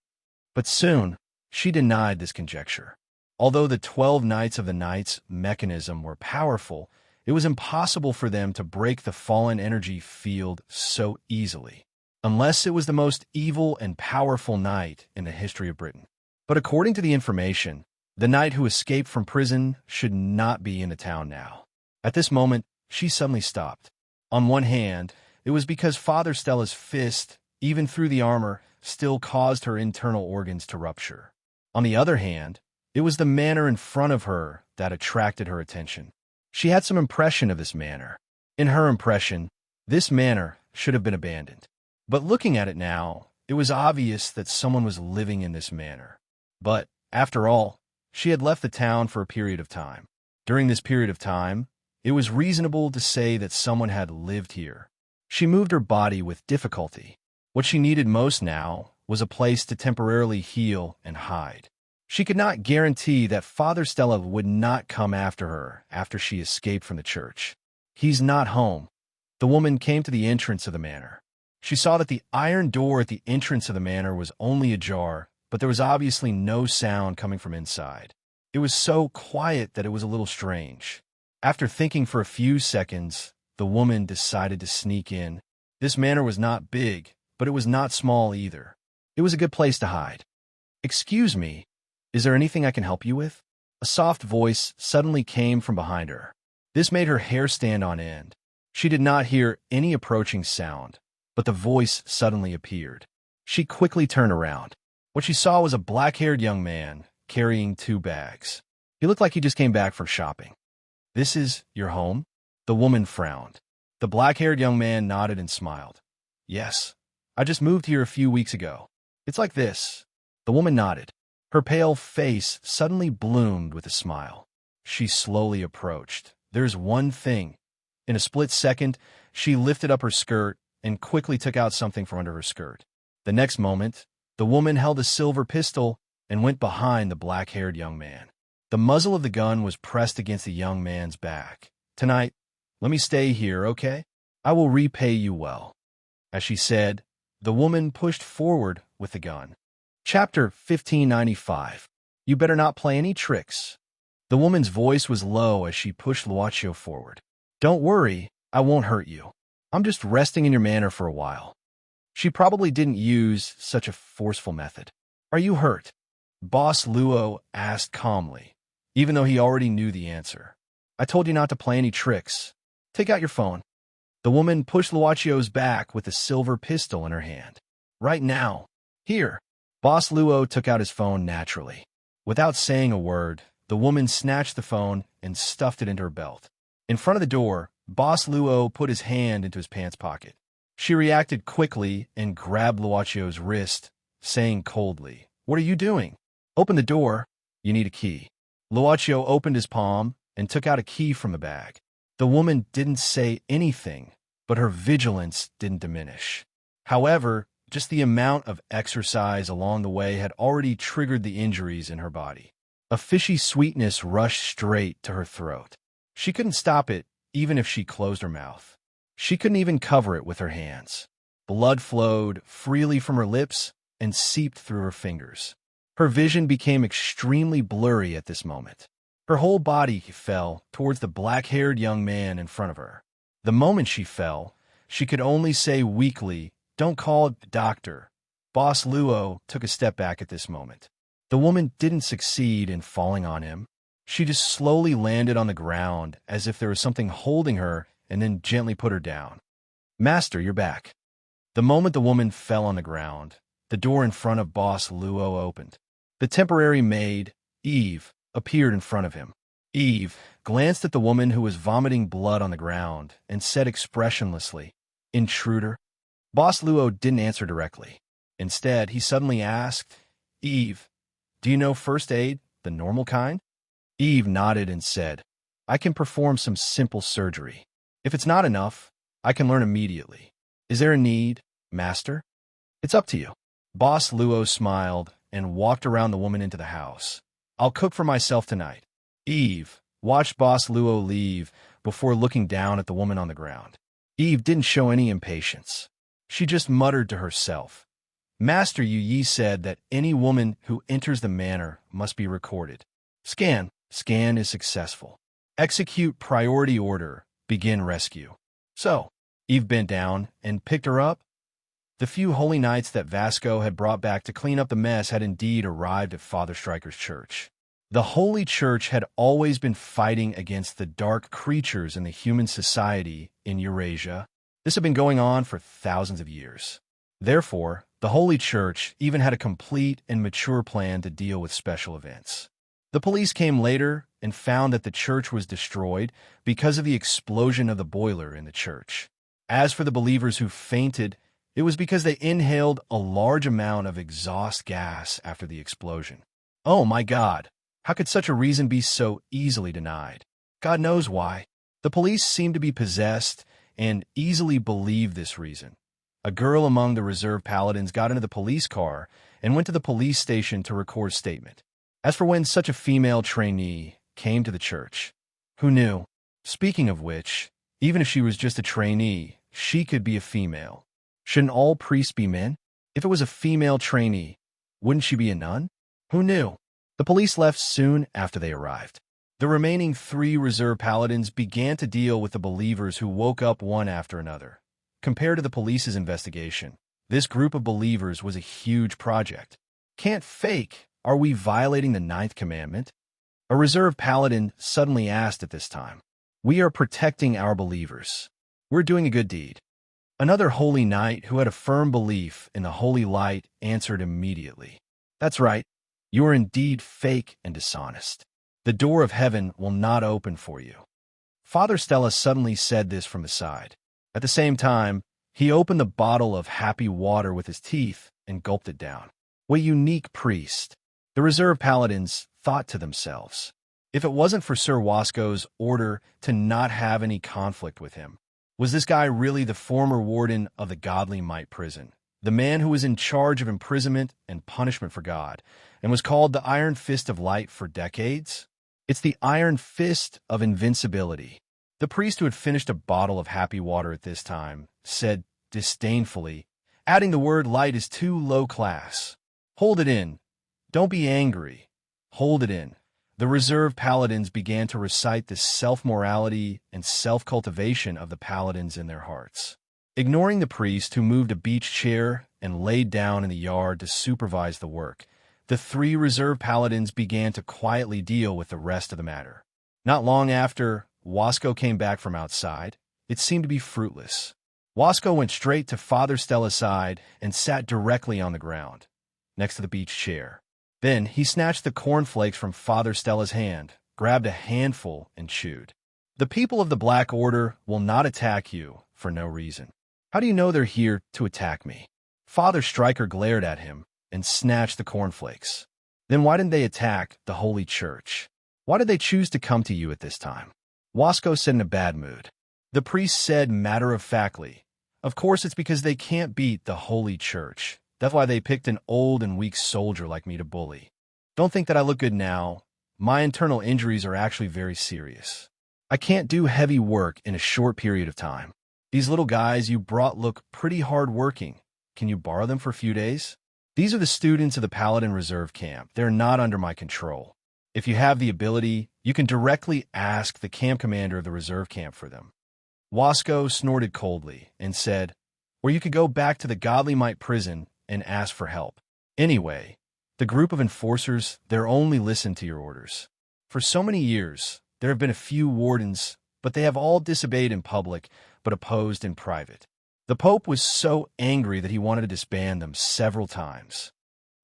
But soon, she denied this conjecture. Although the 12 knights of the knight's mechanism were powerful, it was impossible for them to break the fallen energy field so easily, unless it was the most evil and powerful knight in the history of Britain. But according to the information, the knight who escaped from prison should not be in the town now. At this moment, she suddenly stopped. On one hand, it was because Father Stella's fist, even through the armor, still caused her internal organs to rupture. On the other hand, it was the manor in front of her that attracted her attention. She had some impression of this manor. In her impression, this manor should have been abandoned. But looking at it now, it was obvious that someone was living in this manor. But, after all, she had left the town for a period of time. During this period of time, it was reasonable to say that someone had lived here. She moved her body with difficulty. What she needed most now was a place to temporarily heal and hide. She could not guarantee that Father Stella would not come after her after she escaped from the church. "He's not home." The woman came to the entrance of the manor. She saw that the iron door at the entrance of the manor was only ajar, but there was obviously no sound coming from inside. It was so quiet that it was a little strange. After thinking for a few seconds, the woman decided to sneak in. This manor was not big, but it was not small either. It was a good place to hide. "Excuse me, is there anything I can help you with?" A soft voice suddenly came from behind her. This made her hair stand on end. She did not hear any approaching sound, but the voice suddenly appeared. She quickly turned around. What she saw was a black-haired young man carrying 2 bags. He looked like he just came back from shopping. "This is your home?" The woman frowned. The black-haired young man nodded and smiled. "Yes. I just moved here a few weeks ago. It's like this." The woman nodded. Her pale face suddenly bloomed with a smile. She slowly approached. "There's one thing." In a split second, she lifted up her skirt and quickly took out something from under her skirt. The next moment, the woman held a silver pistol and went behind the black-haired young man. The muzzle of the gun was pressed against the young man's back. "Tonight, let me stay here, okay? I will repay you well." As she said, the woman pushed forward with the gun. Chapter 1595. You better not play any tricks. The woman's voice was low as she pushed Luaccio forward. "Don't worry, I won't hurt you. I'm just resting in your manor for a while." She probably didn't use such a forceful method. "Are you hurt?" Boss Luo asked calmly, even though he already knew the answer. "I told you not to play any tricks. Take out your phone." The woman pushed Luaccio's back with a silver pistol in her hand. "Right now. Here." Boss Luo took out his phone naturally. Without saying a word, the woman snatched the phone and stuffed it into her belt. In front of the door, Boss Luo put his hand into his pants pocket. She reacted quickly and grabbed Luaccio's wrist, saying coldly, "What are you doing? Open the door. You need a key." Luaccio opened his palm and took out a key from a bag. The woman didn't say anything, but her vigilance didn't diminish. However, just the amount of exercise along the way had already triggered the injuries in her body. A fishy sweetness rushed straight to her throat. She couldn't stop it, even if she closed her mouth. She couldn't even cover it with her hands. Blood flowed freely from her lips and seeped through her fingers. Her vision became extremely blurry at this moment. Her whole body fell towards the black-haired young man in front of her. The moment she fell, she could only say weakly, "Don't call the doctor." Boss Luo took a step back at this moment. The woman didn't succeed in falling on him. She just slowly landed on the ground as if there was something holding her and then gently put her down. "Master, you're back." The moment the woman fell on the ground, the door in front of Boss Luo opened. The temporary maid, Eve, appeared in front of him. Eve glanced at the woman who was vomiting blood on the ground and said expressionlessly, "Intruder?" Boss Luo didn't answer directly. Instead, he suddenly asked, "Eve, do you know first aid, the normal kind?" Eve nodded and said, "I can perform some simple surgery. If it's not enough, I can learn immediately. Is there a need, master?" "It's up to you." Boss Luo smiled and walked around the woman into the house. "I'll cook for myself tonight." Eve watched Boss Luo leave before looking down at the woman on the ground. Eve didn't show any impatience. She just muttered to herself, "Master Yu Yi said that any woman who enters the manor must be recorded. Scan is successful. Execute priority order, begin rescue." So, Eve bent down and picked her up. The few holy knights that Vasco had brought back to clean up the mess had indeed arrived at Father Striker's church. The Holy Church had always been fighting against the dark creatures in the human society in Eurasia. This had been going on for thousands of years. Therefore, the Holy Church even had a complete and mature plan to deal with special events. The police came later and found that the church was destroyed because of the explosion of the boiler in the church. As for the believers who fainted, it was because they inhaled a large amount of exhaust gas after the explosion. Oh my God! How could such a reason be so easily denied? God knows why. The police seemed to be possessed and easily believed this reason. A girl among the reserve paladins got into the police car and went to the police station to record a statement. As for when such a female trainee came to the church, who knew? Speaking of which, even if she was just a trainee, she could be a female. Shouldn't all priests be men? If it was a female trainee, wouldn't she be a nun? Who knew? The police left soon after they arrived. The remaining 3 reserve paladins began to deal with the believers who woke up one after another. Compared to the police's investigation, this group of believers was a huge project. Can't fake. Are we violating the 9th commandment? A reserve paladin suddenly asked at this time. We are protecting our believers. We're doing a good deed. Another holy knight who had a firm belief in the holy light answered immediately. That's right. You are indeed fake and dishonest. The door of heaven will not open for you. Father Stella suddenly said this from the side. At the same time, he opened the bottle of happy water with his teeth and gulped it down. What a unique priest. The reserve paladins thought to themselves. If it wasn't for Sir Wasco's order to not have any conflict with him, was this guy really the former warden of the Godly Might prison? The man who was in charge of imprisonment and punishment for God, and was called the Iron Fist of Light for decades? It's the Iron Fist of Invincibility. The priest, who had finished a bottle of happy water at this time, said disdainfully, adding the word light is too low class. Hold it in. Don't be angry. Hold it in. The reserve paladins began to recite the self-morality and self-cultivation of the paladins in their hearts. Ignoring the priest, who moved a beach chair and laid down in the yard to supervise the work, the three reserve paladins began to quietly deal with the rest of the matter. Not long after, Wasco came back from outside. It seemed to be fruitless. Wasco went straight to Father Stella's side and sat directly on the ground, next to the beach chair. Then he snatched the cornflakes from Father Stella's hand, grabbed a handful, and chewed. The people of the Black Order will not attack you for no reason. How do you know they're here to attack me? Father Stryker glared at him and snatched the cornflakes. Then why didn't they attack the Holy Church? Why did they choose to come to you at this time? Wasco said in a bad mood. The priest said matter-of-factly, of course it's because they can't beat the Holy Church. That's why they picked an old and weak soldier like me to bully. Don't think that I look good now. My internal injuries are actually very serious. I can't do heavy work in a short period of time. These little guys you brought look pretty hard-working. Can you borrow them for a few days? These are the students of the Paladin Reserve Camp. They're not under my control. If you have the ability, you can directly ask the camp commander of the reserve camp for them. Wasco snorted coldly and said, or you could go back to the Godly Might prison and ask for help. Anyway, the group of enforcers, they're only listen to your orders. For so many years, there have been a few wardens, but they have all disobeyed in public, but opposed in private. The Pope was so angry that he wanted to disband them several times.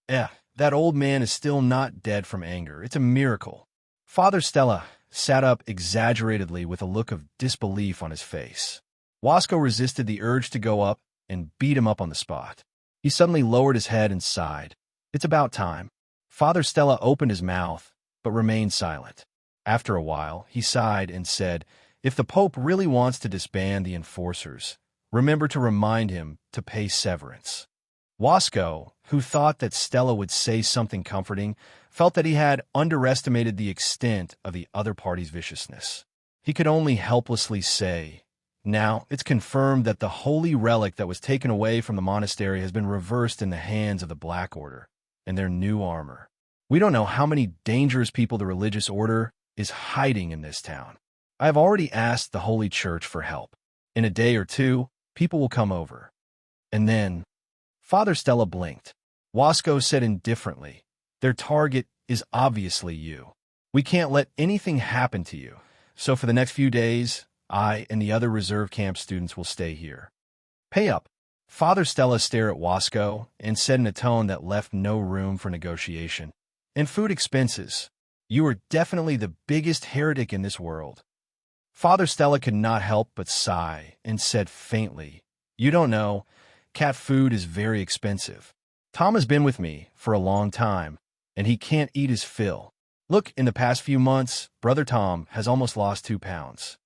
That old man is still not dead from anger. It's a miracle. Father Stella sat up exaggeratedly with a look of disbelief on his face. Wasco resisted the urge to go up and beat him up on the spot. He suddenly lowered his head and sighed. It's about time. Father Stella opened his mouth, but remained silent. After a while, he sighed and said, if the Pope really wants to disband the enforcers, remember to remind him to pay severance. Wasco, who thought that Stella would say something comforting, felt that he had underestimated the extent of the other party's viciousness. He could only helplessly say, now it's confirmed that the holy relic that was taken away from the monastery has been reversed in the hands of the Black Order and their new armor. We don't know how many dangerous people the religious order is hiding in this town. I have already asked the Holy Church for help. In a day or two, people will come over. And then, Father Stella blinked. Wasco said indifferently, their target is obviously you. We can't let anything happen to you, so for the next few days, I and the other reserve camp students will stay here. Pay up. Father Stella stared at Wasco and said in a tone that left no room for negotiation. And food expenses. You are definitely the biggest heretic in this world. Father Stella could not help but sigh and said faintly, you don't know, cat food is very expensive. Tom has been with me for a long time, and he can't eat his fill. Look, in the past few months, Brother Tom has almost lost 2 pounds.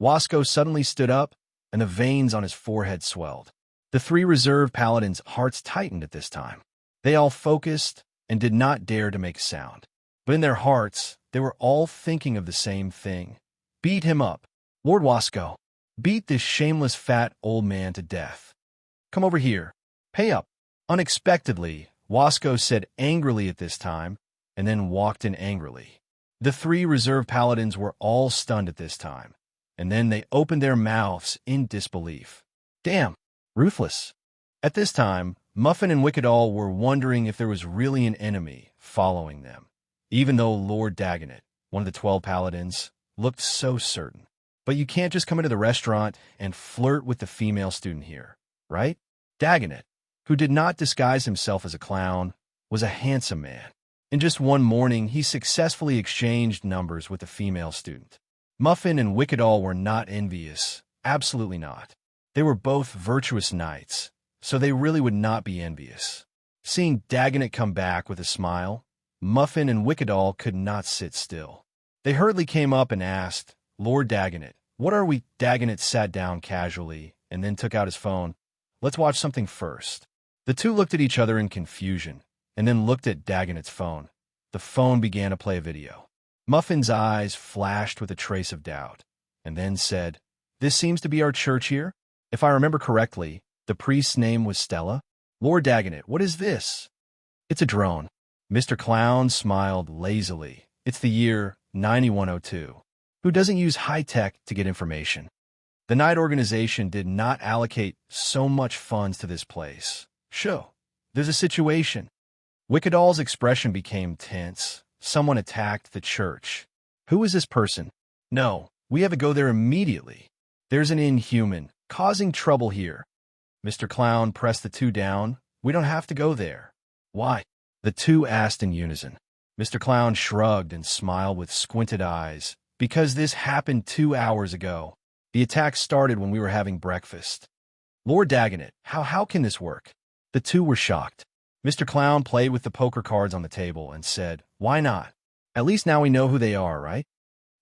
Wasco suddenly stood up, and the veins on his forehead swelled. The 3 reserve paladins' hearts tightened at this time. They all focused and did not dare to make a sound. But in their hearts, they were all thinking of the same thing. Beat him up. Lord Wasco, beat this shameless fat old man to death. Come over here. Pay up. Unexpectedly, Wasco said angrily at this time, and then walked in angrily. The 3 reserve paladins were all stunned at this time, and then they opened their mouths in disbelief. Damn, ruthless. At this time, Muffin and Wickedall were wondering if there was really an enemy following them, even though Lord Dagonet, one of the 12 paladins, looked so certain. But you can't just come into the restaurant and flirt with the female student here, right? Dagonet, who did not disguise himself as a clown, was a handsome man. In just one morning, he successfully exchanged numbers with a female student. Muffin and Wicked were not envious. Absolutely not. They were both virtuous knights, so they really would not be envious. Seeing Dagonet come back with a smile, Muffin and Wicked could not sit still. They hurriedly came up and asked, "Lord Dagonet, what are we?" Dagonet sat down casually and then took out his phone. "Let's watch something first." The two looked at each other in confusion and then looked at Dagonet's phone. The phone began to play a video. Muffin's eyes flashed with a trace of doubt, and then said, "This seems to be our church here. If I remember correctly, the priest's name was Stella. Lord Dagonet, what is this?" "It's a drone." Mr. Clown smiled lazily. "It's the year 9102. Who doesn't use high-tech to get information?" The night organization did not allocate so much funds to this place. "Sure, there's a situation." Wicked expression became tense. Someone attacked the church. "Who is this person?" "No, we have to go there immediately. There's an inhuman causing trouble here." Mr. Clown pressed the two down. "We don't have to go there." "Why?" the two asked in unison. Mr. Clown shrugged and smiled with squinted eyes. "Because this happened 2 hours ago. The attack started when we were having breakfast." "Lord Dagonet, how can this work?" The two were shocked. Mr. Clown played with the poker cards on the table and said, "Why not? At least now we know who they are, right?"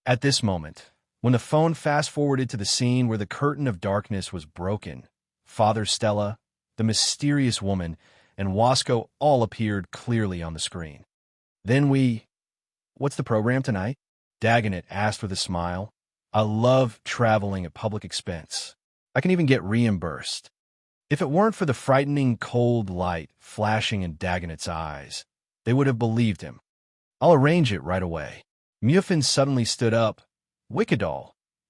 At this moment, when the phone fast-forwarded to the scene where the curtain of darkness was broken, Father Stella, the mysterious woman, and Wasco all appeared clearly on the screen. Then "What's the program tonight?" Dagonet asked with a smile. "I love traveling at public expense. I can even get reimbursed." If it weren't for the frightening cold light flashing in Dagonet's eyes, they would have believed him. "I'll arrange it right away." Muffin suddenly stood up. "Wicked,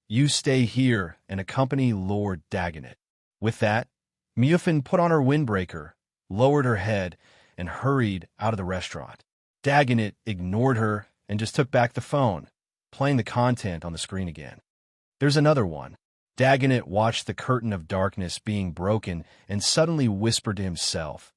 you stay here and accompany Lord Dagonet." With that, Muffin put on her windbreaker, lowered her head, and hurried out of the restaurant. Dagonet ignored her and just took back the phone, playing the content on the screen again. "There's another one." Dagonet watched the curtain of darkness being broken and suddenly whispered to himself,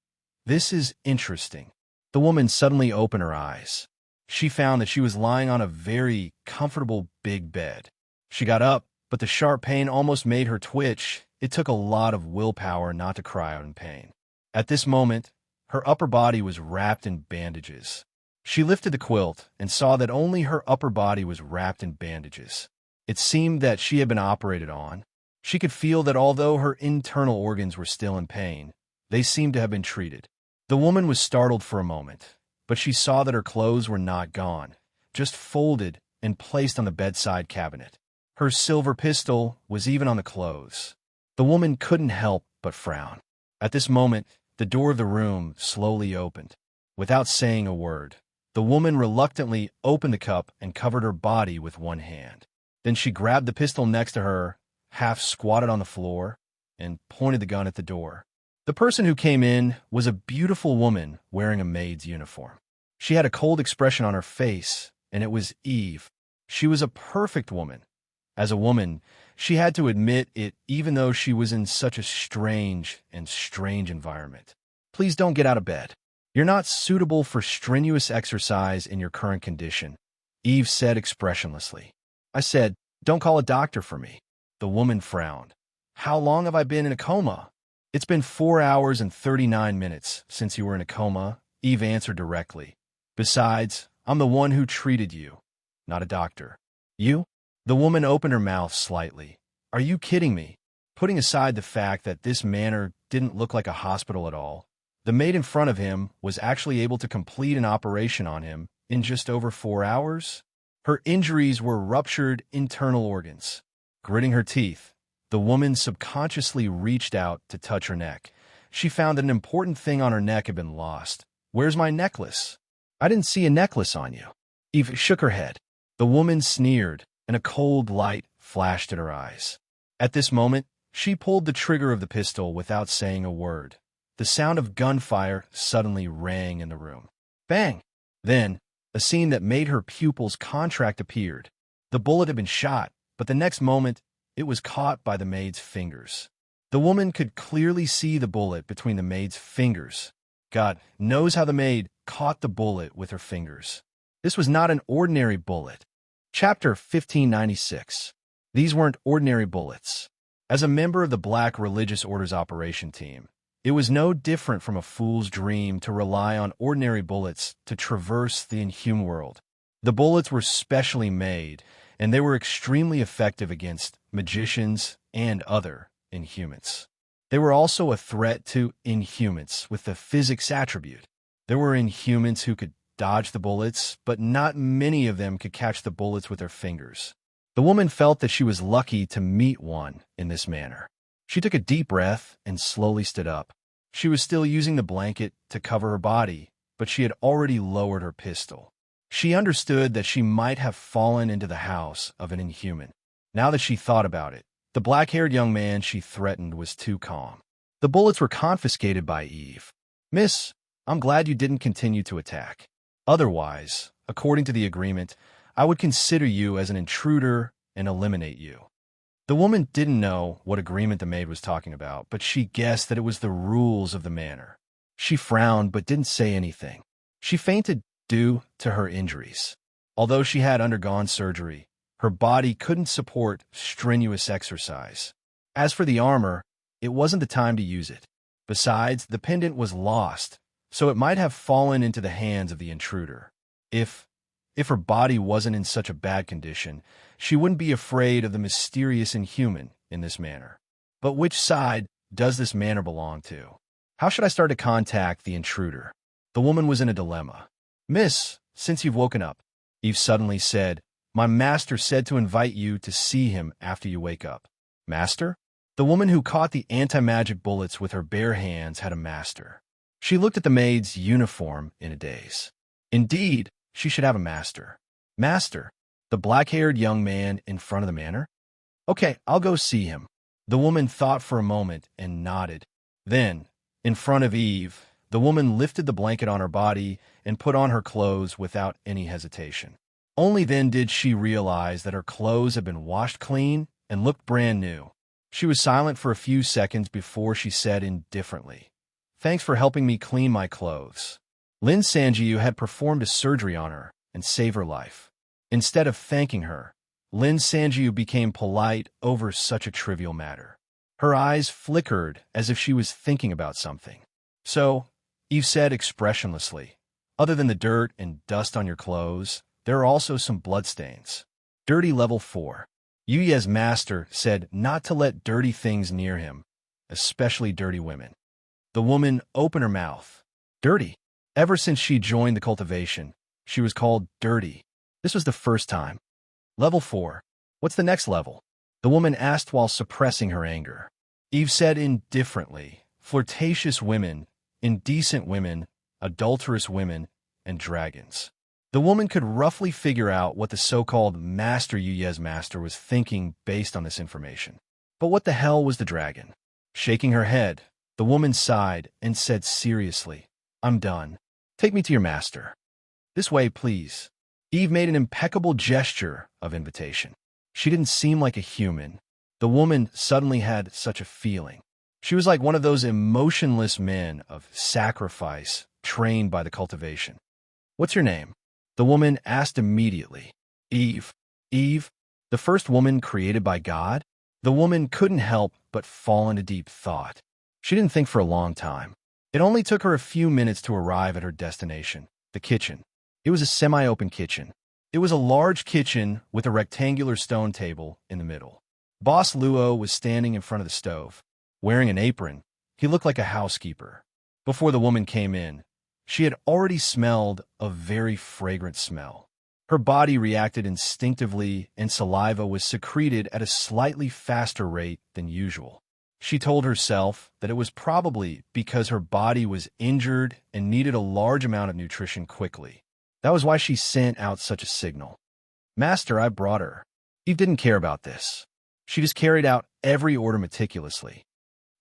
"This is interesting." The woman suddenly opened her eyes. She found that she was lying on a very comfortable big bed. She got up, but the sharp pain almost made her twitch. It took a lot of willpower not to cry out in pain. At this moment, her upper body was wrapped in bandages. She lifted the quilt and saw that only her upper body was wrapped in bandages. It seemed that she had been operated on. She could feel that although her internal organs were still in pain, they seemed to have been treated. The woman was startled for a moment, but she saw that her clothes were not gone, just folded and placed on the bedside cabinet. Her silver pistol was even on the clothes. The woman couldn't help but frown. At this moment, the door of the room slowly opened. Without saying a word, the woman reluctantly opened the cup and covered her body with one hand. Then she grabbed the pistol next to her, half squatted on the floor, and pointed the gun at the door. The person who came in was a beautiful woman wearing a maid's uniform. She had a cold expression on her face, and it was Eve. She was a perfect woman. As a woman, she had to admit it even though she was in such a strange environment. "Please don't get out of bed. You're not suitable for strenuous exercise in your current condition," Eve said expressionlessly. I said, "Don't call a doctor for me." The woman frowned. "How long have I been in a coma?" "It's been 4 hours and 39 minutes since you were in a coma," Eve answered directly. "Besides, I'm the one who treated you, not a doctor." "You?" The woman opened her mouth slightly. "Are you kidding me?" Putting aside the fact that this manor didn't look like a hospital at all, the maid in front of him was actually able to complete an operation on him in just over 4 hours. Her injuries were ruptured internal organs. Gritting her teeth, the woman subconsciously reached out to touch her neck. She found that an important thing on her neck had been lost. "Where's my necklace?" "I didn't see a necklace on you." Eve shook her head. The woman sneered, and a cold light flashed in her eyes. At this moment, she pulled the trigger of the pistol without saying a word. The sound of gunfire suddenly rang in the room. Bang! Then, a scene that made her pupils contract appeared. The bullet had been shot, but the next moment, it was caught by the maid's fingers. The woman could clearly see the bullet between the maid's fingers. God knows how the maid caught the bullet with her fingers. This was not an ordinary bullet. Chapter 1596. These weren't ordinary bullets. As a member of the Black Religious Order's operation team, it was no different from a fool's dream to rely on ordinary bullets to traverse the inhuman world. The bullets were specially made, and they were extremely effective against magicians and other inhumans. They were also a threat to inhumans with the physics attribute. There were inhumans who could dodge the bullets, but not many of them could catch the bullets with their fingers. The woman felt that she was lucky to meet one in this manner. She took a deep breath and slowly stood up. She was still using the blanket to cover her body, but she had already lowered her pistol. She understood that she might have fallen into the house of an inhuman. Now that she thought about it, the black-haired young man she threatened was too calm. The bullets were confiscated by Eve. "Miss, I'm glad you didn't continue to attack. Otherwise, according to the agreement, I would consider you as an intruder and eliminate you." The woman didn't know what agreement the maid was talking about, but she guessed that it was the rules of the manor. She frowned but didn't say anything. She fainted due to her injuries. Although she had undergone surgery, her body couldn't support strenuous exercise. As for the armor, it wasn't the time to use it. Besides, the pendant was lost, so it might have fallen into the hands of the intruder. If her body wasn't in such a bad condition, she wouldn't be afraid of the mysterious inhuman in this manor. But which side does this manor belong to? How should I start to contact the intruder? The woman was in a dilemma. "Miss, since you've woken up," Eve suddenly said, "my master said to invite you to see him after you wake up." Master? The woman who caught the anti-magic bullets with her bare hands had a master. She looked at the maid's uniform in a daze. Indeed, she should have a master. Master? The black-haired young man in front of the manor? "Okay, I'll go see him." The woman thought for a moment and nodded. Then, in front of Eve, the woman lifted the blanket on her body and put on her clothes without any hesitation. Only then did she realize that her clothes had been washed clean and looked brand new. She was silent for a few seconds before she said indifferently, "Thanks for helping me clean my clothes." Lin Sanjiu had performed a surgery on her and saved her life. Instead of thanking her, Lin Sanjiu became polite over such a trivial matter. Her eyes flickered as if she was thinking about something. "So," Eve said expressionlessly, "other than the dirt and dust on your clothes, there are also some bloodstains." Dirty level 4. Yuye's master said not to let dirty things near him, especially dirty women. The woman opened her mouth. Dirty. Ever since she joined the cultivation, she was called dirty. This was the first time. Level 4. What's the next level? The woman asked while suppressing her anger. Eve said indifferently, flirtatious women, indecent women, adulterous women, and dragons. The woman could roughly figure out what the so-called Master Yuye's master was thinking based on this information. But what the hell was the dragon? Shaking her head, the woman sighed and said seriously, "I'm done. Take me to your master." "This way, please." Eve made an impeccable gesture of invitation. She didn't seem like a human. The woman suddenly had such a feeling. She was like one of those emotionless men of sacrifice trained by the cultivation. "What's your name?" The woman asked immediately. Eve. Eve, the first woman created by God? The woman couldn't help but fall into deep thought. She didn't think for a long time. It only took her a few minutes to arrive at her destination, the kitchen. It was a semi-open kitchen. It was a large kitchen with a rectangular stone table in the middle. Boss Luo was standing in front of the stove. Wearing an apron, he looked like a housekeeper. Before the woman came in, she had already smelled a very fragrant smell. Her body reacted instinctively, and saliva was secreted at a slightly faster rate than usual. She told herself that it was probably because her body was injured and needed a large amount of nutrition quickly. That was why she sent out such a signal. "Master, I brought her." Eve didn't care about this. She just carried out every order meticulously.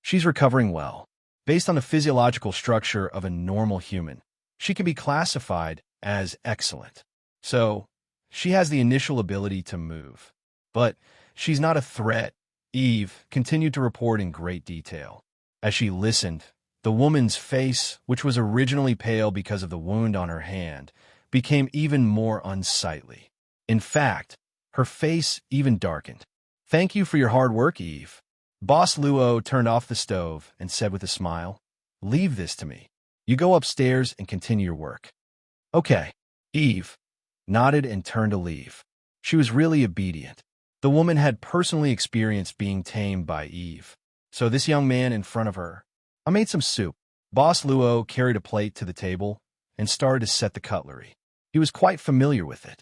She's recovering well. Based on the physiological structure of a normal human, she can be classified as excellent. So, she has the initial ability to move. But she's not a threat, Eve continued to report in great detail. As she listened, The woman's face, which was originally pale because of the wound on her hand, became even more unsightly. In fact, her face even darkened. "Thank you for your hard work, Eve." Boss Luo turned off the stove and said with a smile, "Leave this to me. You go upstairs and continue your work." "Okay." Eve nodded and turned to leave. She was really obedient. The woman had personally experienced being tamed by Eve. So this young man in front of her, "I made some soup." Boss Luo carried a plate to the table and started to set the cutlery. He was quite familiar with it.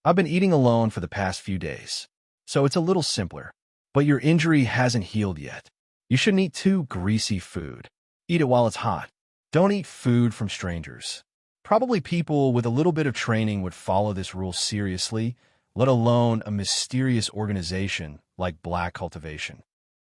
"I've been eating alone for the past few days, so it's a little simpler. But your injury hasn't healed yet. You shouldn't eat too greasy food. Eat it while it's hot. Don't eat food from strangers." Probably people with a little bit of training would follow this rule seriously, let alone a mysterious organization like Black Cultivation.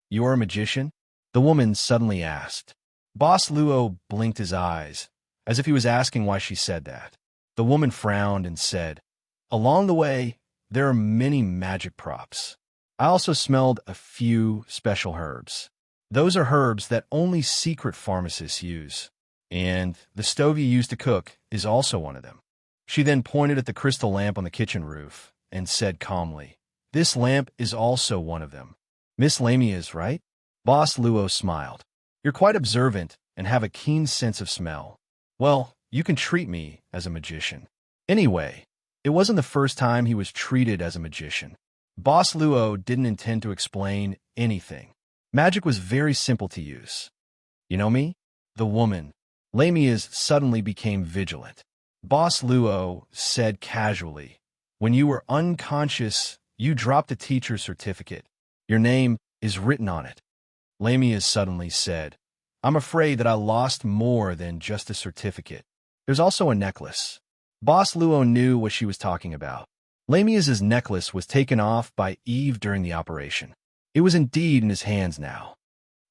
"You're a magician?" the woman suddenly asked. Boss Luo blinked his eyes, as if he was asking why she said that. The woman frowned and said, "Along the way, there are many magic props. I also smelled a few special herbs. Those are herbs that only secret pharmacists use. And the stove you use to cook is also one of them." She then pointed at the crystal lamp on the kitchen roof and said calmly, "This lamp is also one of them. Miss Lamia's, right?" Boss Luo smiled. "You're quite observant and have a keen sense of smell. Well, you can treat me as a magician." Anyway, it wasn't the first time he was treated as a magician. Boss Luo didn't intend to explain anything. Magic was very simple to use. "You know me?" The woman, Lamia's, suddenly became vigilant. Boss Luo said casually, "When you were unconscious, you dropped a teacher's certificate. Your name is written on it." Lamia's suddenly said, "I'm afraid that I lost more than just a certificate. There's also a necklace." Boss Luo knew what she was talking about. Lamia's necklace was taken off by Eve during the operation. It was indeed in his hands now.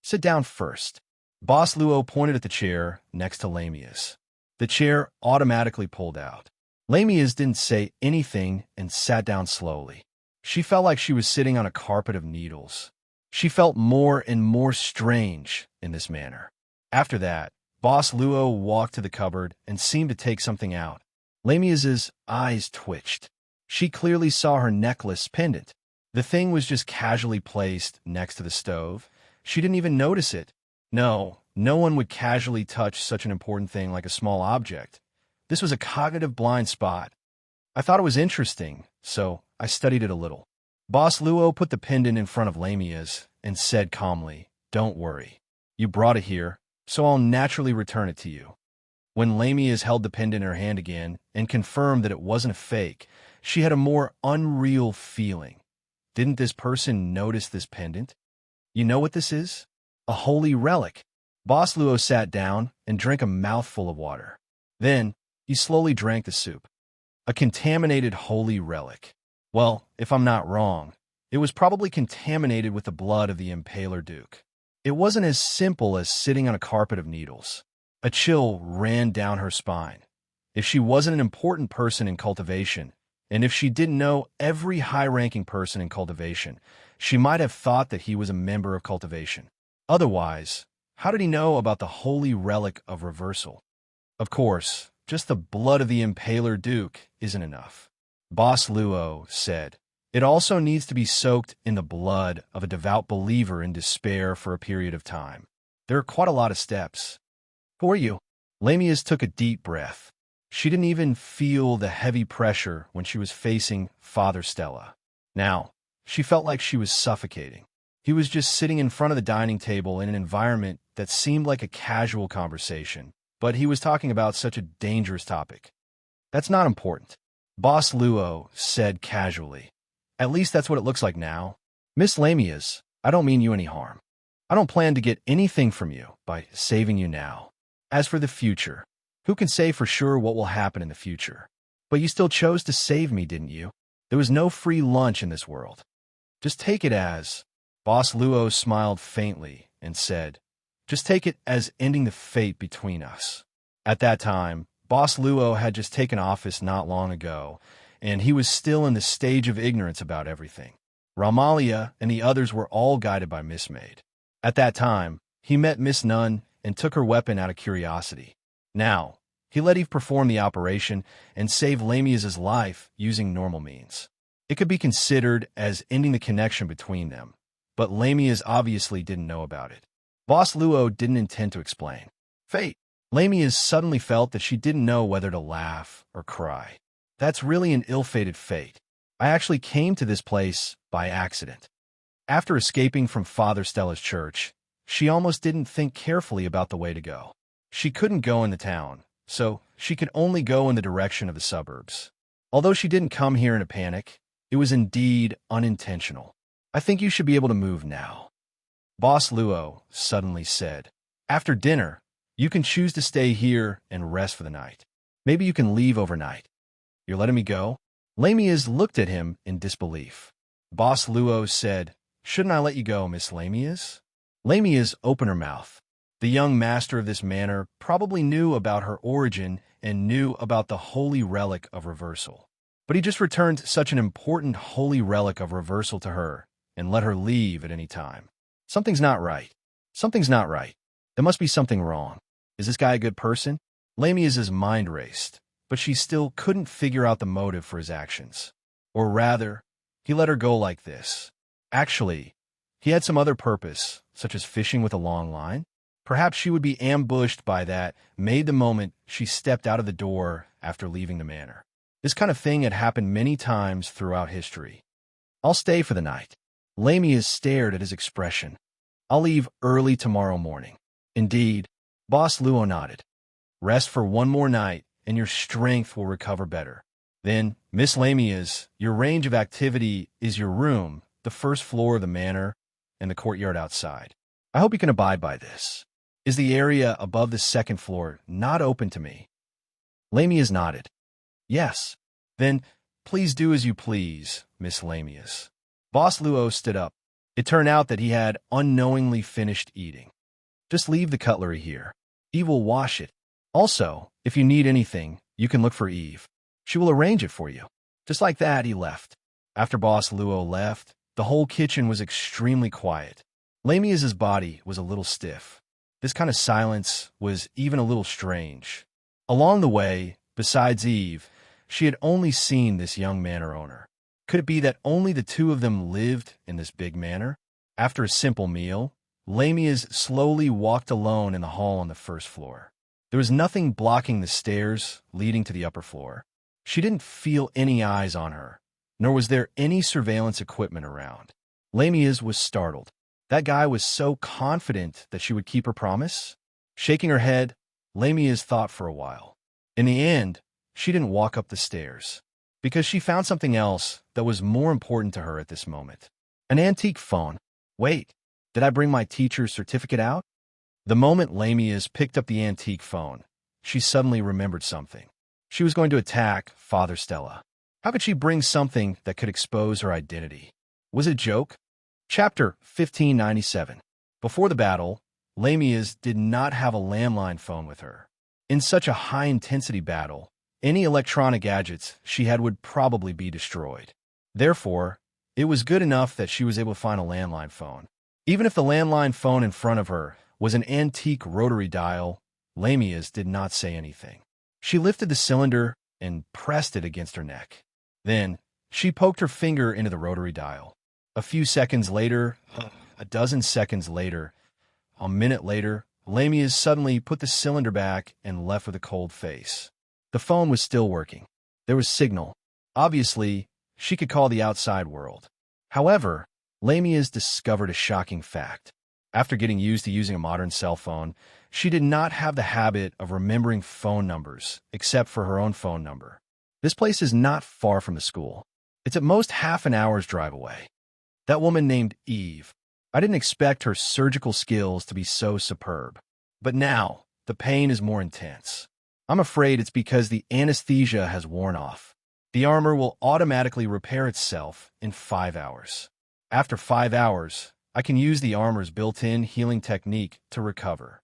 "Sit down first." Boss Luo pointed at the chair next to Lamia's. The chair automatically pulled out. Lamia's didn't say anything and sat down slowly. She felt like she was sitting on a carpet of needles. She felt more and more strange in this manner. After that, Boss Luo walked to the cupboard and seemed to take something out. Lamia's eyes twitched. She clearly saw her necklace pendant. The thing was just casually placed next to the stove. She didn't even notice it. No one would casually touch such an important thing like a small object. This was a cognitive blind spot. I thought it was interesting, so I studied it a little. Boss Luo put the pendant in front of Lamia's and said calmly, "Don't worry. You brought it here, so I'll naturally return it to you." When Lamia's held the pendant in her hand again and confirmed that it wasn't a fake, she had a more unreal feeling. Didn't this person notice this pendant? "You know what this is? A holy relic." Boss Luo sat down and drank a mouthful of water. Then he slowly drank the soup. A contaminated holy relic. Well, if I'm not wrong, it was probably contaminated with the blood of the Impaler Duke. It wasn't as simple as sitting on a carpet of needles. A chill ran down her spine. If she wasn't an important person in cultivation, and if she didn't know every high-ranking person in cultivation, she might have thought that he was a member of cultivation. Otherwise, how did he know about the holy relic of reversal? Of course, just the blood of the Impaler Duke isn't enough. Boss Luo said, "It also needs to be soaked in the blood of a devout believer in despair for a period of time. There are quite a lot of steps." "For you." Lamia's took a deep breath. She didn't even feel the heavy pressure when she was facing Father Stella. Now, she felt like she was suffocating. He was just sitting in front of the dining table in an environment that seemed like a casual conversation, but he was talking about such a dangerous topic. "That's not important," Boss Luo said casually. "At least that's what it looks like now. Miss Lamia's, I don't mean you any harm. I don't plan to get anything from you by saving you now. As for the future, who can say for sure what will happen in the future? But you still chose to save me, didn't you? There was no free lunch in this world. Just take it as..." Boss Luo smiled faintly and said, "Just take it as ending the fate between us." At that time, Boss Luo had just taken office not long ago, and he was still in the stage of ignorance about everything. Ramalia and the others were all guided by Miss Maid. At that time, he met Miss Nun and took her weapon out of curiosity. Now, he let Eve perform the operation and save Lamia's life using normal means. It could be considered as ending the connection between them, but Lamia's obviously didn't know about it. Boss Luo didn't intend to explain. Fate. Lamia's suddenly felt that she didn't know whether to laugh or cry. That's really an ill-fated fate. I actually came to this place by accident. After escaping from Father Stella's church, she almost didn't think carefully about the way to go. She couldn't go in the town, so she could only go in the direction of the suburbs. Although she didn't come here in a panic, it was indeed unintentional. I think you should be able to move now, Boss Luo suddenly said. After dinner, you can choose to stay here and rest for the night. Maybe you can leave overnight. You're letting me go? Lamias looked at him in disbelief. Boss Luo said, Shouldn't I let you go, Miss Lamias? Lamias opened her mouth. The young master of this manor probably knew about her origin and knew about the holy relic of reversal. But he just returned such an important holy relic of reversal to her and let her leave at any time. Something's not right. Something's not right. There must be something wrong. Is this guy a good person? Lamias's mind raced, but she still couldn't figure out the motive for his actions. Or rather, he let her go like this. Actually, he had some other purpose, such as fishing with a long line. Perhaps she would be ambushed by that made the moment she stepped out of the door after leaving the manor. This kind of thing had happened many times throughout history. I'll stay for the night. Lamias stared at his expression. I'll leave early tomorrow morning. Indeed, Boss Luo nodded. Rest for one more night, and your strength will recover better. Then, Miss Lamias, your range of activity is your room, the first floor of the manor, and the courtyard outside. I hope you can abide by this. Is the area above the second floor not open to me? Lamias nodded. Yes. Then, please do as you please, Miss Lamias. Boss Luo stood up. It turned out that he had unknowingly finished eating. Just leave the cutlery here. Eve will wash it. Also, if you need anything, you can look for Eve. She will arrange it for you. Just like that, he left. After Boss Luo left, the whole kitchen was extremely quiet. Lamias's body was a little stiff. This kind of silence was even a little strange. Along the way, besides Eve, she had only seen this young manor owner. Could it be that only the two of them lived in this big manor? After a simple meal, Lamias slowly walked alone in the hall on the first floor. There was nothing blocking the stairs leading to the upper floor. She didn't feel any eyes on her, nor was there any surveillance equipment around. Lamias was startled. That guy was so confident that she would keep her promise? Shaking her head, Lamias thought for a while. In the end, she didn't walk up the stairs, because she found something else that was more important to her at this moment. An antique phone. Wait, did I bring my teacher's certificate out? The moment Lamias picked up the antique phone, she suddenly remembered something. She was going to attack Father Stella. How could she bring something that could expose her identity? Was it a joke? Chapter 1597. Before the battle, Lamias did not have a landline phone with her. In such a high-intensity battle, any electronic gadgets she had would probably be destroyed. Therefore, it was good enough that she was able to find a landline phone. Even if the landline phone in front of her was an antique rotary dial, Lamias did not say anything. She lifted the cylinder and pressed it against her neck. Then, she poked her finger into the rotary dial. A few seconds later, a dozen seconds later, a minute later, Lamias suddenly put the cylinder back and left with a cold face. The phone was still working. There was signal. Obviously, she could call the outside world. However, Lamias discovered a shocking fact. After getting used to using a modern cell phone, she did not have the habit of remembering phone numbers, except for her own phone number. This place is not far from the school. It's at most half an hour's drive away. That woman named Eve. I didn't expect her surgical skills to be so superb. But now, the pain is more intense. I'm afraid it's because the anesthesia has worn off. The armor will automatically repair itself in 5 hours. After 5 hours, I can use the armor's built-in healing technique to recover.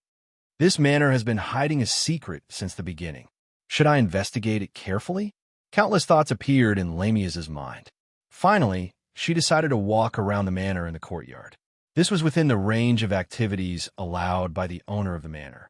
This manor has been hiding a secret since the beginning. Should I investigate it carefully? Countless thoughts appeared in Lamias's mind. Finally, she decided to walk around the manor in the courtyard. This was within the range of activities allowed by the owner of the manor.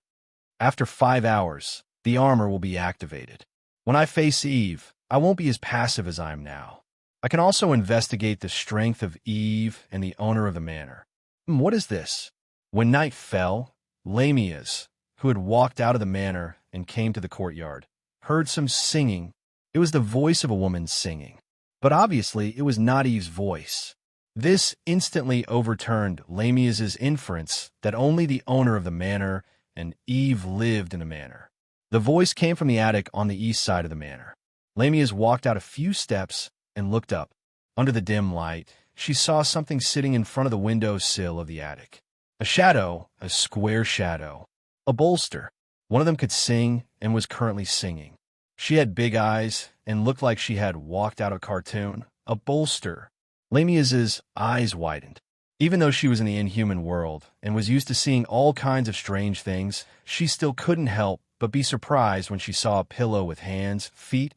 After 5 hours, the armor will be activated. When I face Eve, I won't be as passive as I am now. I can also investigate the strength of Eve and the owner of the manor. What is this? When night fell, Lamias, who had walked out of the manor and came to the courtyard, heard some singing. It was the voice of a woman singing. But obviously, it was not Eve's voice. This instantly overturned Lamias's inference that only the owner of the manor and Eve lived in the manor. The voice came from the attic on the east side of the manor. Lamias walked out a few steps and looked up. Under the dim light, she saw something sitting in front of the window sill of the attic. A shadow, a square shadow, a bolster. One of them could sing and was currently singing. She had big eyes and looked like she had walked out of a cartoon. A bolster. Lamias's eyes widened. Even though she was in the inhuman world and was used to seeing all kinds of strange things, she still couldn't help but be surprised when she saw a pillow with hands, feet,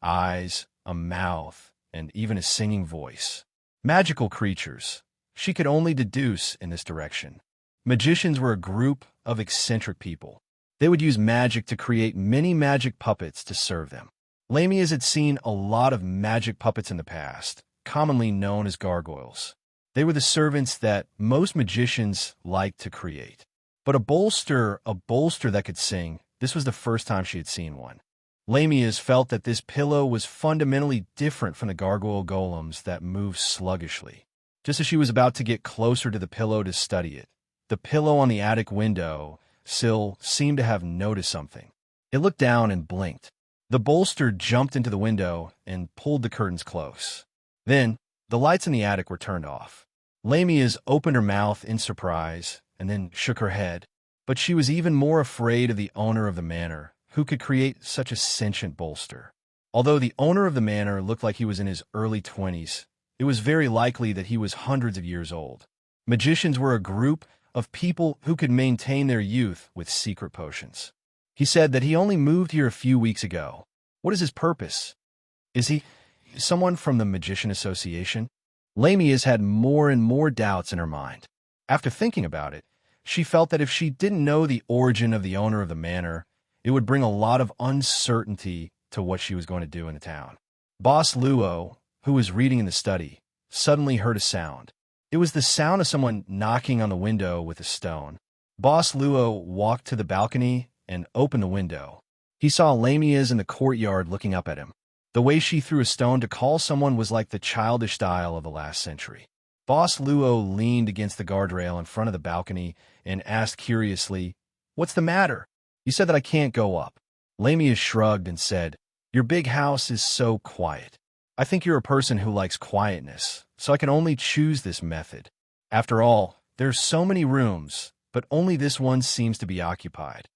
eyes, a mouth, and even a singing voice. Magical creatures. She could only deduce in this direction. Magicians were a group of eccentric people. They would use magic to create many magic puppets to serve them. Lamias had seen a lot of magic puppets in the past, commonly known as gargoyles. They were the servants that most magicians liked to create. But a bolster that could sing, this was the first time she had seen one. Lamias felt that this pillow was fundamentally different from the gargoyle golems that moved sluggishly. Just as she was about to get closer to the pillow to study it, the pillow on the attic window sill seemed to have noticed something. It looked down and blinked. The bolster jumped into the window and pulled the curtains close. Then, the lights in the attic were turned off. Lamias opened her mouth in surprise and then shook her head, but she was even more afraid of the owner of the manor, who could create such a sentient bolster. Although the owner of the manor looked like he was in his early 20s, it was very likely that he was hundreds of years old. Magicians were a group of people who could maintain their youth with secret potions. He said that he only moved here a few weeks ago. What is his purpose? Is he someone from the Magician Association? Lamias had more and more doubts in her mind. After thinking about it, she felt that if she didn't know the origin of the owner of the manor, it would bring a lot of uncertainty to what she was going to do in the town. Boss Luo, who was reading in the study, suddenly heard a sound. It was the sound of someone knocking on the window with a stone. Boss Luo walked to the balcony and opened the window. He saw Lamias in the courtyard looking up at him. The way she threw a stone to call someone was like the childish style of the last century. Boss Luo leaned against the guardrail in front of the balcony and asked curiously, "What's the matter? You said that I can't go up." Lamias shrugged and said, "Your big house is so quiet. I think you're a person who likes quietness, so I can only choose this method. After all, there's so many rooms, but only this one seems to be occupied."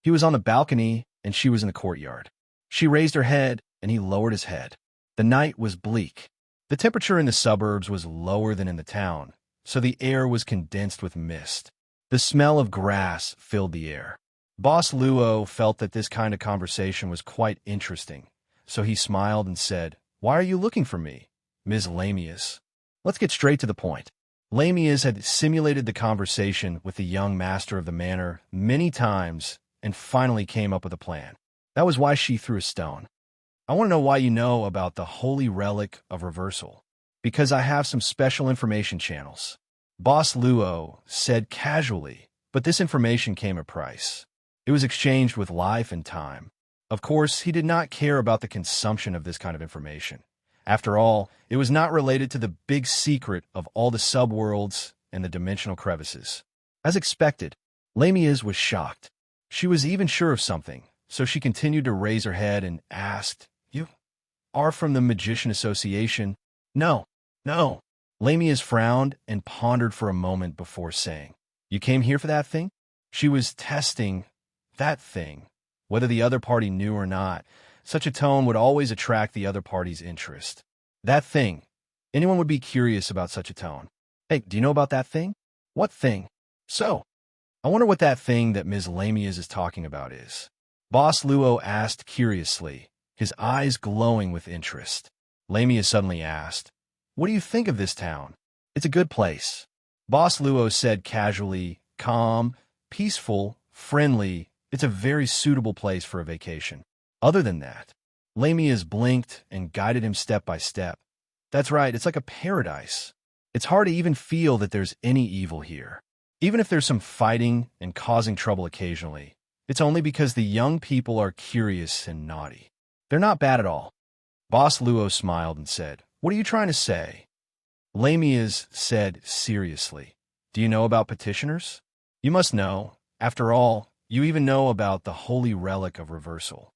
He was on the balcony and she was in the courtyard. She raised her head and he lowered his head. The night was bleak. The temperature in the suburbs was lower than in the town, so the air was condensed with mist. The smell of grass filled the air. Boss Luo felt that this kind of conversation was quite interesting, so he smiled and said, "Why are you looking for me, Ms. Lamias? Let's get straight to the point." Lamias had simulated the conversation with the young master of the manor many times and finally came up with a plan. That was why she threw a stone. "I want to know why you know about the holy relic of reversal." "Because I have some special information channels," Boss Luo said casually, but this information came at a price. It was exchanged with life and time. Of course, he did not care about the consumption of this kind of information. After all, it was not related to the big secret of all the subworlds and the dimensional crevices. As expected, Lamias was shocked. She was even sure of something, so she continued to raise her head and asked, "You are from the Magician Association?" No. Lamias frowned and pondered for a moment before saying, "You came here for that thing?" She was testing that thing, whether the other party knew or not. Such a tone would always attract the other party's interest. That thing. Anyone would be curious about such a tone. "Hey, do you know about that thing?" "What thing?" "So, I wonder what that thing that Ms. Lamias is talking about is." Boss Luo asked curiously, his eyes glowing with interest. Lamias suddenly asked, "What do you think of this town?" "It's a good place. Boss Luo said casually, calm, peaceful, friendly. It's a very suitable place for a vacation. Other than that, Lamia's blinked and guided him step by step. That's right, it's like a paradise. It's hard to even feel that there's any evil here. Even if there's some fighting and causing trouble occasionally, it's only because the young people are curious and naughty. They're not bad at all. Boss Luo smiled and said, "What are you trying to say?" Lamias said seriously, "Do you know about petitioners? You must know. After all, you even know about the holy relic of reversal."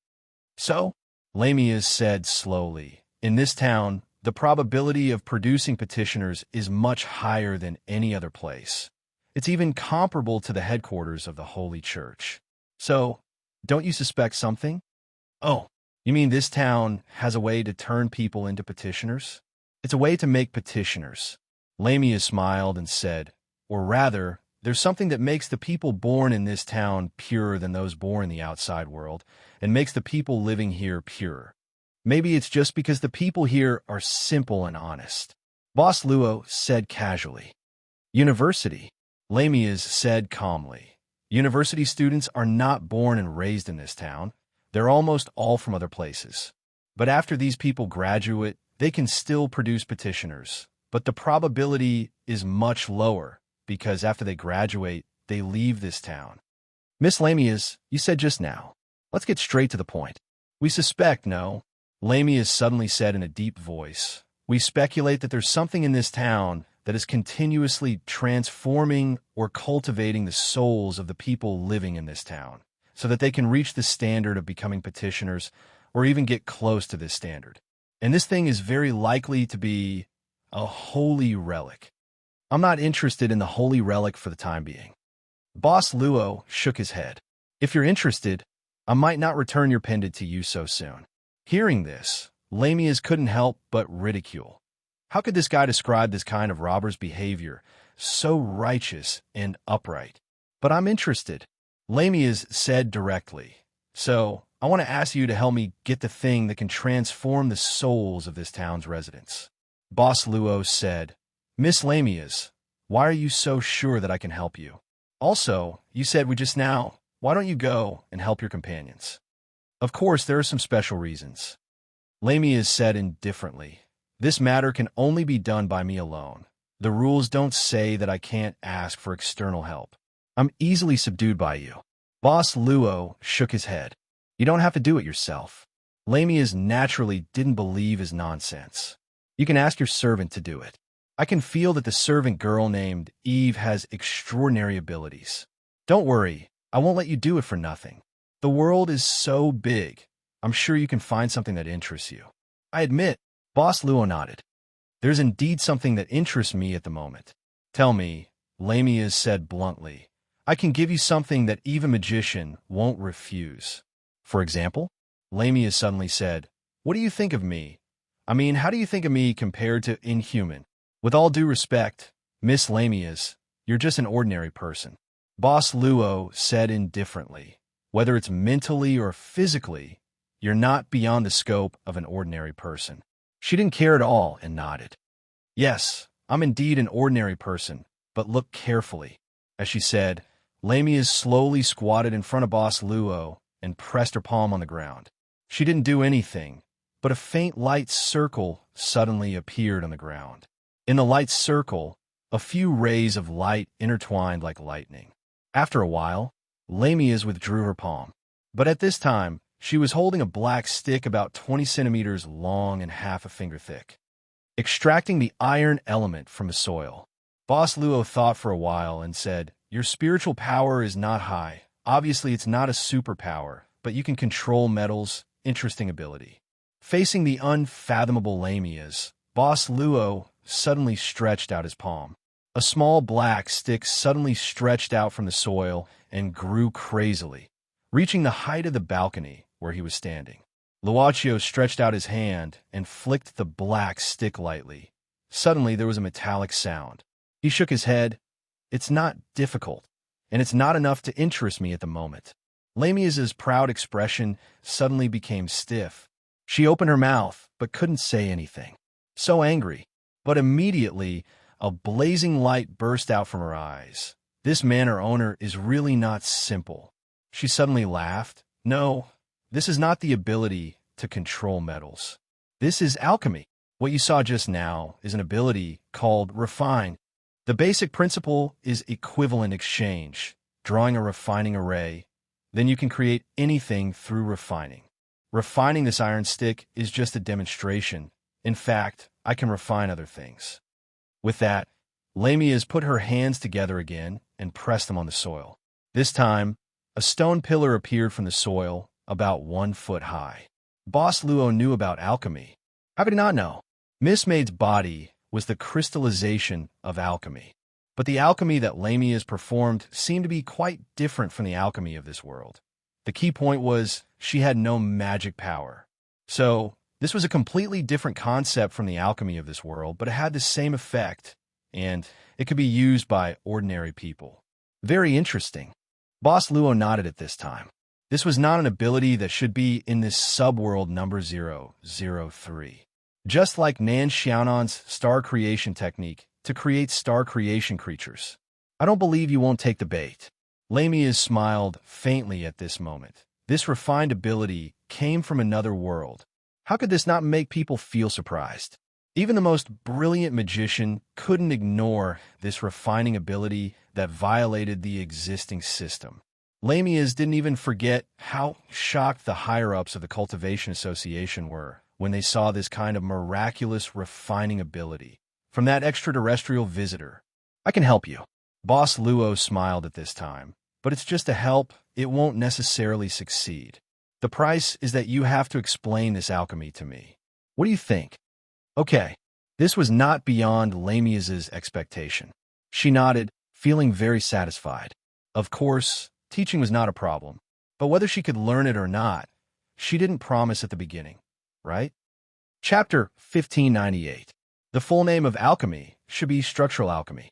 So, Lamias said slowly, "In this town, the probability of producing petitioners is much higher than any other place. It's even comparable to the headquarters of the Holy Church. So, don't you suspect something?" "Oh, you mean this town has a way to turn people into petitioners?" "It's a way to make petitioners." Lamia smiled and said, "Or rather, there's something that makes the people born in this town purer than those born in the outside world, and makes the people living here purer. Maybe it's just because the people here are simple and honest." Boss Luo said casually. "University," Lamias said calmly. "University students are not born and raised in this town. They're almost all from other places. But after these people graduate, they can still produce petitioners. But the probability is much lower, because after they graduate, they leave this town." "Miss Lamias, you said just now. Let's get straight to the point." "We suspect, no," Lamias suddenly said in a deep voice. "We speculate that there's something in this town that is continuously transforming or cultivating the souls of the people living in this town, so that they can reach the standard of becoming petitioners, or even get close to this standard. And this thing is very likely to be a holy relic." "I'm not interested in the holy relic for the time being." Boss Luo shook his head. "If you're interested, I might not return your pendant to you so soon." Hearing this, Lamias couldn't help but ridicule. How could this guy describe this kind of robber's behavior, so righteous and upright? "But I'm interested," Lamias said directly. "So, I want to ask you to help me get the thing that can transform the souls of this town's residents." Boss Luo said, "Miss Lamias, why are you so sure that I can help you? Also, you said we just now, why don't you go and help your companions?" "Of course, there are some special reasons," Lamias said indifferently. "This matter can only be done by me alone. The rules don't say that I can't ask for external help. I'm easily subdued by you." Boss Luo shook his head. "You don't have to do it yourself." Lamias naturally didn't believe his nonsense. "You can ask your servant to do it. I can feel that the servant girl named Eve has extraordinary abilities. Don't worry, I won't let you do it for nothing. The world is so big. I'm sure you can find something that interests you." "I admit," Boss Luo nodded. "There's indeed something that interests me at the moment." "Tell me," Lamias said bluntly. "I can give you something that even a magician won't refuse." "For example?" Lamias suddenly said. "What do you think of me? I mean, how do you think of me compared to inhuman? With all due respect, Miss Lamias, you're just an ordinary person." Boss Luo said indifferently. "Whether it's mentally or physically, you're not beyond the scope of an ordinary person." She didn't care at all and nodded. "Yes, I'm indeed an ordinary person, but look carefully." As she said, Lamias slowly squatted in front of Boss Luo and pressed her palm on the ground. She didn't do anything, but a faint light circle suddenly appeared on the ground. In the light circle, a few rays of light intertwined like lightning. After a while, Lamias withdrew her palm. But at this time, she was holding a black stick about 20 centimeters long and half a finger thick. Extracting the iron element from the soil. Boss Luo thought for a while and said, "Your spiritual power is not high. Obviously, it's not a superpower, but you can control metals. Interesting ability." Facing the unfathomable Lamias, Boss Luo suddenly stretched out his palm. A small black stick suddenly stretched out from the soil and grew crazily, reaching the height of the balcony where he was standing. Luaccio stretched out his hand and flicked the black stick lightly. Suddenly, there was a metallic sound. He shook his head. "It's not difficult, and it's not enough to interest me at the moment." Lamias's proud expression suddenly became stiff. She opened her mouth, but couldn't say anything. So angry. But immediately, A blazing light burst out from her eyes. This manor owner is really not simple. She suddenly laughed. No, this is not the ability to control metals. This is alchemy. What you saw just now is an ability called refine. The basic principle is equivalent exchange. Drawing a refining array, then you can create anything through refining. Refining this iron stick is just a demonstration. In fact, I can refine other things. With that, Lamia's put her hands together again and pressed them on the soil. This time, a stone pillar appeared from the soil, about 1 foot high. Boss Luo knew about alchemy. How could he not know? Miss Maid's body was the crystallization of alchemy. But the alchemy that Lamia's performed seemed to be quite different from the alchemy of this world. The key point was she had no magic power. So, this was a completely different concept from the alchemy of this world, but it had the same effect, and it could be used by ordinary people. Very interesting. Boss Luo nodded at this time. This was not an ability that should be in this subworld number 003. Just like Nan Xiaonan's star creation technique to create star creation creatures. I don't believe you won't take the bait. Lamia smiled faintly at this moment. This refined ability came from another world. How could this not make people feel surprised? Even the most brilliant magician couldn't ignore this refining ability that violated the existing system. Lamia's didn't even forget how shocked the higher-ups of the Cultivation Association were when they saw this kind of miraculous refining ability from that extraterrestrial visitor. I can help you. Boss Luo smiled at this time, but it's just a help. It won't necessarily succeed. The price is that you have to explain this alchemy to me. What do you think? Okay, this was not beyond Lamia's expectation. She nodded, feeling very satisfied. Of course, teaching was not a problem, but whether she could learn it or not, she didn't promise at the beginning, right? Chapter 1598. The full name of alchemy should be structural alchemy.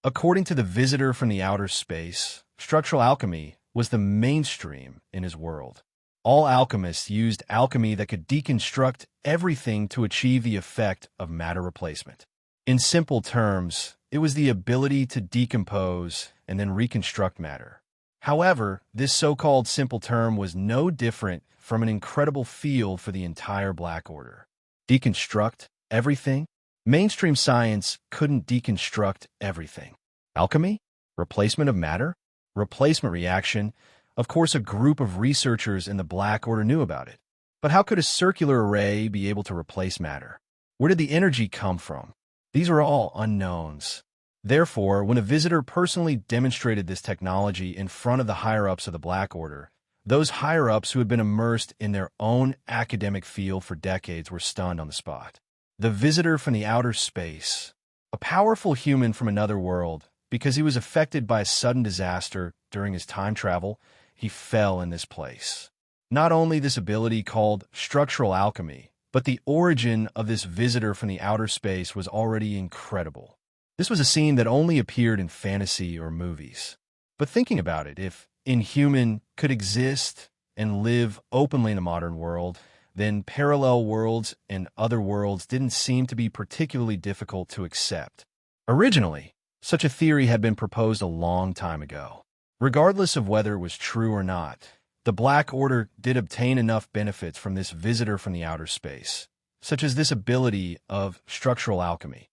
According to the visitor from the outer space, structural alchemy was the mainstream in his world. All alchemists used alchemy that could deconstruct everything to achieve the effect of matter replacement. In simple terms, it was the ability to decompose and then reconstruct matter. However, this so-called simple term was no different from an incredible field for the entire Black Order. Deconstruct everything? Mainstream science couldn't deconstruct everything. Alchemy? Replacement of matter? Replacement reaction? Of course, a group of researchers in the Black Order knew about it. But how could a circular array be able to replace matter? Where did the energy come from? These are all unknowns. Therefore, when a visitor personally demonstrated this technology in front of the higher-ups of the Black Order, those higher-ups who had been immersed in their own academic field for decades were stunned on the spot. The visitor from the outer space, a powerful human from another world, because he was affected by a sudden disaster during his time travel, he fell in this place. Not only this ability called structural alchemy, but the origin of this visitor from the outer space was already incredible. This was a scene that only appeared in fantasy or movies. But thinking about it, if Inhuman could exist and live openly in the modern world, then parallel worlds and other worlds didn't seem to be particularly difficult to accept. Originally, such a theory had been proposed a long time ago. Regardless of whether it was true or not, the Black Order did obtain enough benefits from this visitor from the outer space, such as this ability of structural alchemy.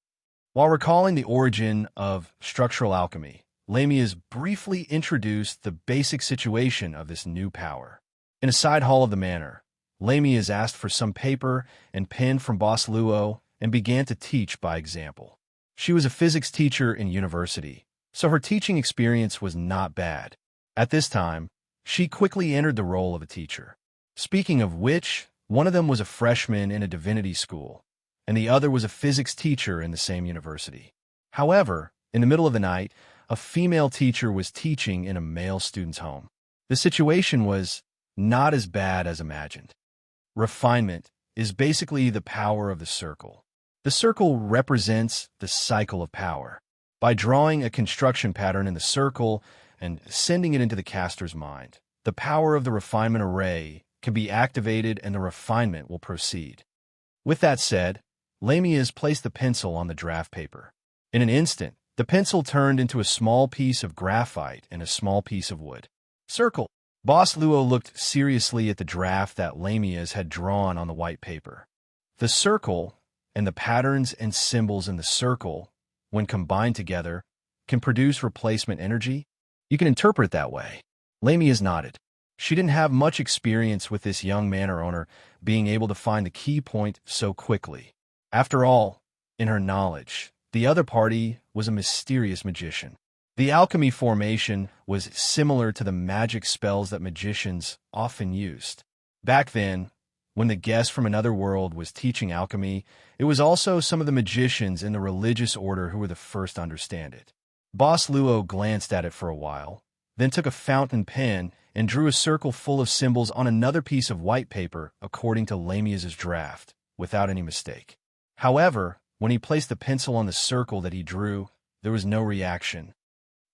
While recalling the origin of structural alchemy, Lamia's briefly introduced the basic situation of this new power. In a side hall of the manor, Lamia's asked for some paper and pen from Boss Luo and began to teach by example. She was a physics teacher in university, so her teaching experience was not bad. At this time, she quickly entered the role of a teacher. Speaking of which, one of them was a freshman in a divinity school, and the other was a physics teacher in the same university. However, in the middle of the night, a female teacher was teaching in a male student's home. The situation was not as bad as imagined. Refinement is basically the power of the circle. The circle represents the cycle of power. By drawing a construction pattern in the circle and sending it into the caster's mind, the power of the refinement array can be activated and the refinement will proceed. With that said, Lamia's placed the pencil on the draft paper. In an instant, the pencil turned into a small piece of graphite and a small piece of wood. Circle. Boss Luo looked seriously at the draft that Lamias had drawn on the white paper. The circle and the patterns and symbols in the circle, when combined together, can produce replacement energy? You can interpret it that way. Lamias nodded. She didn't have much experience with this young manor owner being able to find the key point so quickly. After all, in her knowledge, the other party was a mysterious magician. The alchemy formation was similar to the magic spells that magicians often used. Back then, when the guest from another world was teaching alchemy, it was also some of the magicians in the religious order who were the first to understand it. Boss Luo glanced at it for a while, then took a fountain pen and drew a circle full of symbols on another piece of white paper according to Lamias' draft, without any mistake. However, when he placed the pencil on the circle that he drew, there was no reaction.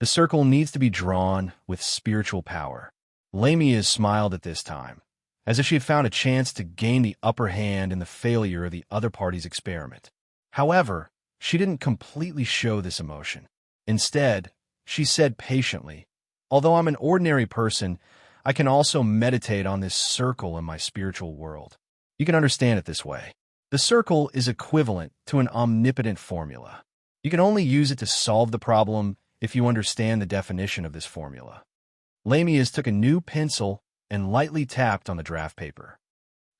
The circle needs to be drawn with spiritual power. Lamias smiled at this time, as if she had found a chance to gain the upper hand in the failure of the other party's experiment. However, she didn't completely show this emotion. Instead, she said patiently, "Although I'm an ordinary person, I can also meditate on this circle in my spiritual world. You can understand it this way. The circle is equivalent to an omnipotent formula. You can only use it to solve the problem if you understand the definition of this formula." Lamias took a new pencil and lightly tapped on the draft paper.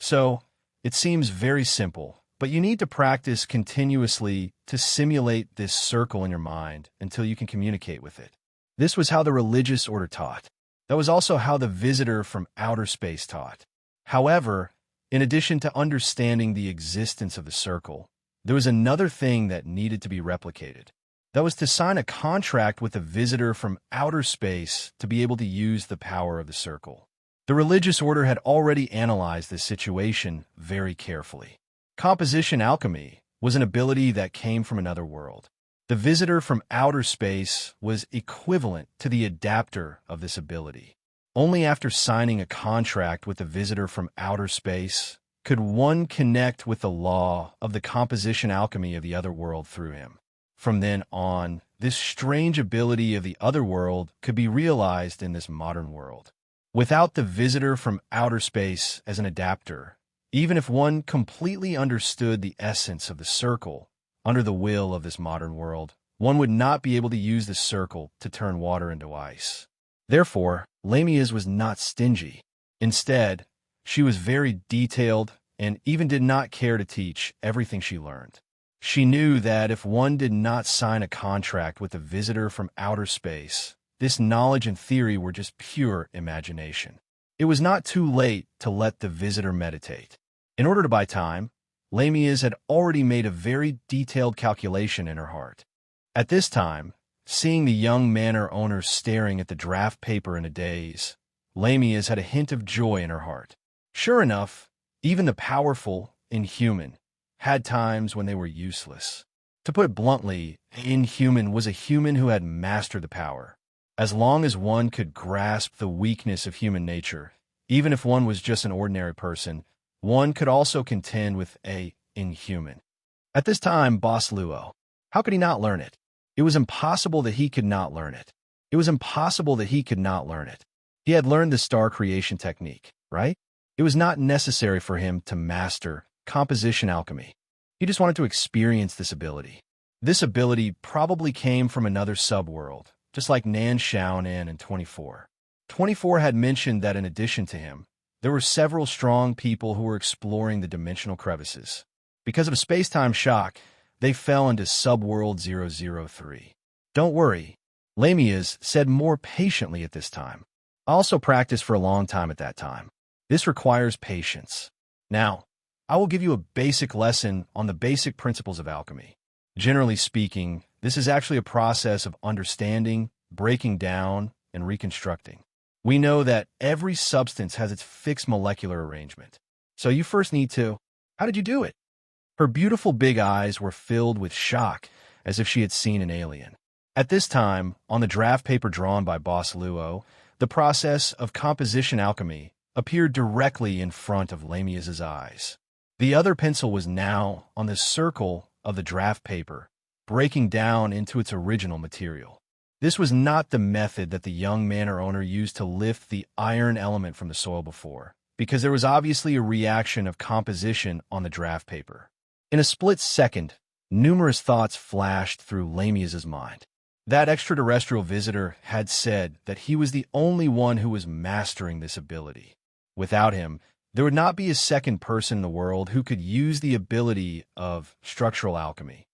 "So, it seems very simple, but you need to practice continuously to simulate this circle in your mind until you can communicate with it. This was how the religious order taught. That was also how the visitor from outer space taught. However, in addition to understanding the existence of the circle, there was another thing that needed to be replicated. That was to sign a contract with a visitor from outer space to be able to use the power of the circle. The religious order had already analyzed this situation very carefully. Composition alchemy was an ability that came from another world. The visitor from outer space was equivalent to the adapter of this ability. Only after signing a contract with the visitor from outer space could one connect with the law of the composition alchemy of the other world through him. From then on, this strange ability of the other world could be realized in this modern world. Without the visitor from outer space as an adapter, even if one completely understood the essence of the circle, under the will of this modern world, one would not be able to use the circle to turn water into ice. Therefore, Lamias was not stingy. Instead, she was very detailed and even did not care to teach everything she learned. She knew that if one did not sign a contract with a visitor from outer space, this knowledge and theory were just pure imagination. It was not too late to let the visitor meditate. In order to buy time, Lamias had already made a very detailed calculation in her heart. At this time, seeing the young manor owner staring at the draft paper in a daze, Lamias had a hint of joy in her heart. Sure enough, even the powerful, inhuman, had times when they were useless. To put it bluntly, inhuman was a human who had mastered the power. As long as one could grasp the weakness of human nature, even if one was just an ordinary person, one could also contend with a inhuman. At this time, Boss Luo, how could he not learn it? It was impossible that he could not learn it. It was impossible that he could not learn it. He had learned the star creation technique, right? It was not necessary for him to master composition alchemy. He just wanted to experience this ability. This ability probably came from another subworld, just like Nan Xiaonan and 24. 24 had mentioned that in addition to him, there were several strong people who were exploring the dimensional crevices. Because of a space-time shock, they fell into subworld 003. Don't worry, Lamias said more patiently at this time. I also practiced for a long time at that time. This requires patience. Now, I will give you a basic lesson on the basic principles of alchemy. Generally speaking, this is actually a process of understanding, breaking down, and reconstructing. We know that every substance has its fixed molecular arrangement. So you first need to, how did you do it? Her beautiful big eyes were filled with shock, as if she had seen an alien. At this time, on the draft paper drawn by Boss Luo, the process of composition alchemy appeared directly in front of Lamias's eyes. The other pencil was now on the circle of the draft paper, breaking down into its original material. This was not the method that the young manor owner used to lift the iron element from the soil before, because there was obviously a reaction of composition on the draft paper. In a split second, numerous thoughts flashed through Lamia's mind. That extraterrestrial visitor had said that he was the only one who was mastering this ability. Without him, there would not be a second person in the world who could use the ability of structural alchemy.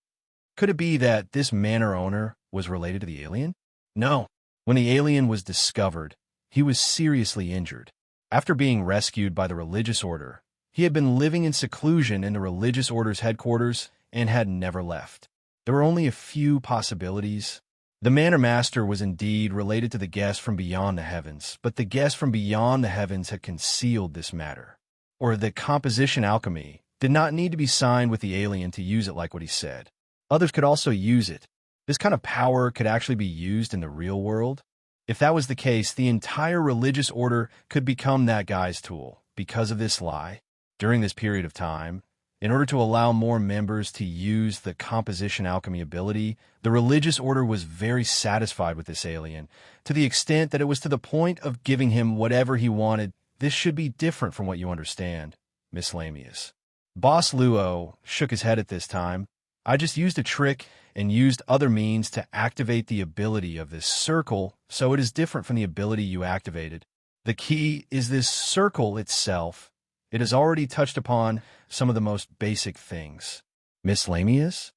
Could it be that this manor owner was related to the alien? No. When the alien was discovered, he was seriously injured. After being rescued by the religious order, he had been living in seclusion in the religious order's headquarters and had never left. There were only a few possibilities. The manor master was indeed related to the guest from beyond the heavens, but the guest from beyond the heavens had concealed this matter. Or the composition alchemy did not need to be signed with the alien to use it like what he said. Others could also use it. This kind of power could actually be used in the real world. If that was the case, the entire religious order could become that guy's tool. Because of this lie, during this period of time, in order to allow more members to use the composition alchemy ability, the religious order was very satisfied with this alien, to the extent that it was to the point of giving him whatever he wanted. This should be different from what you understand, Miss Lamius. Boss Luo shook his head at this time. I just used a trick and used other means to activate the ability of this circle, so it is different from the ability you activated. The key is this circle itself. It has already touched upon some of the most basic things. Miss Lamius?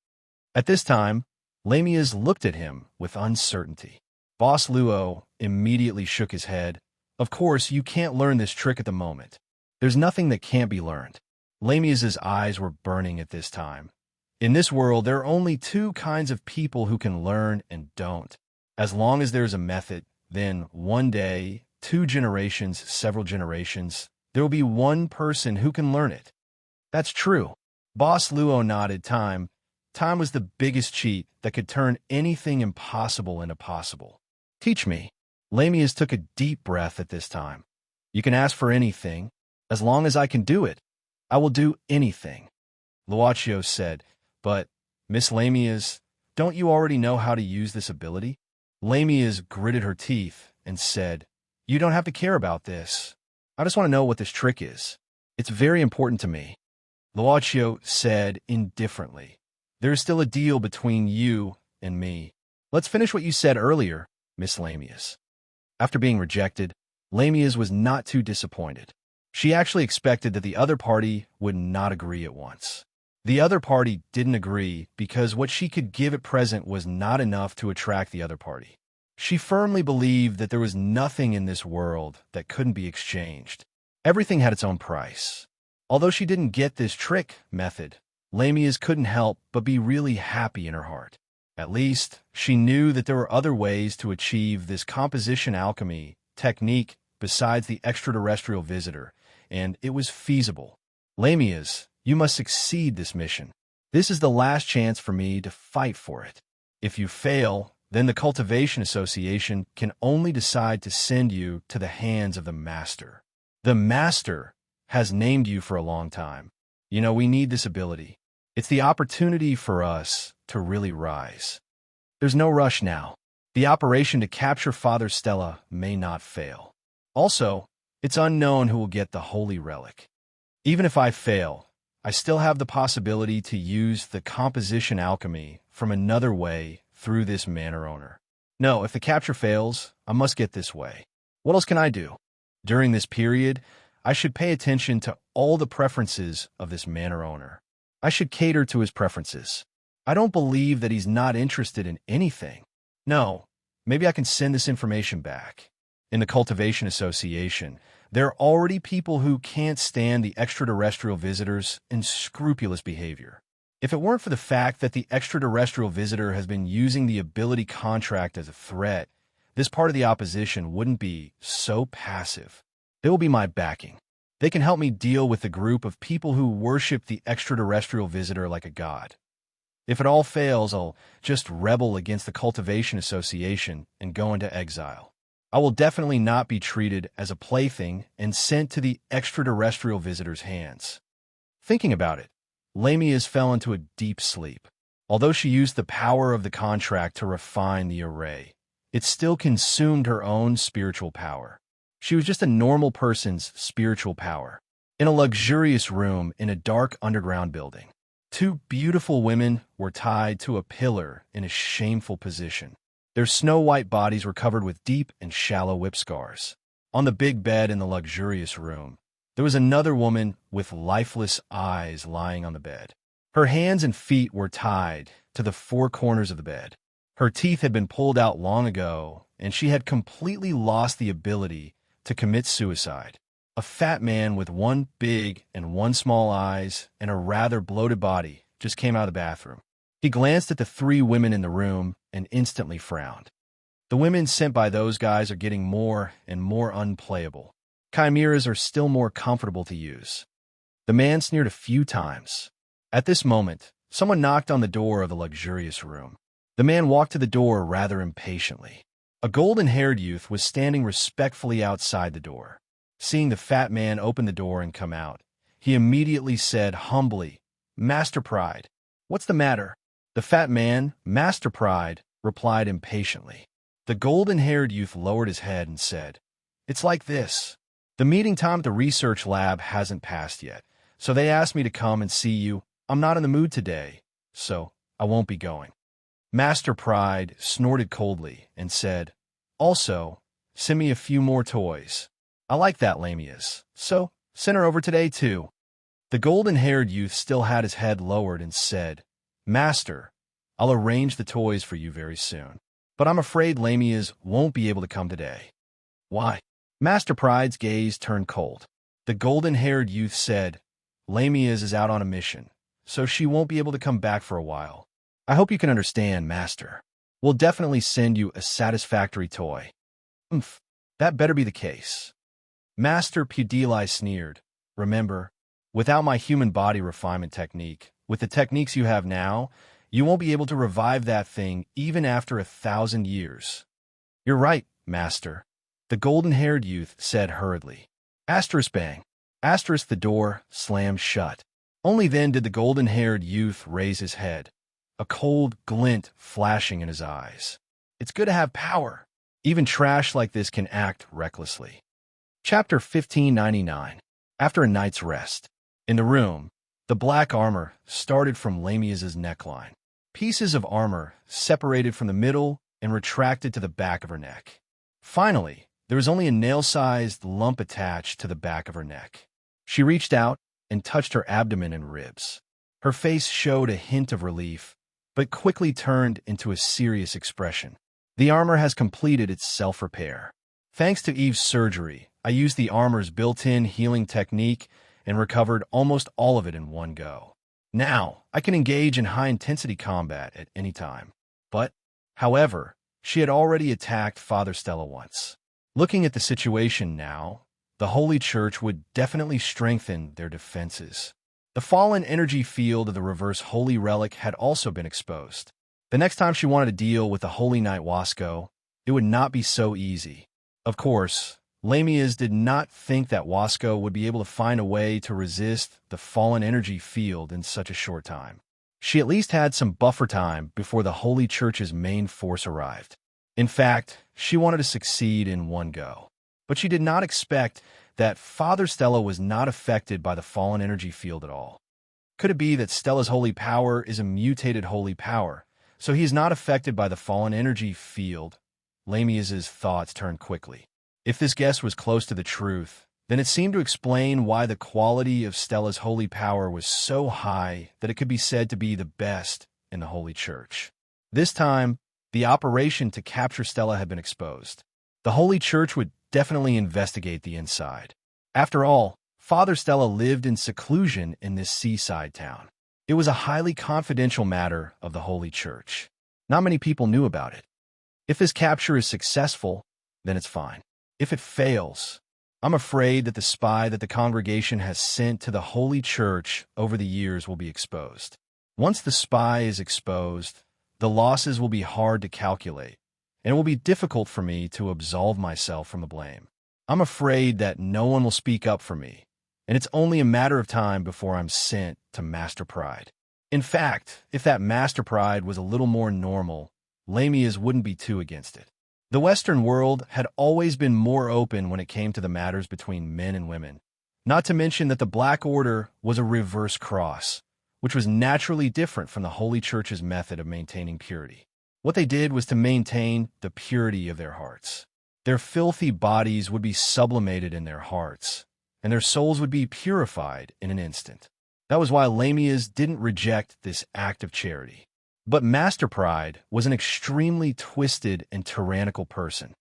At this time, Lamius looked at him with uncertainty. Boss Luo immediately shook his head. Of course, you can't learn this trick at the moment. There's nothing that can't be learned. Lamius's eyes were burning at this time. In this world, there are only two kinds of people who can learn and don't. As long as there's a method, then one day, 2 generations, several generations, there will be one person who can learn it. That's true. Boss Luo nodded. Time was the biggest cheat that could turn anything impossible into possible. Teach me. Lamius took a deep breath at this time. You can ask for anything. As long as I can do it, I will do anything. Luochio said, but, Miss Lamius, don't you already know how to use this ability? Lamius gritted her teeth and said, you don't have to care about this. I just want to know what this trick is. It's very important to me. Luochio said indifferently, there is still a deal between you and me. Let's finish what you said earlier, Miss Lamius. After being rejected, Lamius was not too disappointed. She actually expected that the other party would not agree at once. The other party didn't agree because what she could give at present was not enough to attract the other party. She firmly believed that there was nothing in this world that couldn't be exchanged. Everything had its own price. Although she didn't get this trick method, Lamius couldn't help but be really happy in her heart. At least, she knew that there were other ways to achieve this composition alchemy technique besides the extraterrestrial visitor, and it was feasible. Lamius, you must succeed this mission. This is the last chance for me to fight for it. If you fail, then the Cultivation Association can only decide to send you to the hands of the Master. The Master has named you for a long time. You know, we need this ability. It's the opportunity for us to really rise. There's no rush now. The operation to capture Father Stella may not fail. Also, it's unknown who will get the Holy Relic. Even if I fail, I still have the possibility to use the composition alchemy from another way through this manor owner. No, if the capture fails, I must get this way. What else can I do? During this period, I should pay attention to all the preferences of this manor owner. I should cater to his preferences. I don't believe that he's not interested in anything. No, maybe I can send this information back. In the Cultivation Association, there are already people who can't stand the extraterrestrial visitors' unscrupulous behavior. If it weren't for the fact that the extraterrestrial visitor has been using the ability contract as a threat, this part of the opposition wouldn't be so passive. They will be my backing. They can help me deal with the group of people who worship the extraterrestrial visitor like a god. If it all fails, I'll just rebel against the Cultivation Association and go into exile. I will definitely not be treated as a plaything and sent to the extraterrestrial visitor's hands. Thinking about it, Lamius fell into a deep sleep. Although she used the power of the contract to refine the array, it still consumed her own spiritual power. She was just a normal person's spiritual power. In a luxurious room in a dark underground building, two beautiful women were tied to a pillar in a shameful position. Their snow-white bodies were covered with deep and shallow whip scars. On the big bed in the luxurious room, there was another woman with lifeless eyes lying on the bed. Her hands and feet were tied to the four corners of the bed. Her teeth had been pulled out long ago, and she had completely lost the ability to commit suicide. A fat man with one big and one small eyes and a rather bloated body just came out of the bathroom. He glanced at the three women in the room and instantly frowned. The women sent by those guys are getting more and more unplayable. Chimeras are still more comfortable to use. The man sneered a few times. At this moment, someone knocked on the door of the luxurious room. The man walked to the door rather impatiently. A golden-haired youth was standing respectfully outside the door. Seeing the fat man open the door and come out, he immediately said humbly, "Master Pride, what's the matter?" The fat man, Master Pride, replied impatiently. The golden-haired youth lowered his head and said, "It's like this. The meeting time at the research lab hasn't passed yet, so they asked me to come and see you. I'm not in the mood today, so I won't be going." Master Pride snorted coldly and said, "Also, send me a few more toys. I like that Lamia's, so send her over today too." The golden-haired youth still had his head lowered and said, "Master, I'll arrange the toys for you very soon, but I'm afraid Lamia's won't be able to come today." "Why?" Master Pride's gaze turned cold. The golden-haired youth said, "Lamia's is out on a mission, so she won't be able to come back for a while. I hope you can understand, Master. We'll definitely send you a satisfactory toy." "Umph, that better be the case." Master Pudeli sneered. "Remember, without my human body refinement technique, with the techniques you have now, you won't be able to revive that thing even after 1,000 years." "You're right, Master," the golden-haired youth said hurriedly. Asterisk bang. Asterisk the door slammed shut. Only then did the golden-haired youth raise his head, a cold glint flashing in his eyes. "It's good to have power. Even trash like this can act recklessly." Chapter 1599. After a night's rest. In the room, the black armor started from Lamia's neckline. Pieces of armor separated from the middle and retracted to the back of her neck. Finally, there was only a nail-sized lump attached to the back of her neck. She reached out and touched her abdomen and ribs. Her face showed a hint of relief, but quickly turned into a serious expression. "The armor has completed its self-repair. Thanks to Eve's surgery, I used the armor's built-in healing technique and recovered almost all of it in one go. Now, I can engage in high-intensity combat at any time." But, however, she had already attacked Father Stella once. Looking at the situation now, the Holy Church would definitely strengthen their defenses. The fallen energy field of the reverse holy relic had also been exposed. The next time she wanted to deal with the Holy Knight Wasco, it would not be so easy. Of course, Lamia's did not think that Wasco would be able to find a way to resist the fallen energy field in such a short time. She at least had some buffer time before the Holy Church's main force arrived. In fact, she wanted to succeed in one go. But she did not expect that Father Stella was not affected by the fallen energy field at all. Could it be that Stella's holy power is a mutated holy power, so he is not affected by the fallen energy field? Lamia's thoughts turned quickly. If this guess was close to the truth, then it seemed to explain why the quality of Stella's holy power was so high that it could be said to be the best in the Holy Church. This time, the operation to capture Stella had been exposed. The Holy Church would definitely investigate the inside. After all, Father Stella lived in seclusion in this seaside town. It was a highly confidential matter of the Holy Church. Not many people knew about it. If this capture is successful, then it's fine. If it fails, I'm afraid that the spy that the congregation has sent to the Holy Church over the years will be exposed. Once the spy is exposed, the losses will be hard to calculate, and it will be difficult for me to absolve myself from the blame. I'm afraid that no one will speak up for me, and it's only a matter of time before I'm sent to Master Pride. In fact, if that master pride was a little more normal, Lamia's wouldn't be too against it. The Western world had always been more open when it came to the matters between men and women, not to mention that the Black Order was a reverse cross, which was naturally different from the Holy Church's method of maintaining purity. What they did was to maintain the purity of their hearts. Their filthy bodies would be sublimated in their hearts, and their souls would be purified in an instant. That was why Lamia's didn't reject this act of charity. But Master Pride was an extremely twisted and tyrannical person.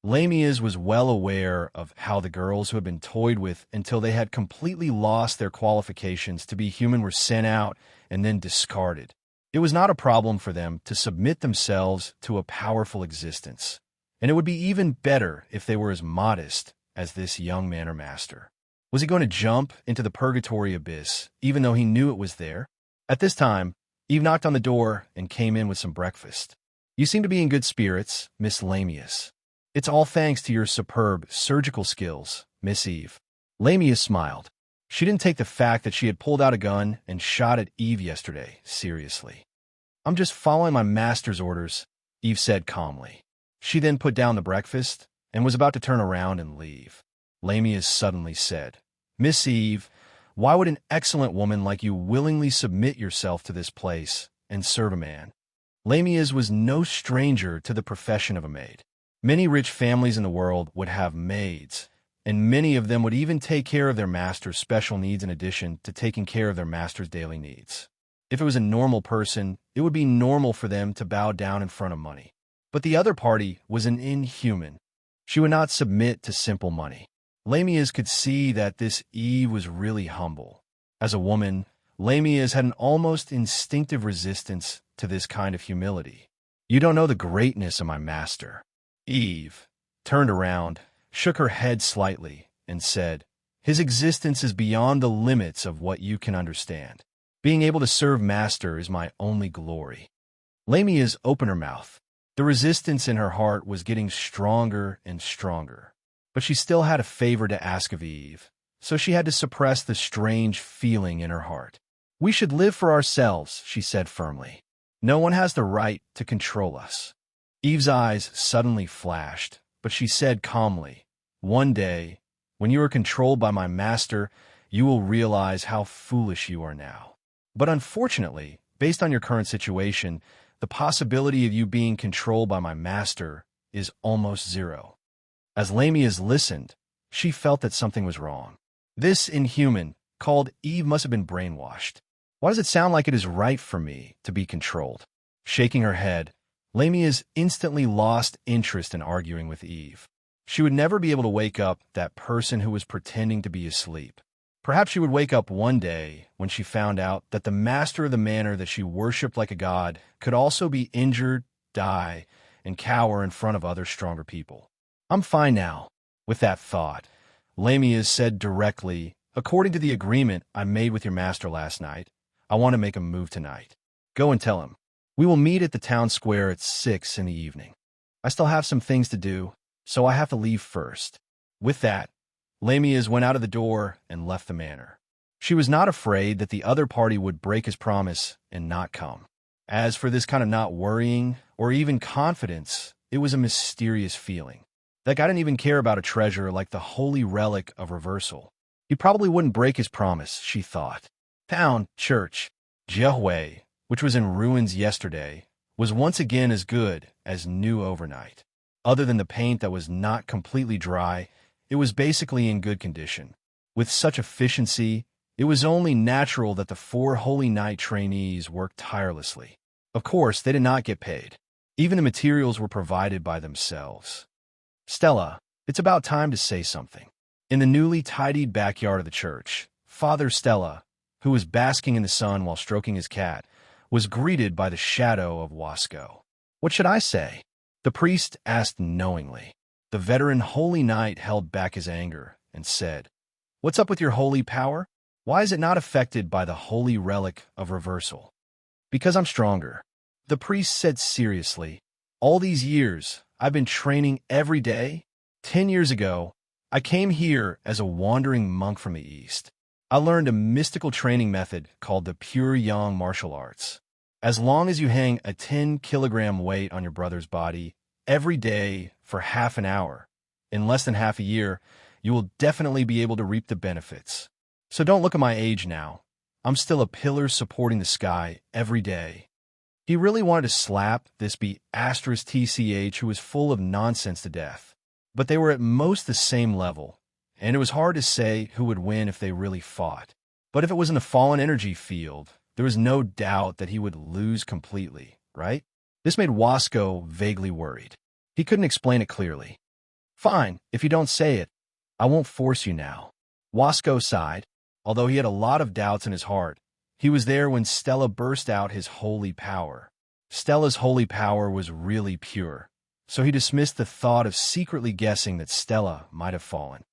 Lamia's was well aware of how the girls who had been toyed with until they had completely lost their qualifications to be human were sent out and then discarded. It was not a problem for them to submit themselves to a powerful existence, and it would be even better if they were as modest as this young man or master. Was he going to jump into the purgatory abyss, even though he knew it was there? At this time, Eve knocked on the door and came in with some breakfast. "You seem to be in good spirits, Miss Lamius." "It's all thanks to your superb surgical skills, Miss Eve." Lamius smiled. She didn't take the fact that she had pulled out a gun and shot at Eve yesterday seriously. "I'm just following my master's orders," Eve said calmly. She then put down the breakfast and was about to turn around and leave. Lamius suddenly said, "Miss Eve, why would an excellent woman like you willingly submit yourself to this place and serve a man?" Lamius was no stranger to the profession of a maid. Many rich families in the world would have maids, and many of them would even take care of their master's special needs in addition to taking care of their master's daily needs. If it was a normal person, it would be normal for them to bow down in front of money. But the other party was an inhuman. She would not submit to simple money. Lamias could see that this Eve was really humble. As a woman, Lamias had an almost instinctive resistance to this kind of humility. "You don't know the greatness of my master." Eve turned around, shook her head slightly, and said, "His existence is beyond the limits of what you can understand. Being able to serve master is my only glory." Lamias opened her mouth. The resistance in her heart was getting stronger and stronger. But she still had a favor to ask of Eve, so she had to suppress the strange feeling in her heart. "We should live for ourselves," she said firmly. "No one has the right to control us." Eve's eyes suddenly flashed, but she said calmly, "One day, when you are controlled by my master, you will realize how foolish you are now. But unfortunately, based on your current situation, the possibility of you being controlled by my master is almost zero." As Lamias listened, she felt that something was wrong. This inhuman, called Eve, must have been brainwashed. "Why does it sound like it is right for me to be controlled?" Shaking her head, Lamias instantly lost interest in arguing with Eve. She would never be able to wake up that person who was pretending to be asleep. Perhaps she would wake up one day when she found out that the master of the manor that she worshipped like a god could also be injured, die, and cower in front of other stronger people. "I'm fine now." With that thought, Lamias said directly, "According to the agreement I made with your master last night, I want to make a move tonight. Go and tell him. We will meet at the town square at 6 in the evening. I still have some things to do, so I have to leave first." With that, Lamias went out of the door and left the manor. She was not afraid that the other party would break his promise and not come. As for this kind of not worrying or even confidence, it was a mysterious feeling. That guy didn't even care about a treasure like the holy relic of reversal. He probably wouldn't break his promise, she thought. Town, church, Jiahwei, which was in ruins yesterday, was once again as good as new overnight. Other than the paint that was not completely dry, it was basically in good condition. With such efficiency, it was only natural that the 4 Holy Night trainees worked tirelessly. Of course, they did not get paid. Even the materials were provided by themselves. "Stella, it's about time to say something." In the newly tidied backyard of the church, Father Stella, who was basking in the sun while stroking his cat, was greeted by the shadow of Wasco. "What should I say?" the priest asked knowingly. The veteran Holy Knight held back his anger and said, "What's up with your holy power? Why is it not affected by the holy relic of reversal?" "Because I'm stronger," the priest said seriously. "All these years, I've been training every day. 10 years ago, I came here as a wandering monk from the East. I learned a mystical training method called the pure yang martial arts. As long as you hang a 10-kilogram weight on your brother's body every day for half an hour, in less than half a year, you will definitely be able to reap the benefits. So don't look at my age now. I'm still a pillar supporting the sky every day. He really wanted to slap this B*TCH who was full of nonsense to death. But they were at most the same level, and it was hard to say who would win if they really fought. But if it was in a fallen energy field, there was no doubt that he would lose completely, right? This made Wasco vaguely worried. He couldn't explain it clearly. Fine, if you don't say it, I won't force you now. Wasco sighed. Although he had a lot of doubts in his heart, he was there when Stella burst out his holy power. Stella's holy power was really pure, so he dismissed the thought of secretly guessing that Stella might have fallen.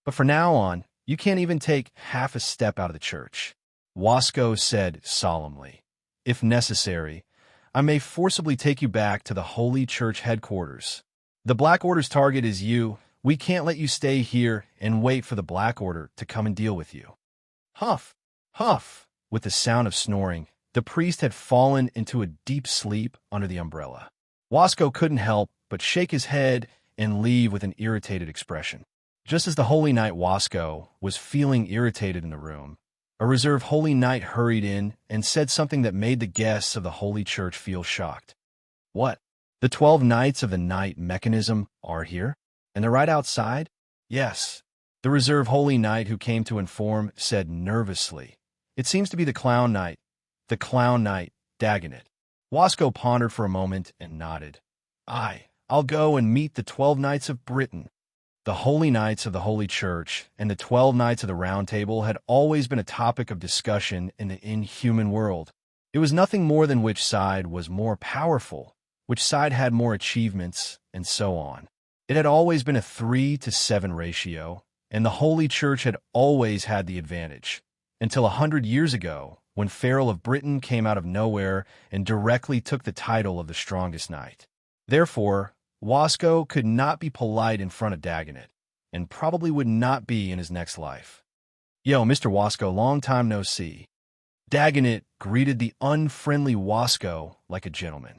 But from now on, you can't even take half a step out of the church. Wasco said solemnly, if necessary, I may forcibly take you back to the Holy Church headquarters. The Black Order's target is you. We can't let you stay here and wait for the Black Order to come and deal with you. Huff, huff, with the sound of snoring, the priest had fallen into a deep sleep under the umbrella. Wasco couldn't help but shake his head and leave with an irritated expression. Just as the Holy Knight Wasco was feeling irritated in the room, a reserve Holy Knight hurried in and said something that made the guests of the Holy Church feel shocked. What? The 12 Knights of the Night mechanism are here? And they're right outside? Yes. The reserve Holy Knight who came to inform said nervously, it seems to be the Clown Knight. The Clown Knight, Dagonet. Wasco pondered for a moment and nodded. I'll go and meet the 12 Knights of Britain. The Holy Knights of the Holy Church and the 12 Knights of the Round Table had always been a topic of discussion in the inhuman world. It was nothing more than which side was more powerful, which side had more achievements, and so on. It had always been a 3-to-7 ratio, and the Holy Church had always had the advantage, until 100 years ago, when Farrell of Britain came out of nowhere and directly took the title of the strongest knight. Therefore, Wasco could not be polite in front of Dagonet, and probably would not be in his next life. Yo, Mr. Wasco, long time no see. Dagonet greeted the unfriendly Wasco like a gentleman.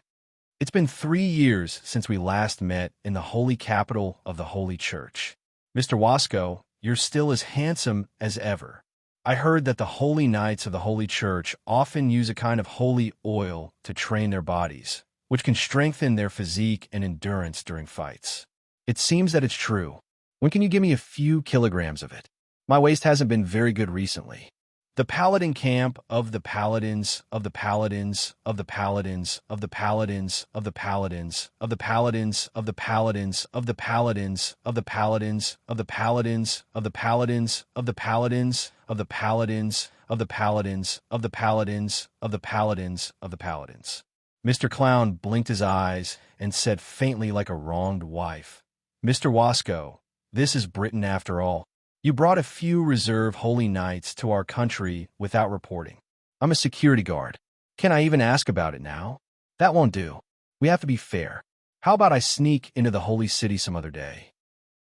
It's been 3 years since we last met in the holy capital of the Holy Church. Mr. Wasco, you're still as handsome as ever. I heard that the Holy Knights of the Holy Church often use a kind of holy oil to train their bodies, which can strengthen their physique and endurance during fights. It seems that it's true. When can you give me a few kilograms of it? My waist hasn't been very good recently. The Paladin camp of the Paladins, of the Paladins, of the Paladins, of the Paladins, of the Paladins, of the Paladins, of the Paladins, of the Paladins, of the Paladins, of the Paladins, of the Paladins, of the Paladins, of the Paladins, of the Paladins, of the Paladins, of the Paladins, of the Paladins. Mr. Clown blinked his eyes and said faintly like a wronged wife, Mr. Wasco, this is Britain after all. You brought a few reserve holy knights to our country without reporting. I'm a security guard. Can I even ask about it now? That won't do. We have to be fair. How about I sneak into the holy city some other day?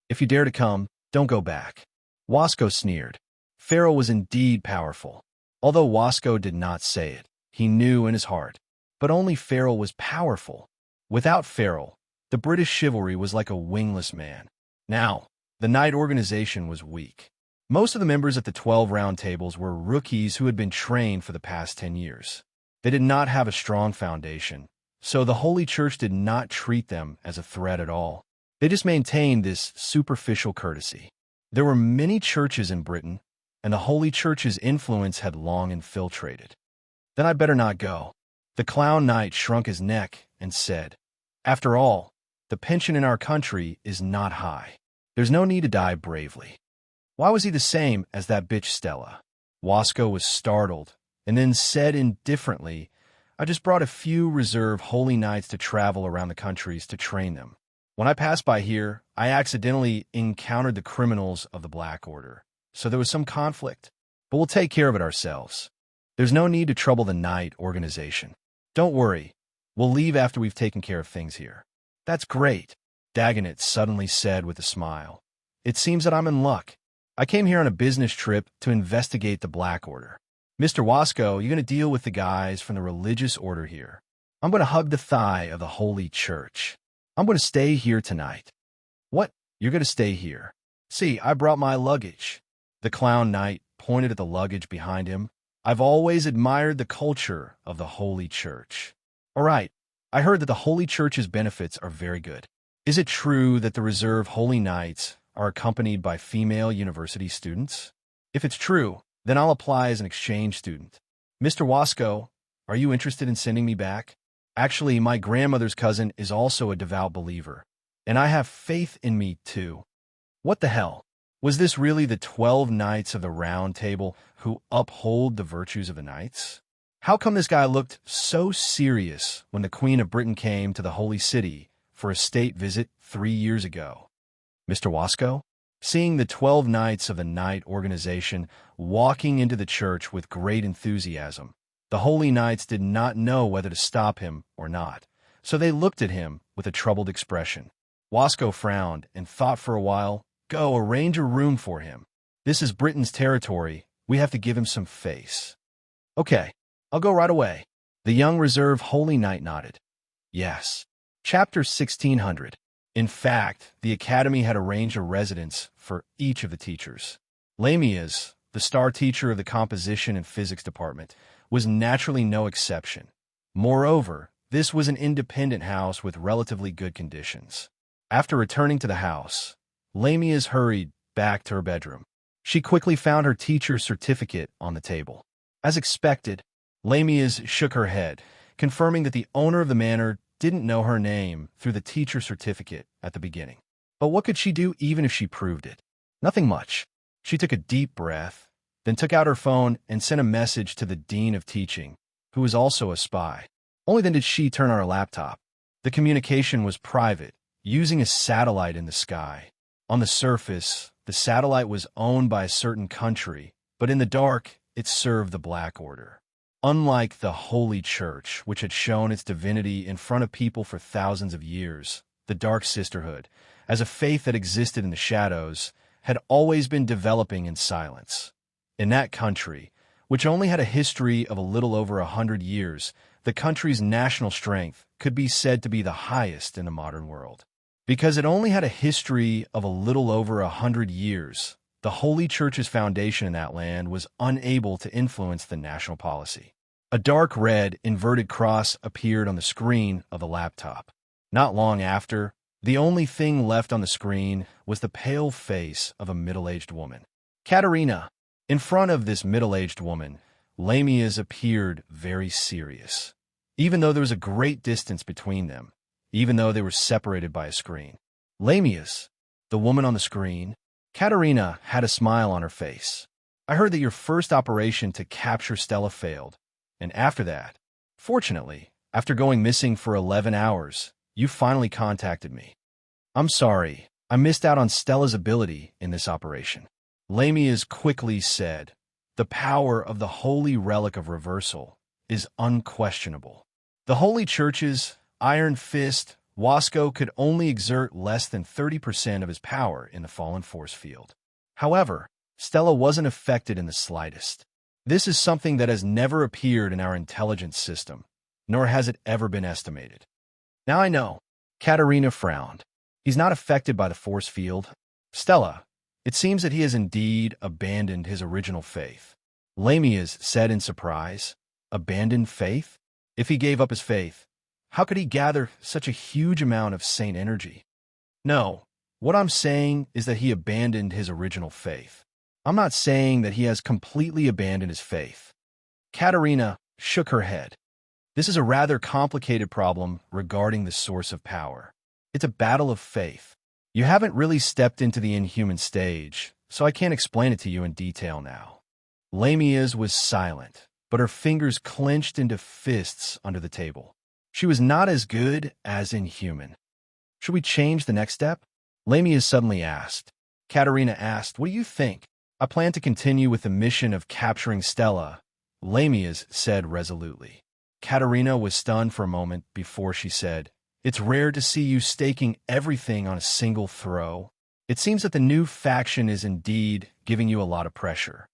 If you dare to come, don't go back. Wasco sneered. Farrell was indeed powerful. Although Wasco did not say it, he knew in his heart. But only Farrell was powerful. Without Farrell, the British chivalry was like a wingless man. Now, the Knight organization was weak. Most of the members at the 12 round tables were rookies who had been trained for the past 10 years. They did not have a strong foundation, so the Holy Church did not treat them as a threat at all. They just maintained this superficial courtesy. There were many churches in Britain, and the Holy Church's influence had long infiltrated. Then I'd better not go. The Clown Knight shrunk his neck and said, After all, the pension in our country is not high. There's no need to die bravely. Why was he the same as that bitch Stella? Wasco was startled, and then said indifferently, I just brought a few reserve holy knights to travel around the countries to train them. When I passed by here, I accidentally encountered the criminals of the Black Order, so there was some conflict. But we'll take care of it ourselves. There's no need to trouble the Knight organization. Don't worry, we'll leave after we've taken care of things here. That's great, Dagonet suddenly said with a smile. It seems that I'm in luck. I came here on a business trip to investigate the Black Order. Mr. Wasco, you're going to deal with the guys from the religious order here. I'm going to hug the thigh of the Holy Church. I'm going to stay here tonight. What? You're going to stay here? See, I brought my luggage. The clown knight pointed at the luggage behind him. I've always admired the culture of the Holy Church. All right, I heard that the Holy Church's benefits are very good. Is it true that the reserve Holy Knights are accompanied by female university students? If it's true, then I'll apply as an exchange student. Mr. Wasco, are you interested in sending me back? Actually, my grandmother's cousin is also a devout believer, and I have faith in me too. What the hell? Was this really the 12 Knights of the Round Table who uphold the virtues of the knights? How come this guy looked so serious when the Queen of Britain came to the Holy City for a state visit 3 years ago? Mr. Wasco? Seeing the 12 Knights of the Knight organization walking into the church with great enthusiasm, the Holy Knights did not know whether to stop him or not, so they looked at him with a troubled expression. Wasco frowned and thought for a while. Go, arrange a room for him. This is Britain's territory. We have to give him some face. Okay, I'll go right away. The young reserve Holy Knight nodded. Yes. Chapter 1600. In fact, the Academy had arranged a residence for each of the teachers. Lamias, the star teacher of the composition and physics department, was naturally no exception. Moreover, this was an independent house with relatively good conditions. After returning to the house, Lamias hurried back to her bedroom. She quickly found her teacher's certificate on the table. As expected, Lamias shook her head, confirming that the owner of the manor didn't know her name through the teacher certificate at the beginning. But what could she do even if she proved it? Nothing much. She took a deep breath, then took out her phone and sent a message to the Dean of Teaching, who was also a spy. Only then did she turn on her laptop. The communication was private, using a satellite in the sky. On the surface, the satellite was owned by a certain country, but in the dark, it served the Black Order. Unlike the Holy Church, which had shown its divinity in front of people for thousands of years, the Dark Sisterhood, as a faith that existed in the shadows, had always been developing in silence. In that country, which only had a history of a little over 100 years, the country's national strength could be said to be the highest in the modern world. Because it only had a history of a little over 100 years, the Holy Church's foundation in that land was unable to influence the national policy. A dark red inverted cross appeared on the screen of the laptop. Not long after, the only thing left on the screen was the pale face of a middle-aged woman. Katerina. In front of this middle-aged woman, Lamias appeared very serious, even though there was a great distance between them. Even though they were separated by a screen. Lamias, the woman on the screen. Katerina had a smile on her face. I heard that your first operation to capture Stella failed, and after that, fortunately, after going missing for 11 hours, you finally contacted me. I'm sorry, I missed out on Stella's ability in this operation. Lamias quickly said, the power of the holy relic of reversal is unquestionable. The Holy Church's Iron Fist, Wasco could only exert less than 30% of his power in the fallen force field. However, Stella wasn't affected in the slightest. This is something that has never appeared in our intelligence system, nor has it ever been estimated. Now I know. Katerina frowned. He's not affected by the force field. Stella, it seems that he has indeed abandoned his original faith. Lamias said in surprise. Abandoned faith? If he gave up his faith, how could he gather such a huge amount of saint energy? No, what I'm saying is that he abandoned his original faith. I'm not saying that he has completely abandoned his faith. Katerina shook her head. This is a rather complicated problem regarding the source of power. It's a battle of faith. You haven't really stepped into the inhuman stage, so I can't explain it to you in detail now. Lamias was silent, but her fingers clenched into fists under the table. She was not as good as inhuman. Should we change the next step? Lamias suddenly asked. Katerina asked, what do you think? I plan to continue with the mission of capturing Stella, Lamias said resolutely. Katerina was stunned for a moment before she said, it's rare to see you staking everything on a single throw. It seems that the new faction is indeed giving you a lot of pressure.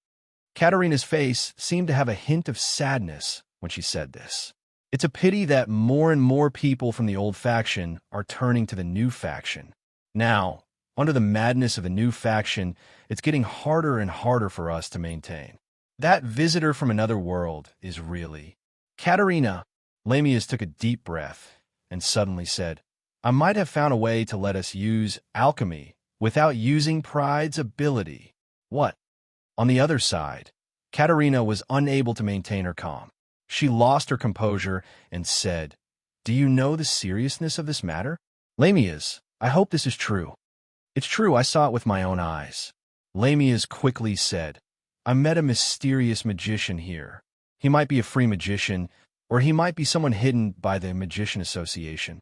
Katerina's face seemed to have a hint of sadness when she said this. It's a pity that more and more people from the old faction are turning to the new faction. Now, under the madness of the new faction, it's getting harder and harder for us to maintain. That visitor from another world is really... Katerina. Lamius took a deep breath and suddenly said, I might have found a way to let us use alchemy without using Pride's ability. What? On the other side, Katerina was unable to maintain her calm. She lost her composure and said, Do you know the seriousness of this matter? Lamius, I hope this is true. It's true, I saw it with my own eyes. Lamius quickly said, I met a mysterious magician here. He might be a free magician, or he might be someone hidden by the Magician Association.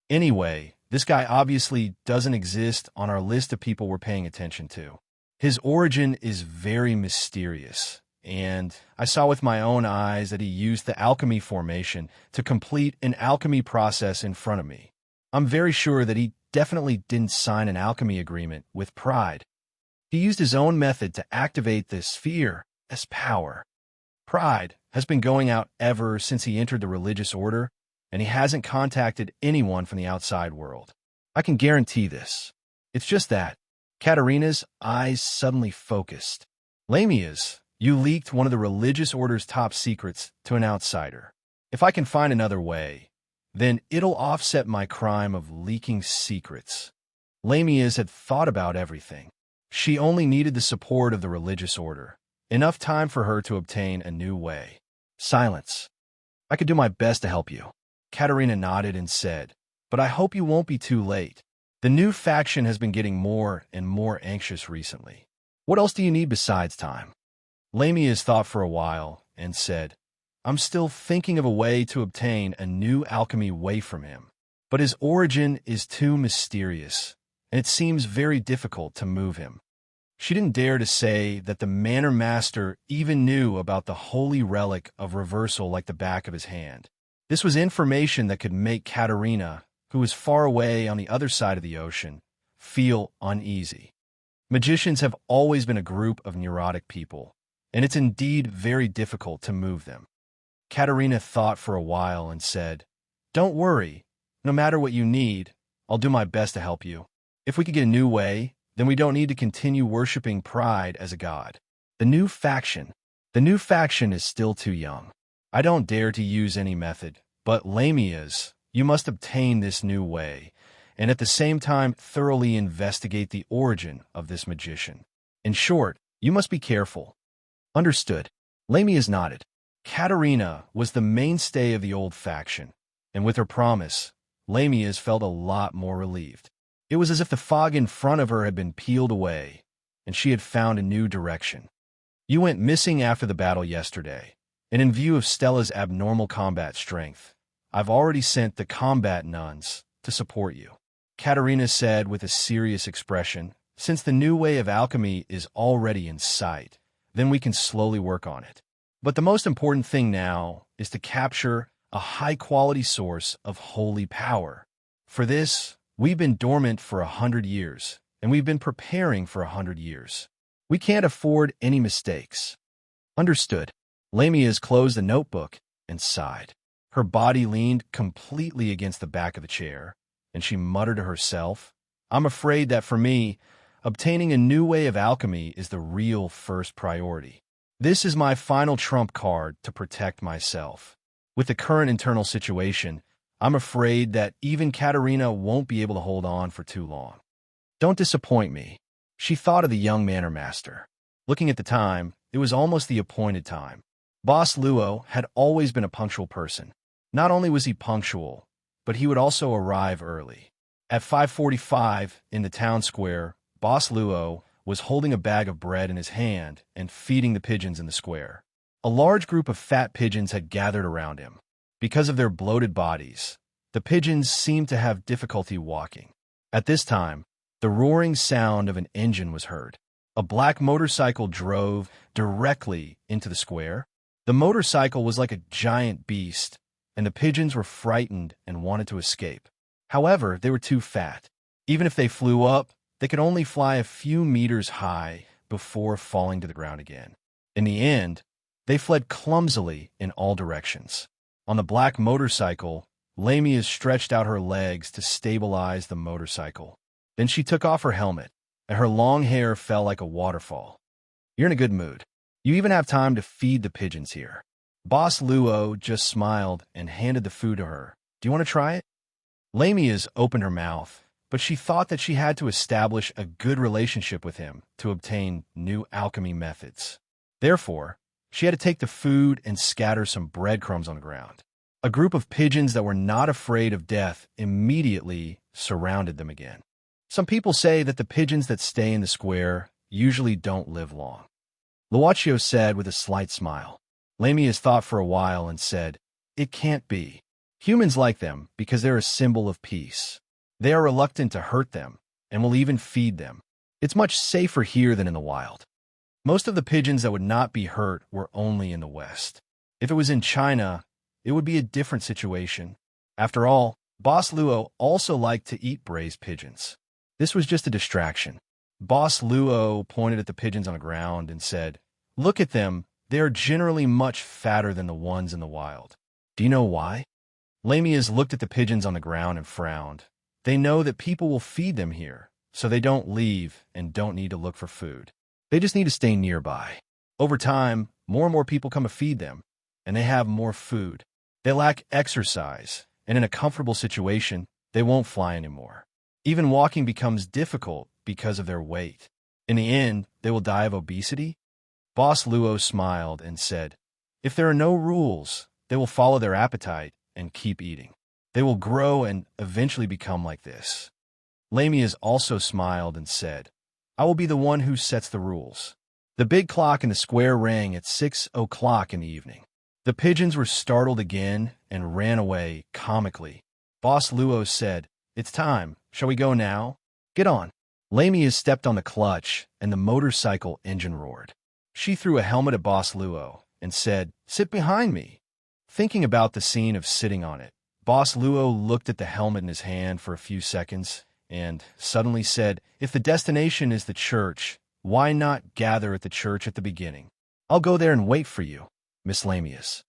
Anyway, this guy obviously doesn't exist on our list of people we're paying attention to. His origin is very mysterious, and I saw with my own eyes that he used the alchemy formation to complete an alchemy process in front of me. I'm very sure that he definitely didn't sign an alchemy agreement with Pride. He used his own method to activate this sphere as power. Pride has been going out ever since he entered the religious order, and he hasn't contacted anyone from the outside world. I can guarantee this. It's just that Katerina's eyes suddenly focused. Lamius, you leaked one of the religious order's top secrets to an outsider. If I can find another way, then it'll offset my crime of leaking secrets. Lamius had thought about everything. She only needed the support of the religious order. Enough time for her to obtain a new way. Silence. I could do my best to help you. Katerina nodded and said, But I hope you won't be too late. The new faction has been getting more and more anxious recently. What else do you need besides time? Lamius thought for a while and said, I'm still thinking of a way to obtain a new alchemy way from him. But his origin is too mysterious, and it seems very difficult to move him. She didn't dare to say that the Manor Master even knew about the holy relic of reversal like the back of his hand. This was information that could make Katerina, who was far away on the other side of the ocean, feel uneasy. Magicians have always been a group of neurotic people, and it's indeed very difficult to move them. Katerina thought for a while and said, Don't worry. No matter what you need, I'll do my best to help you. If we could get a new way, then we don't need to continue worshipping Pride as a god. The new faction is still too young. I don't dare to use any method, but Lamius, you must obtain this new way, and at the same time thoroughly investigate the origin of this magician. In short, you must be careful. Understood. Lamius nodded. Katerina was the mainstay of the old faction, and with her promise, Lamius felt a lot more relieved. It was as if the fog in front of her had been peeled away, and she had found a new direction. You went missing after the battle yesterday, and in view of Stella's abnormal combat strength, I've already sent the combat nuns to support you. Katerina said with a serious expression, Since the new way of alchemy is already in sight, then we can slowly work on it. But the most important thing now is to capture a high-quality source of holy power. For this, we've been dormant for 100 years, and we've been preparing for 100 years. We can't afford any mistakes. Understood. Lamius closed the notebook and sighed. Her body leaned completely against the back of the chair, and she muttered to herself, I'm afraid that for me, obtaining a new way of alchemy is the real first priority. This is my final trump card to protect myself. With the current internal situation, I'm afraid that even Katerina won't be able to hold on for too long. Don't disappoint me. She thought of the young Manor Master. Looking at the time, it was almost the appointed time. Boss Luo had always been a punctual person. Not only was he punctual, but he would also arrive early. At 5:45 in the town square, Boss Luo was holding a bag of bread in his hand and feeding the pigeons in the square. A large group of fat pigeons had gathered around him. Because of their bloated bodies, the pigeons seemed to have difficulty walking. At this time, the roaring sound of an engine was heard. A black motorcycle drove directly into the square. The motorcycle was like a giant beast, and the pigeons were frightened and wanted to escape. However, they were too fat. Even if they flew up, they could only fly a few meters high before falling to the ground again. In the end, they fled clumsily in all directions. On the black motorcycle, Lamia stretched out her legs to stabilize the motorcycle. Then she took off her helmet, and her long hair fell like a waterfall. You're in a good mood. You even have time to feed the pigeons here. Boss Luo just smiled and handed the food to her. Do you want to try it? Lamia's opened her mouth, but she thought that she had to establish a good relationship with him to obtain new alchemy methods. Therefore, she had to take the food and scatter some breadcrumbs on the ground. A group of pigeons that were not afraid of death immediately surrounded them again. Some people say that the pigeons that stay in the square usually don't live long. Luocchio said with a slight smile. Lamia's thought for a while and said, "It can't be. Humans like them because they're a symbol of peace. They are reluctant to hurt them and will even feed them. It's much safer here than in the wild." Most of the pigeons that would not be hurt were only in the West. If it was in China, it would be a different situation. After all, Boss Luo also liked to eat braised pigeons. This was just a distraction. Boss Luo pointed at the pigeons on the ground and said, "Look at them. They are generally much fatter than the ones in the wild. Do you know why?" Lamias looked at the pigeons on the ground and frowned. They know that people will feed them here, so they don't leave and don't need to look for food. They just need to stay nearby. Over time, more and more people come to feed them, and they have more food. They lack exercise, and in a comfortable situation, they won't fly anymore. Even walking becomes difficult because of their weight. In the end, they will die of obesity. Boss Luo smiled and said, "If there are no rules, they will follow their appetite and keep eating. They will grow and eventually become like this." Lamias also smiled and said, "I will be the one who sets the rules." The big clock in the square rang at 6 o'clock in the evening. The pigeons were startled again and ran away comically. Boss Luo said, "It's time. Shall we go now? Get on." Lamias stepped on the clutch, and the motorcycle engine roared. She threw a helmet at Boss Luo and said, "Sit behind me." Thinking about the scene of sitting on it, Boss Luo looked at the helmet in his hand for a few seconds and suddenly said, "If the destination is the church, why not gather at the church at the beginning? I'll go there and wait for you, Miss Lamias."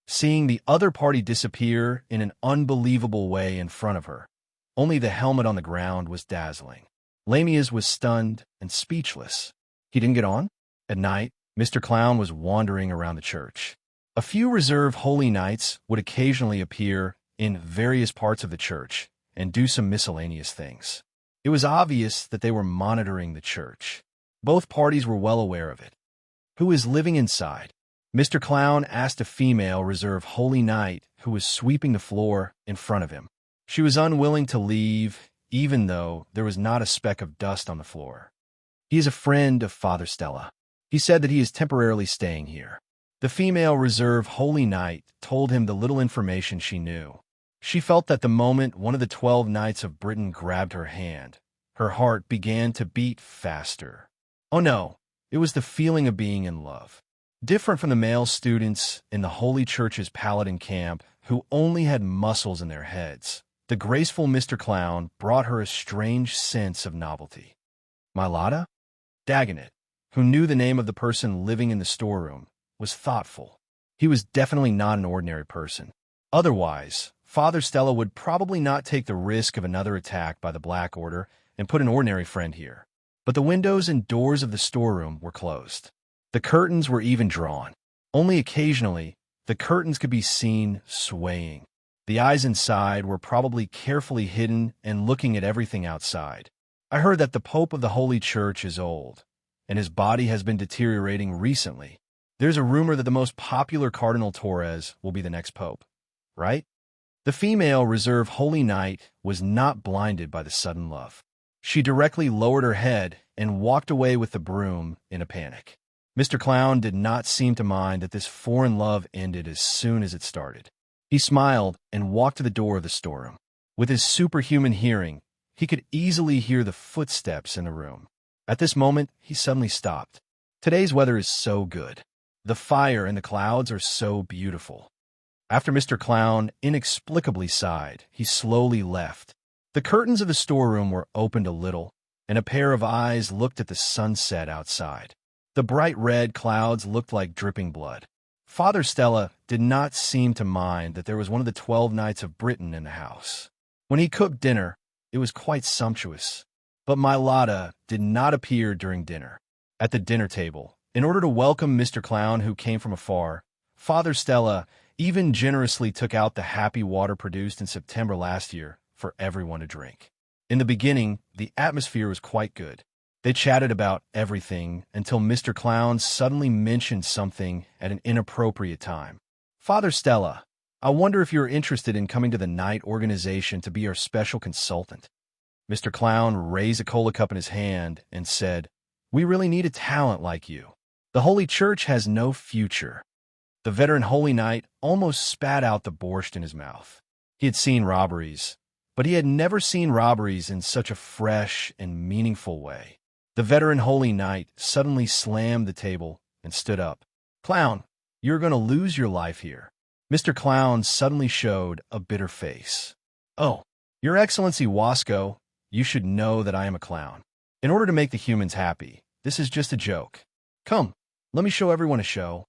Seeing the other party disappear in an unbelievable way in front of her, only the helmet on the ground was dazzling. Lamias was stunned and speechless. He didn't get on? At night, Mr. Clown was wandering around the church. A few reserve holy knights would occasionally appear in various parts of the church and do some miscellaneous things. It was obvious that they were monitoring the church. Both parties were well aware of it. "Who is living inside?" Mr. Clown asked a female reserve holy knight who was sweeping the floor in front of him. She was unwilling to leave, even though there was not a speck of dust on the floor. "He is a friend of Father Stella. He said that he is temporarily staying here." The female reserve holy knight told him the little information she knew. She felt that the moment one of the 12 knights of Britain grabbed her hand, her heart began to beat faster. Oh no, it was the feeling of being in love. Different from the male students in the Holy Church's Paladin camp who only had muscles in their heads, the graceful Mr. Clown brought her a strange sense of novelty. Mylada? Dagonet, who knew the name of the person living in the storeroom, was thoughtful. He was definitely not an ordinary person. Otherwise, Father Stella would probably not take the risk of another attack by the Black Order and put an ordinary friend here. But the windows and doors of the storeroom were closed. The curtains were even drawn. Only occasionally, the curtains could be seen swaying. The eyes inside were probably carefully hidden and looking at everything outside. "I heard that the Pope of the Holy Church is old, and his body has been deteriorating recently. There's a rumor that the most popular Cardinal Torres will be the next pope, right?" The female reserve holy knight was not blinded by the sudden love. She directly lowered her head and walked away with the broom in a panic. Mr. Clown did not seem to mind that this foreign love ended as soon as it started. He smiled and walked to the door of the storeroom. With his superhuman hearing, he could easily hear the footsteps in the room. At this moment, he suddenly stopped. Today's weather is so good. The fire and the clouds are so beautiful. After Mr. Clown inexplicably sighed, he slowly left. The curtains of the storeroom were opened a little, and a pair of eyes looked at the sunset outside. The bright red clouds looked like dripping blood. Father Stella did not seem to mind that there was one of the 12 Knights of Britain in the house. When he cooked dinner, it was quite sumptuous. But my Lotta did not appear during dinner. At the dinner table, in order to welcome Mr. Clown who came from afar, Father Stella even generously took out the happy water produced in September last year for everyone to drink. In the beginning, the atmosphere was quite good. They chatted about everything until Mr. Clown suddenly mentioned something at an inappropriate time. Father Stella, I wonder if you're interested in coming to the Knight organization to be our special consultant. Mr. Clown raised a cola cup in his hand and said, We really need a talent like you. The Holy Church has no future. The veteran Holy Knight almost spat out the borscht in his mouth. He had seen robberies, but he had never seen robberies in such a fresh and meaningful way. The veteran Holy Knight suddenly slammed the table and stood up. Clown, you're going to lose your life here. Mr. Clown suddenly showed a bitter face. Oh, Your Excellency Wasco, you should know that I am a clown. In order to make the humans happy, this is just a joke. Come, let me show everyone a show.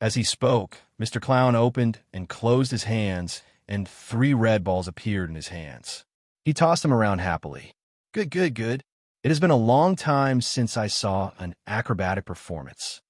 As he spoke, Mr. Clown opened and closed his hands, and 3 red balls appeared in his hands. He tossed them around happily. Good, good, good. It has been a long time since I saw an acrobatic performance.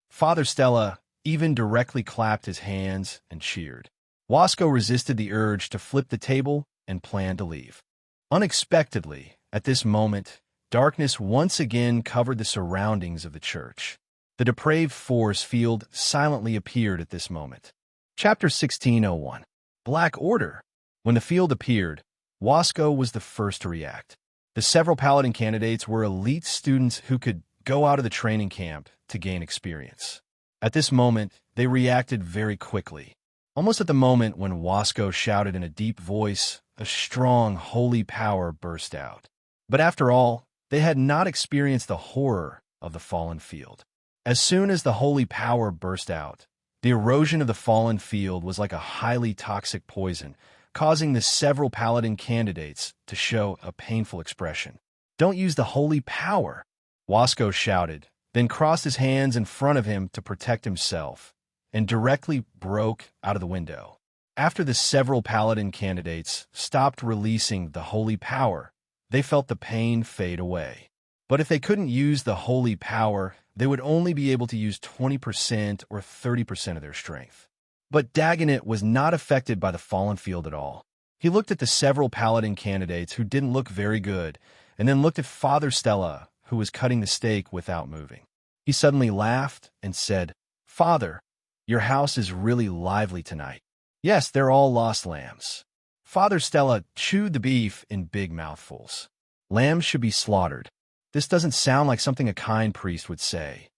Father Stella even directly clapped his hands and cheered. Wasco resisted the urge to flip the table and planned to leave. Unexpectedly, at this moment, darkness once again covered the surroundings of the church. The depraved force field silently appeared at this moment. Chapter 1601. Black Order. When the field appeared, Wasco was the first to react. The several paladin candidates were elite students who could go out of the training camp to gain experience. At this moment, they reacted very quickly. Almost at the moment when Wasco shouted in a deep voice, a strong holy power burst out. But after all, they had not experienced the horror of the fallen field. As soon as the holy power burst out, the erosion of the fallen field was like a highly toxic poison, causing the several paladin candidates to show a painful expression. Don't use the holy power, Wasco shouted, then crossed his hands in front of him to protect himself, and directly broke out of the window. After the several paladin candidates stopped releasing the holy power, they felt the pain fade away. But if they couldn't use the holy power, they would only be able to use 20% or 30% of their strength. But Dagonet was not affected by the fallen field at all. He looked at the several paladin candidates who didn't look very good, and then looked at Father Stella, who was cutting the steak without moving. He suddenly laughed and said, Father, your house is really lively tonight. Yes, they're all lost lambs. Father Stella chewed the beef in big mouthfuls. Lambs should be slaughtered. This doesn't sound like something a kind priest would say.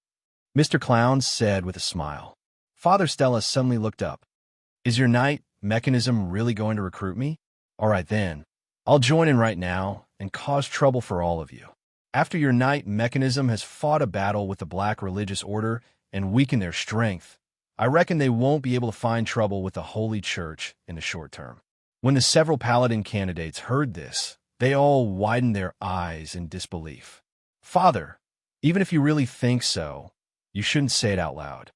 Mr. Clown said with a smile. Father Stella suddenly looked up. Is your knight mechanism really going to recruit me? All right then. I'll join in right now and cause trouble for all of you. After your knight mechanism has fought a battle with the Black Religious Order and weakened their strength, I reckon they won't be able to find trouble with the Holy Church in the short term. When the several paladin candidates heard this, they all widened their eyes in disbelief. Father, even if you really think so, you shouldn't say it out loud.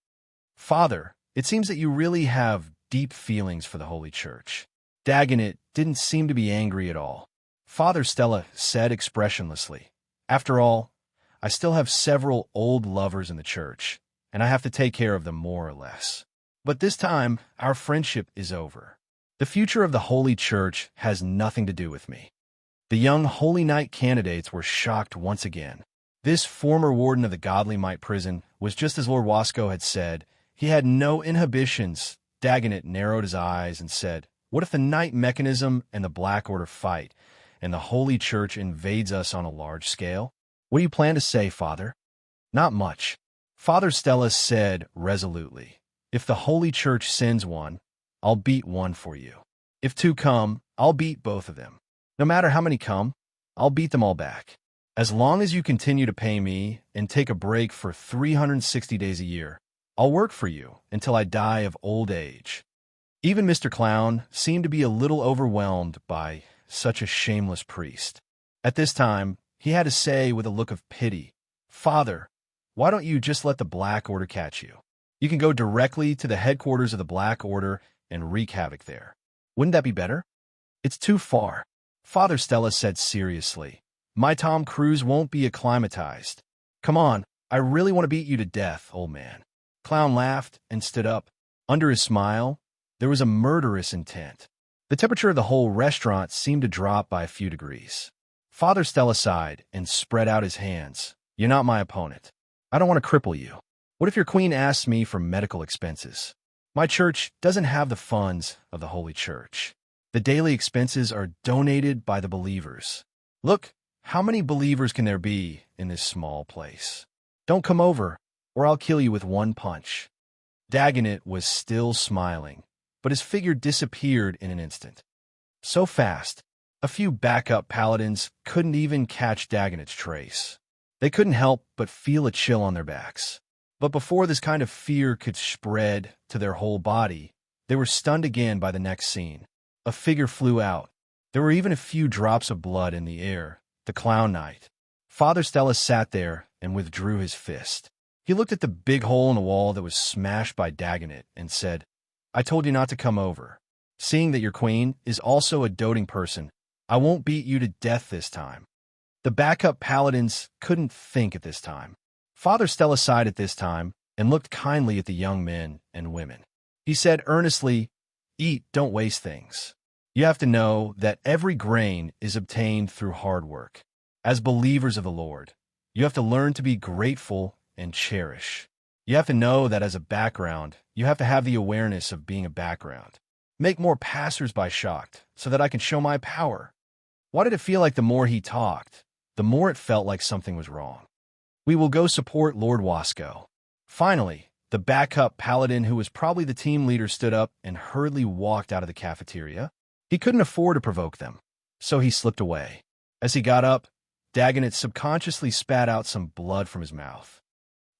Father, it seems that you really have deep feelings for the Holy Church. Dagonet didn't seem to be angry at all. Father Stella said expressionlessly, After all, I still have several old lovers in the church, and I have to take care of them more or less. But this time, our friendship is over. The future of the Holy Church has nothing to do with me. The young Holy Knight candidates were shocked once again. This former warden of the Godly Might prison was just as Lord Wasco had said. He had no inhibitions. Dagonet narrowed his eyes and said, What if the Knight mechanism and the Black Order fight, and the Holy Church invades us on a large scale? What do you plan to say, Father? Not much. Father Stella said resolutely, If the Holy Church sends one, I'll beat one for you. If 2 come, I'll beat both of them. No matter how many come, I'll beat them all back. As long as you continue to pay me and take a break for 360 days a year, I'll work for you until I die of old age. Even Mr. Clown seemed to be a little overwhelmed by such a shameless priest. At this time, he had to say with a look of pity, "Father, why don't you just let the Black Order catch you? You can go directly to the headquarters of the Black Order and wreak havoc there. Wouldn't that be better?" "It's too far," Father Stella said seriously. "My Tom Cruise won't be acclimatized." "Come on, I really want to beat you to death, old man." Clown laughed and stood up. Under his smile, there was a murderous intent. The temperature of the whole restaurant seemed to drop by a few degrees. Father Stella sighed and spread out his hands. "You're not my opponent. I don't want to cripple you. What if your queen asks me for medical expenses? My church doesn't have the funds of the Holy Church. The daily expenses are donated by the believers. Look, how many believers can there be in this small place? Don't come over, or I'll kill you with one punch." Dagonet was still smiling, but his figure disappeared in an instant. So fast, a few backup paladins couldn't even catch Dagonet's trace. They couldn't help but feel a chill on their backs. But before this kind of fear could spread to their whole body, they were stunned again by the next scene. A figure flew out. There were even a few drops of blood in the air. The Clown Knight. Father Stella sat there and withdrew his fist. He looked at the big hole in the wall that was smashed by Dagonet and said, "I told you not to come over. Seeing that your queen is also a doting person, I won't beat you to death this time." The backup paladins couldn't think at this time. Father Stella sighed at this time and looked kindly at the young men and women. He said earnestly, "Eat, don't waste things. You have to know that every grain is obtained through hard work. As believers of the Lord, you have to learn to be grateful and cherish. You have to know that as a background, you have to have the awareness of being a background. Make more passers-by shocked so that I can show my power." Why did it feel like the more he talked, the more it felt like something was wrong? "We will go support Lord Wasco." Finally, the backup paladin who was probably the team leader stood up and hurriedly walked out of the cafeteria. He couldn't afford to provoke them, so he slipped away. As he got up, Dagonet subconsciously spat out some blood from his mouth.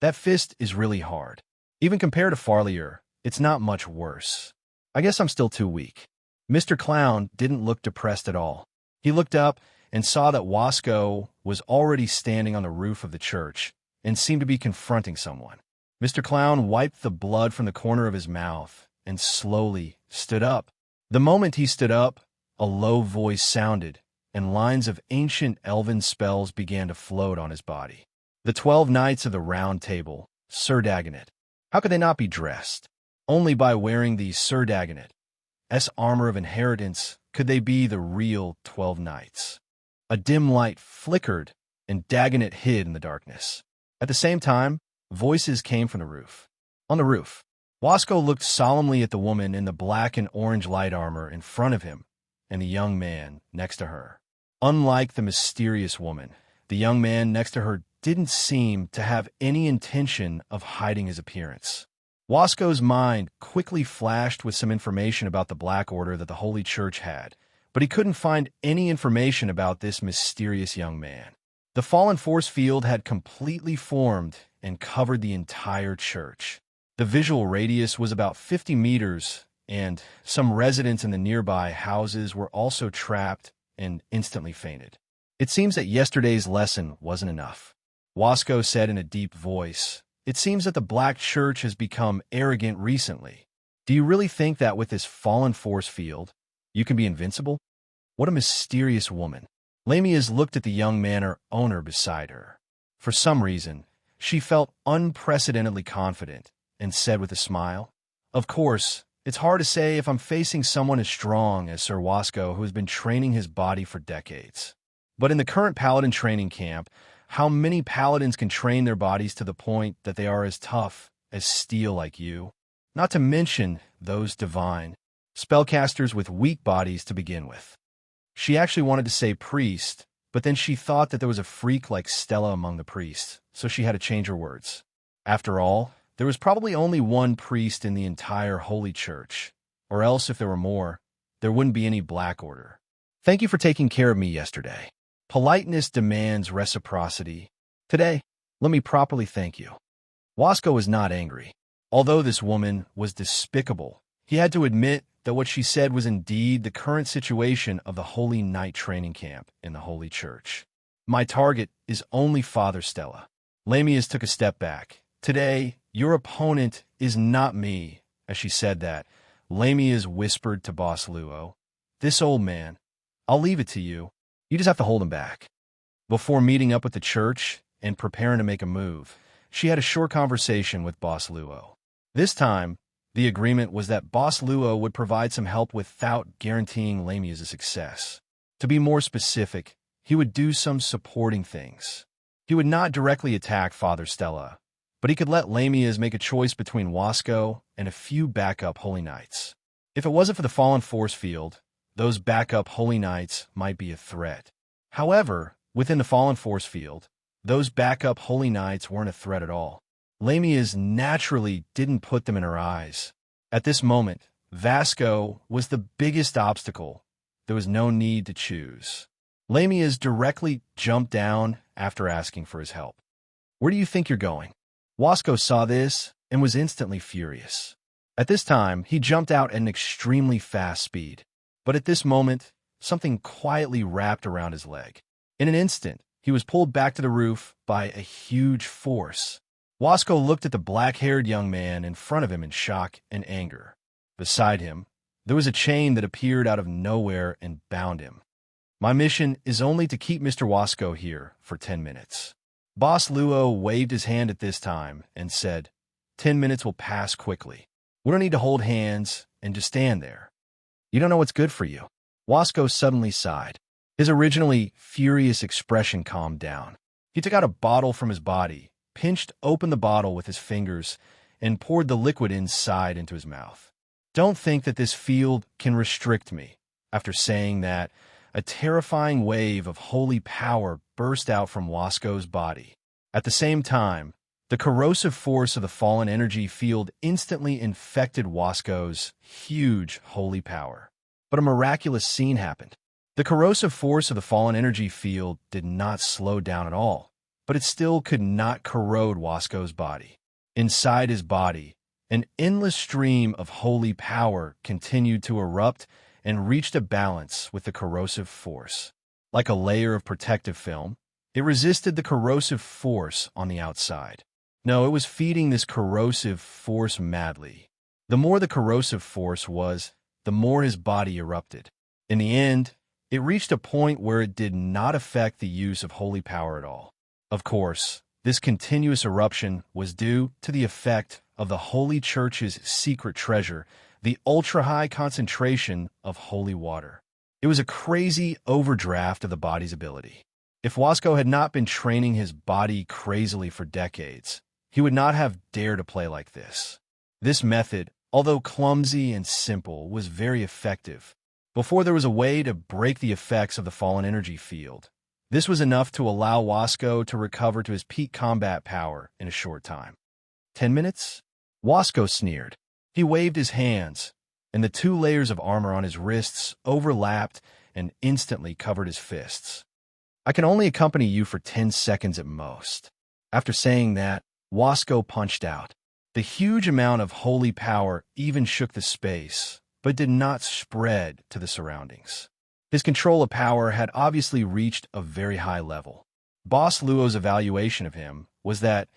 "That fist is really hard. Even compared to Farlier, it's not much worse. I guess I'm still too weak." Mr. Clown didn't look depressed at all. He looked up and saw that Wasco was already standing on the roof of the church and seemed to be confronting someone. Mr. Clown wiped the blood from the corner of his mouth and slowly stood up. The moment he stood up, a low voice sounded, and lines of ancient elven spells began to float on his body. The 12 knights of the Round Table, Sir Dagonet. How could they not be dressed? Only by wearing the Sir Dagonet's armor of inheritance could they be the real 12 knights. A dim light flickered, and Dagonet hid in the darkness. At the same time, voices came from the roof. On the roof, Wasco looked solemnly at the woman in the black and orange light armor in front of him and the young man next to her. Unlike the mysterious woman, the young man next to her didn't seem to have any intention of hiding his appearance. Wasco's mind quickly flashed with some information about the Black Order that the Holy Church had, but he couldn't find any information about this mysterious young man. The fallen force field had completely formed and covered the entire church. The visual radius was about 50 meters, and some residents in the nearby houses were also trapped and instantly fainted. "It seems that yesterday's lesson wasn't enough," Wasco said in a deep voice. "It seems that the Black Church has become arrogant recently. Do you really think that with this fallen force field, you can be invincible?" What a mysterious woman. Lamia's looked at the young manor owner beside her. For some reason, she felt unprecedentedly confident and said with a smile, "Of course, it's hard to say if I'm facing someone as strong as Sir Wasco, who has been training his body for decades. But in the current paladin training camp, how many paladins can train their bodies to the point that they are as tough as steel like you? Not to mention those divine spellcasters with weak bodies to begin with." She actually wanted to say priest, but then she thought that there was a freak like Stella among the priests, so she had to change her words. After all, there was probably only one priest in the entire Holy Church, or else if there were more, there wouldn't be any Black Order. "Thank you for taking care of me yesterday. Politeness demands reciprocity. Today, let me properly thank you." Wasco was not angry. Although this woman was despicable, he had to admit that what she said was indeed the current situation of the Holy Knight training camp in the Holy Church. My target is only Father Stella. Lamias took a step back. Today, your opponent is not me. As she said that, Lamias whispered to Boss Luo, "This old man, I'll leave it to you. You just have to hold him back." Before meeting up with the church and preparing to make a move, she had a short conversation with Boss Luo. This time, the agreement was that Boss Luo would provide some help without guaranteeing Lamias' success. To be more specific, he would do some supporting things. He would not directly attack Father Stella, but he could let Lamias make a choice between Wasco and a few backup Holy Knights. If it wasn't for the Fallen Force field, those backup Holy Knights might be a threat. However, within the Fallen Force field, those backup Holy Knights weren't a threat at all. Lamias naturally didn't put them in her eyes. At this moment, Vasco was the biggest obstacle. There was no need to choose. Lamias directly jumped down after asking for his help. "Where do you think you're going?" Wasco saw this and was instantly furious. At this time, he jumped out at an extremely fast speed. But at this moment, something quietly wrapped around his leg. In an instant, he was pulled back to the roof by a huge force. Wasco looked at the black-haired young man in front of him in shock and anger. Beside him, there was a chain that appeared out of nowhere and bound him. "My mission is only to keep Mr. Wasco here for 10 minutes. Boss Luo waved his hand at this time and said, 10 minutes will pass quickly. We don't need to hold hands and just stand there. You don't know what's good for you." Wasco suddenly sighed. His originally furious expression calmed down. He took out a bottle from his body, pinched open the bottle with his fingers, and poured the liquid inside into his mouth. "Don't think that this field can restrict me." After saying that, a terrifying wave of holy power burst out from Wasco's body. At the same time, the corrosive force of the fallen energy field instantly infected Wasco's huge holy power. But a miraculous scene happened. The corrosive force of the fallen energy field did not slow down at all, but it still could not corrode Wasco's body. Inside his body, an endless stream of holy power continued to erupt and reached a balance with the corrosive force. Like a layer of protective film, it resisted the corrosive force on the outside. No, it was feeding this corrosive force madly. The more the corrosive force was, the more his body erupted. In the end, it reached a point where it did not affect the use of holy power at all. Of course, this continuous eruption was due to the effect of the Holy Church's secret treasure, the ultra-high concentration of holy water. It was a crazy overdraft of the body's ability. If Wasco had not been training his body crazily for decades, he would not have dared to play like this. This method, although clumsy and simple, was very effective. Before there was a way to break the effects of the fallen energy field, this was enough to allow Wasco to recover to his peak combat power in a short time. 10 minutes? Wasco sneered. He waved his hands, and the 2 layers of armor on his wrists overlapped and instantly covered his fists. "I can only accompany you for 10 seconds at most." After saying that, Wasco punched out. The huge amount of holy power even shook the space, but did not spread to the surroundings. His control of power had obviously reached a very high level. Boss Luo's evaluation of him was that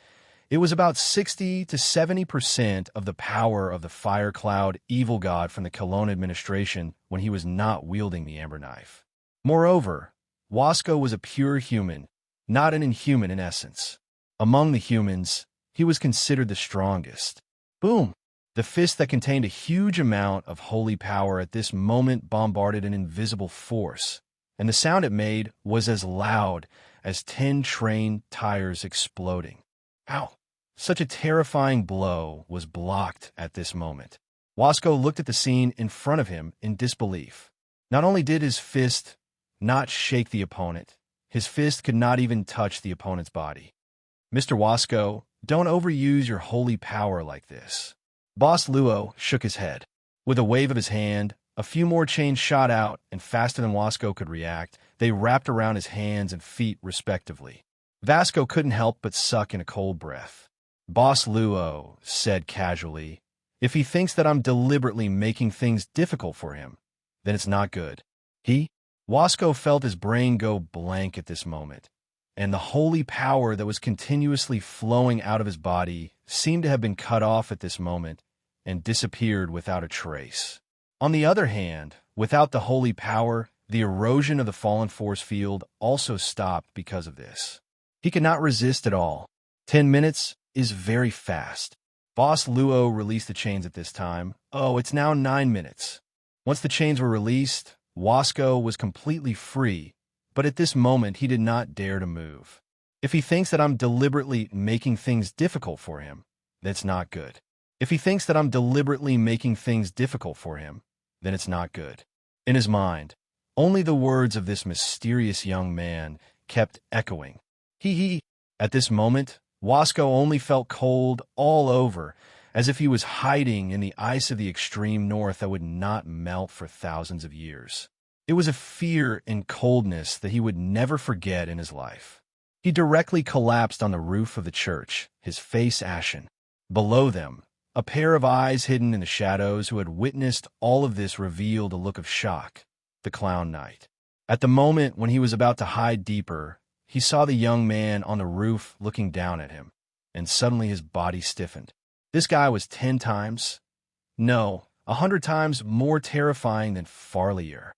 it was about 60 to 70% of the power of the Fire Cloud evil god from the Cologne administration when he was not wielding the Amber Knife. Moreover, Wasco was a pure human, not an inhuman in essence. Among the humans, he was considered the strongest. Boom! The fist that contained a huge amount of holy power at this moment bombarded an invisible force, and the sound it made was as loud as 10 train tires exploding. Ow! Such a terrifying blow was blocked at this moment. Wasco looked at the scene in front of him in disbelief. Not only did his fist not shake the opponent, his fist could not even touch the opponent's body. "Mr. Wasco, don't overuse your holy power like this." Boss Luo shook his head. With a wave of his hand, a few more chains shot out, and faster than Wasco could react, they wrapped around his hands and feet respectively. Vasco couldn't help but suck in a cold breath. Boss Luo said casually, "If he thinks that I'm deliberately making things difficult for him, then it's not good." Wasco felt his brain go blank at this moment. and the holy power that was continuously flowing out of his body seemed to have been cut off at this moment and disappeared without a trace. On the other hand, without the holy power, the erosion of the fallen force field also stopped because of this. He could not resist at all. 10 minutes is very fast. Boss Luo released the chains at this time. Oh, it's now 9 minutes. Once the chains were released, Wasco was completely free, but at this moment he did not dare to move. If he thinks that I'm deliberately making things difficult for him, that's not good. If he thinks that I'm deliberately making things difficult for him, then it's not good. In his mind, only the words of this mysterious young man kept echoing. He. At this moment, Wasco only felt cold all over, as if he was hiding in the ice of the extreme north that would not melt for thousands of years. It was a fear and coldness that he would never forget in his life. He directly collapsed on the roof of the church, his face ashen. Below them, a pair of eyes hidden in the shadows who had witnessed all of this revealed a look of shock, the Clown Knight. At the moment when he was about to hide deeper, he saw the young man on the roof looking down at him, and suddenly his body stiffened. This guy was 10 times, no, 100 times more terrifying than Farlier.